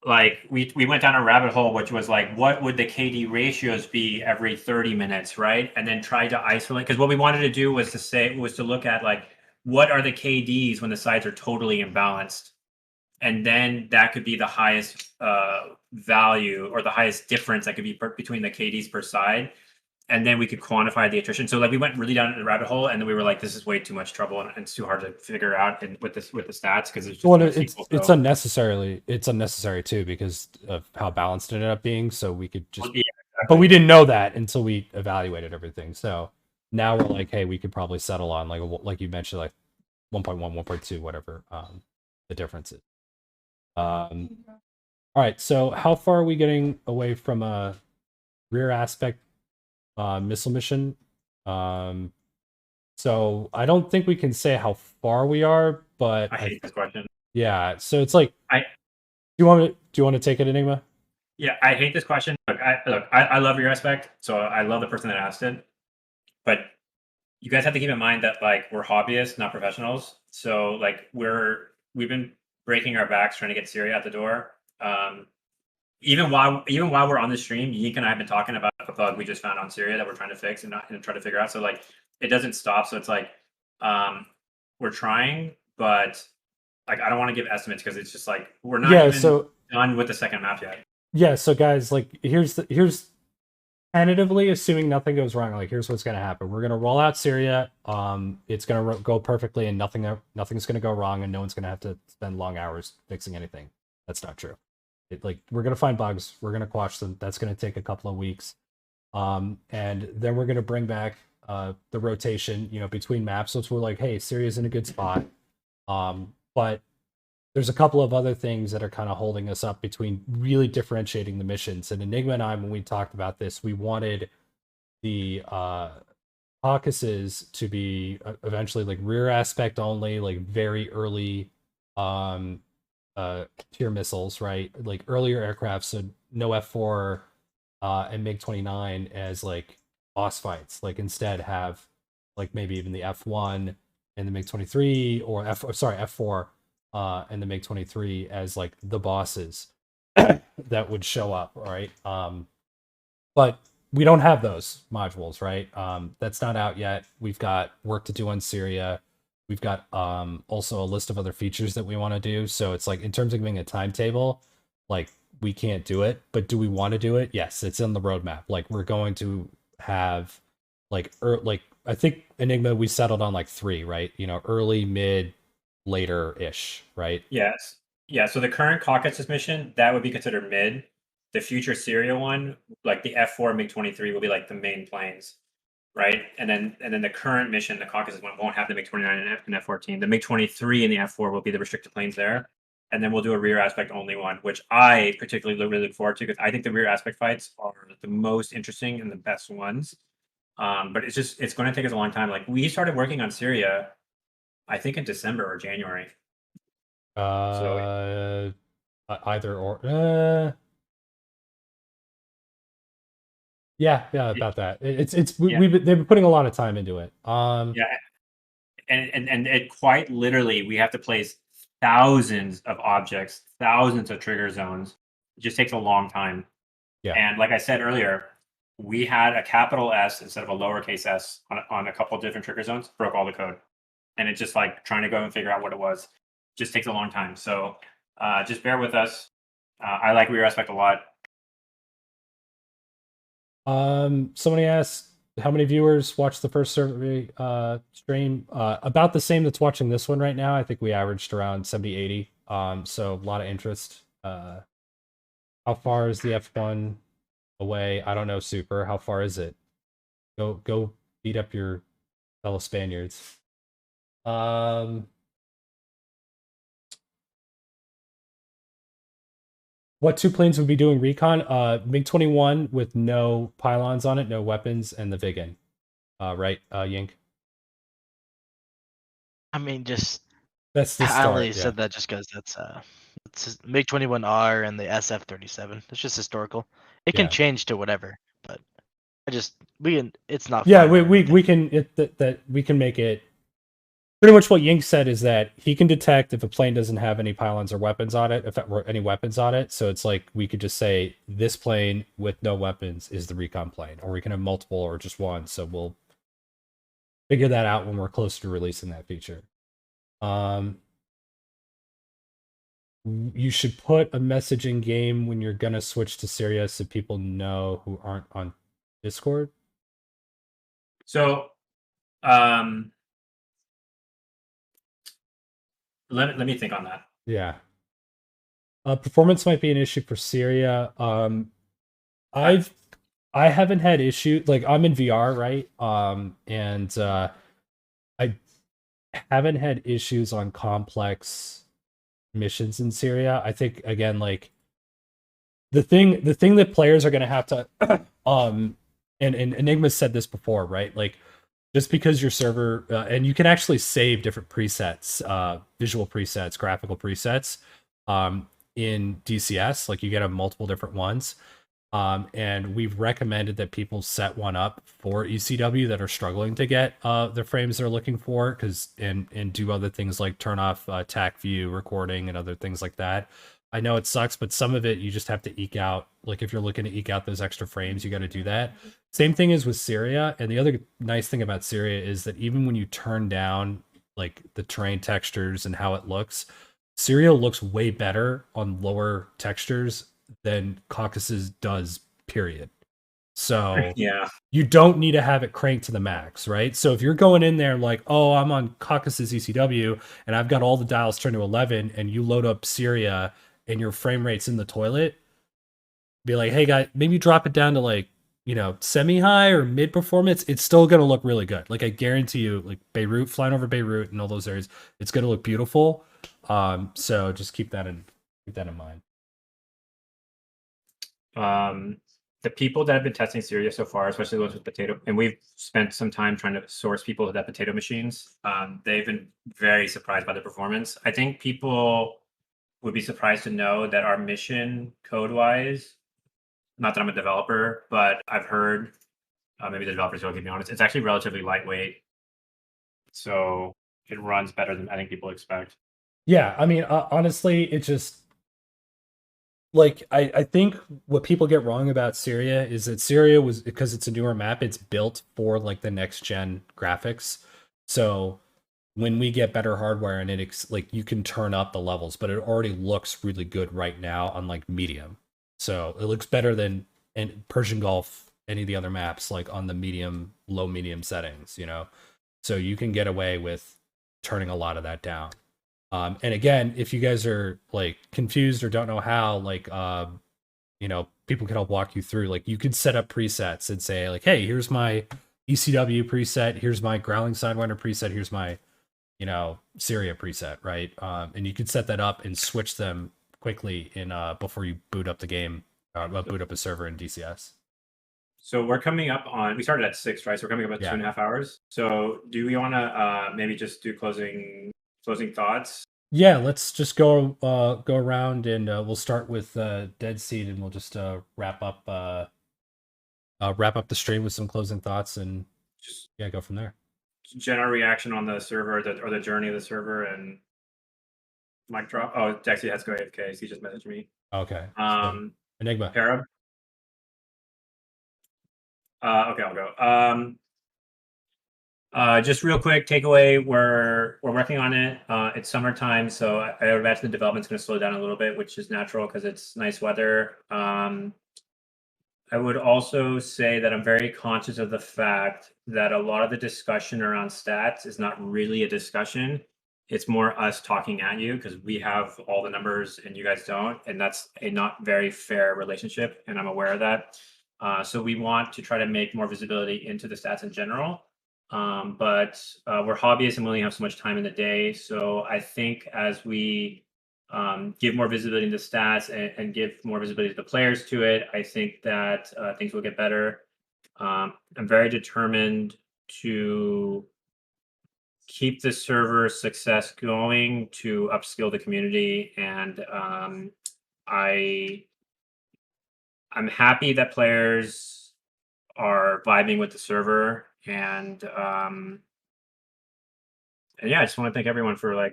[SPEAKER 1] Like we went down a rabbit hole, which was like, what would the KD ratios be every 30 minutes, right? And then try to isolate, because what we wanted to do was to look at like, what are the KDs when the sides are totally imbalanced, and then that could be the highest value or the highest difference that could be between the KDs per side, and then we could quantify the attrition. So like we went really down the rabbit hole, and then we were like, this is way too much trouble, and it's too hard to figure out and with the stats, because it's just
[SPEAKER 2] Well,
[SPEAKER 1] it's
[SPEAKER 2] unnecessary too because of how balanced it ended up being. So we could just,
[SPEAKER 1] yeah, exactly.
[SPEAKER 2] but we didn't know that until we evaluated everything. So now we're like, hey, we could probably settle on like you mentioned, like 1.1, 1.2, whatever the difference is. All right. So how far are we getting away from a rear aspect missile mission? So I don't think we can say how far we are, but
[SPEAKER 1] I hate this question.
[SPEAKER 2] yeah. So it's like, do you want to take it, Enigma?
[SPEAKER 1] Yeah, I hate this question. I love your aspect, so I love the person that asked it. But you guys have to keep in mind that like we're hobbyists, not professionals. So like we've been breaking our backs trying to get Syria out the door. Even while we're on the stream, Yeek and I have been talking about a bug we just found on Syria that we're trying to fix and try to figure out. So like it doesn't stop. So it's like we're trying, but like I don't want to give estimates because it's just like we're not even done with the second map yet.
[SPEAKER 2] Yeah, so guys, like here's tentatively assuming nothing goes wrong, like here's what's going to happen. We're going to roll out Syria. It's going to go perfectly and nothing's going to go wrong and no one's going to have to spend long hours fixing anything. That's not true. We're going to find bugs, we're going to quash them. That's going to take a couple of weeks. And then we're going to bring back the rotation, between maps. So we're like, hey, Syria's in a good spot. But there's a couple of other things that are kind of holding us up between really differentiating the missions. And Enigma and I, when we talked about this, we wanted the caucuses to be eventually like rear aspect only, like very early tier missiles, right? Like earlier aircraft, so no F4 and MiG-29 as like boss fights. Like instead have like maybe even the F1 and the MiG-23 or F4 and the MiG-23 as like the bosses that would show up, right? But we don't have those modules, right? That's not out yet. We've got work to do on Syria. We've got also a list of other features that we want to do. So it's like in terms of giving a timetable, like we can't do it, but do we want to do it? Yes, it's in the roadmap. Like we're going to have like I think Enigma we settled on like 3, right? Early, mid, later-ish, right?
[SPEAKER 1] Yes. Yeah, so the current Caucasus mission, that would be considered mid. The future Syria one, like the F4 MiG-23 will be like the main planes, right? And then the current mission, the Caucasus one, won't have the MiG-29 and F-14. The MiG-23 and the F4 will be the restricted planes there. And then we'll do a rear aspect only one, which I particularly really look forward to because I think the rear aspect fights are the most interesting and the best ones. But it's going to take us a long time. Like we started working on Syria, I think in December or January.
[SPEAKER 2] Either or. Yeah, about that. They've been putting a lot of time into it.
[SPEAKER 1] Yeah, and it quite literally we have to place thousands of objects, thousands of trigger zones. It just takes a long time.
[SPEAKER 2] Yeah,
[SPEAKER 1] and like I said earlier, we had a capital S instead of a lowercase s on a couple of different trigger zones, broke all the code, and it's just like trying to go and figure out what it was. Just takes a long time. So just bear with us. I like rear aspect a lot.
[SPEAKER 2] Somebody asked how many viewers watched the first survey stream. About the same that's watching this one right now. I think we averaged around 70, 80. So a lot of interest. How far is the F1 away? I don't know, Super. How far is it? Go beat up your fellow Spaniards. What 2 planes would be doing recon? MiG-21 with no pylons on it, no weapons, and the Viggen. Right, Yink?
[SPEAKER 5] I mean, just
[SPEAKER 2] That's the
[SPEAKER 5] I only
[SPEAKER 2] start. Yeah.
[SPEAKER 5] said that just because it's MiG 21R and the SF-37. It's just historical. It can
[SPEAKER 2] Yeah.
[SPEAKER 5] change to whatever, but it's not
[SPEAKER 2] Yeah,
[SPEAKER 5] final or anything.
[SPEAKER 2] we can that we can make it. Pretty much what Yink said is that he can detect if a plane doesn't have any pylons or weapons on it, if there were any weapons on it. So it's like we could just say this plane with no weapons is the recon plane, or we can have multiple or just one. So we'll figure that out when we're closer to releasing that feature. You should put a message in game when you're gonna switch to Syria so people know who aren't on Discord.
[SPEAKER 1] So, let me think on that.
[SPEAKER 2] Yeah. Performance might be an issue for Syria. I haven't had issue, like I'm in VR, right? And I haven't had issues on complex missions in Syria. I think again, like the thing that players are gonna have to and Enigma said this before, right? Like just because your server and you can actually save different presets, visual presets, graphical presets, in DCS, like you get multiple different ones. And we've recommended that people set one up for ECW that are struggling to get the frames they're looking for, and do other things like turn off TAC view recording and other things like that. I know it sucks, but some of it you just have to eke out. Like if you're looking to eke out those extra frames, you got to do that. Same thing is with Syria. And the other nice thing about Syria is that even when you turn down like the terrain textures and how it looks, Syria looks way better on lower textures than Caucasus does, period. So
[SPEAKER 1] Yeah.
[SPEAKER 2] you don't need to have it cranked to the max, right? So if you're going in there like, oh, I'm on Caucasus ECW and I've got all the dials turned to 11 and you load up Syria and your frame rate's in the toilet, be like, hey, guy, maybe drop it down to like, semi-high or mid performance. It's still going to look really good. Like I guarantee you, like Beirut, flying over Beirut and all those areas, it's going to look beautiful. So just keep that in mind.
[SPEAKER 1] The people that have been testing Syria so far, especially those with potato, and we've spent some time trying to source people with that potato machines. They've been very surprised by the performance. I think people would be surprised to know that our mission code-wise, not that I'm a developer, but I've heard, maybe the developers will keep me honest, it's actually relatively lightweight. So it runs better than I think people expect.
[SPEAKER 2] Yeah, I mean, honestly, it just like I think what people get wrong about Syria is that Syria was, because it's a newer map, it's built for like the next gen graphics. So when we get better hardware and like you can turn up the levels, but it already looks really good right now on like medium. So it looks better than in Persian Gulf, any of the other maps, like on the medium, low medium settings, So you can get away with turning a lot of that down. And again, if you guys are like confused or don't know how, like, people can help walk you through. Like, you could set up presets and say, like, hey, here's my ECW preset, here's my Growling Sidewinder preset, here's my, Syria preset, right? And you could set that up and switch them quickly in before you boot up the game, boot up a server in DCS.
[SPEAKER 1] So we're coming up on, we started at 6, right? So we're coming up at 2.5 hours. So do we want to maybe just do closing thoughts?
[SPEAKER 2] Yeah, let's just go around and we'll start with Dead Seed and we'll just wrap up the stream with some closing thoughts and
[SPEAKER 1] Just
[SPEAKER 2] go from there.
[SPEAKER 1] general reaction on the server or the journey of the server and mic drop. Oh, Dexy has to go AFK. So he just messaged me.
[SPEAKER 2] Okay. Enigma.
[SPEAKER 1] Parab. Okay, I'll go. Just real quick takeaway: we're working on it. It's summertime, so I would imagine the development's going to slow down a little bit, which is natural because it's nice weather. I would also say that I'm very conscious of the fact that a lot of the discussion around stats is not really a discussion. It's more us talking at you because we have all the numbers and you guys don't, and that's a not very fair relationship, and I'm aware of that. So we want to try to make more visibility into the stats in general. But we're hobbyists and we only have so much time in the day. So I think as we give more visibility to stats and give more visibility to the players to it, I think that things will get better. I'm very determined to keep the server success going, to upskill the community, and I'm happy that players are vibing with the server, and yeah, I just want to thank everyone for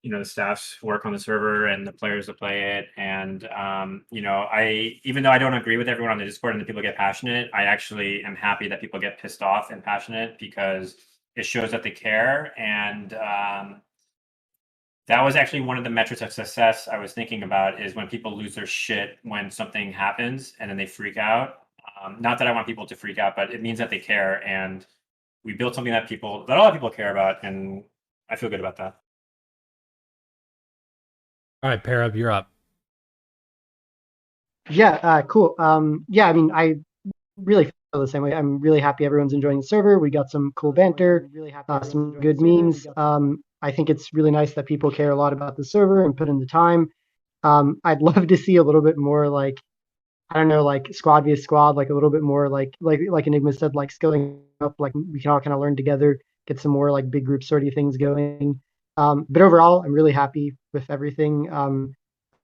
[SPEAKER 1] the staff's work on the server and the players that play it. And I, even though I don't agree with everyone on the Discord and the people get passionate, I actually am happy that people get pissed off and passionate, because it shows that they care. And that was actually one of the metrics of success I was thinking about, is when people lose their shit when something happens and then they freak out. Not that I want people to freak out, but it means that they care, and we built something that a lot of people care about, and I feel good about that.
[SPEAKER 2] All right, Parab, you're up.
[SPEAKER 3] Yeah, cool. Yeah, I mean, I really feel the same way. I'm really happy everyone's enjoying the server. We got some cool banter, some good memes. I think it's really nice that people care a lot about the server and put in the time. I'd love to see a little bit more, like, I don't know, like squad vs squad, like a little bit more like Enigma said, like skilling up, like we can all kind of learn together, get some more like big group sorty things going. But overall, I'm really happy with everything.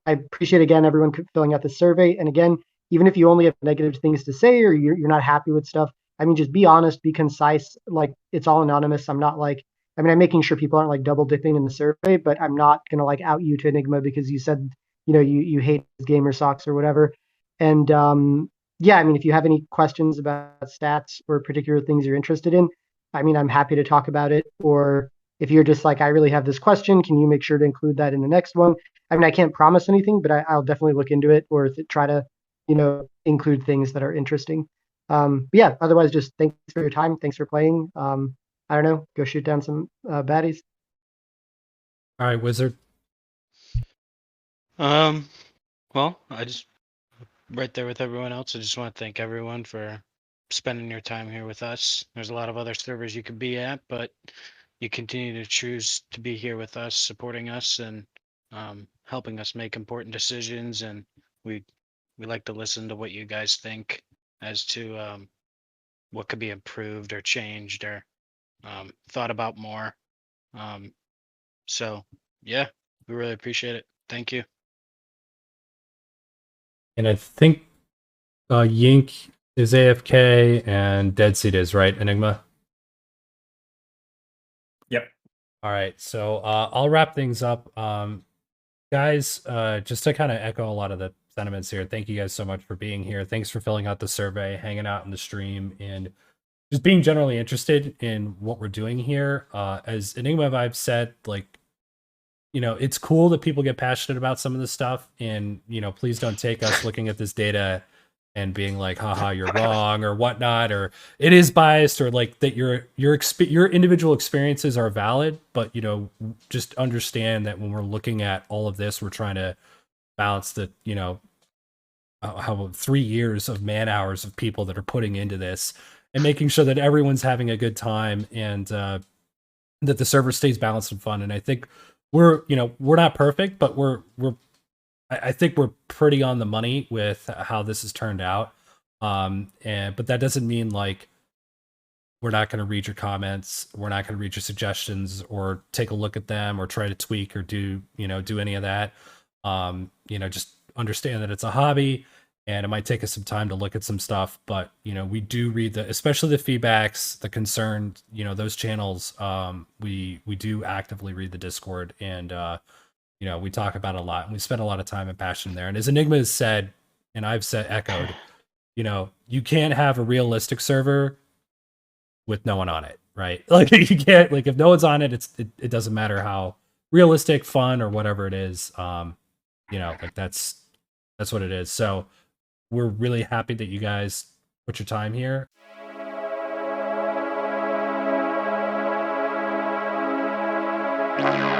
[SPEAKER 3] I appreciate again everyone filling out the survey. And again, even if you only have negative things to say, or you're not happy with stuff, I mean, just be honest, be concise. Like, it's all anonymous. I'm not like, I mean, I'm making sure people aren't like double dipping in the survey, but I'm not gonna like out you to Enigma because you said, you hate gamer socks or whatever. And yeah, I mean, if you have any questions about stats or particular things you're interested in, I mean, I'm happy to talk about it. Or if you're just like, I really have this question, can you make sure to include that in the next one? I mean, I can't promise anything, but I'll definitely look into it, or try to, include things that are interesting. But yeah, otherwise, just thanks for your time. Thanks for playing. I don't know, go shoot down some baddies.
[SPEAKER 2] All right, Wizard.
[SPEAKER 6] Well, I just right there with everyone else. I just want to thank everyone for spending your time here with us. There's a lot of other servers you could be at, but you continue to choose to be here with us, supporting us, and helping us make important decisions. And we like to listen to what you guys think as to what could be improved or changed or thought about more. So yeah, we really appreciate it. Thank you.
[SPEAKER 2] And I think Yink is AFK and Dead Seed is, right, Enigma?
[SPEAKER 1] Yep.
[SPEAKER 2] All right, so I'll wrap things up. Guys, just to kind of echo a lot of the sentiments here, thank you guys so much for being here. Thanks for filling out the survey, hanging out in the stream, and just being generally interested in what we're doing here. As Enigma Vibe said, like, it's cool that people get passionate about some of this stuff, and please don't take us looking at this data and being like, haha, you're wrong or whatnot, or it is biased, or like that your individual experiences are valid, but just understand that when we're looking at all of this, we're trying to balance the how 3 years of man hours of people that are putting into this and making sure that everyone's having a good time, and that the server stays balanced and fun. And I think we're not perfect, but I think we're pretty on the money with how this has turned out. But that doesn't mean like we're not going to read your comments, we're not going to read your suggestions, or take a look at them, or try to tweak, or do any of that. Just understand that it's a hobby, and it might take us some time to look at some stuff. But we do read especially the feedbacks, the concerns, those channels. We do actively read the Discord, and we talk about it a lot, and we spend a lot of time and passion there. And as Enigma has said, and I've echoed, you can't have a realistic server with no one on it, right? Like, you can't, like, if no one's on it, it doesn't matter how realistic, fun, or whatever it is. Like, that's what it is. So we're really happy that you guys put your time here.
[SPEAKER 7] Yeah.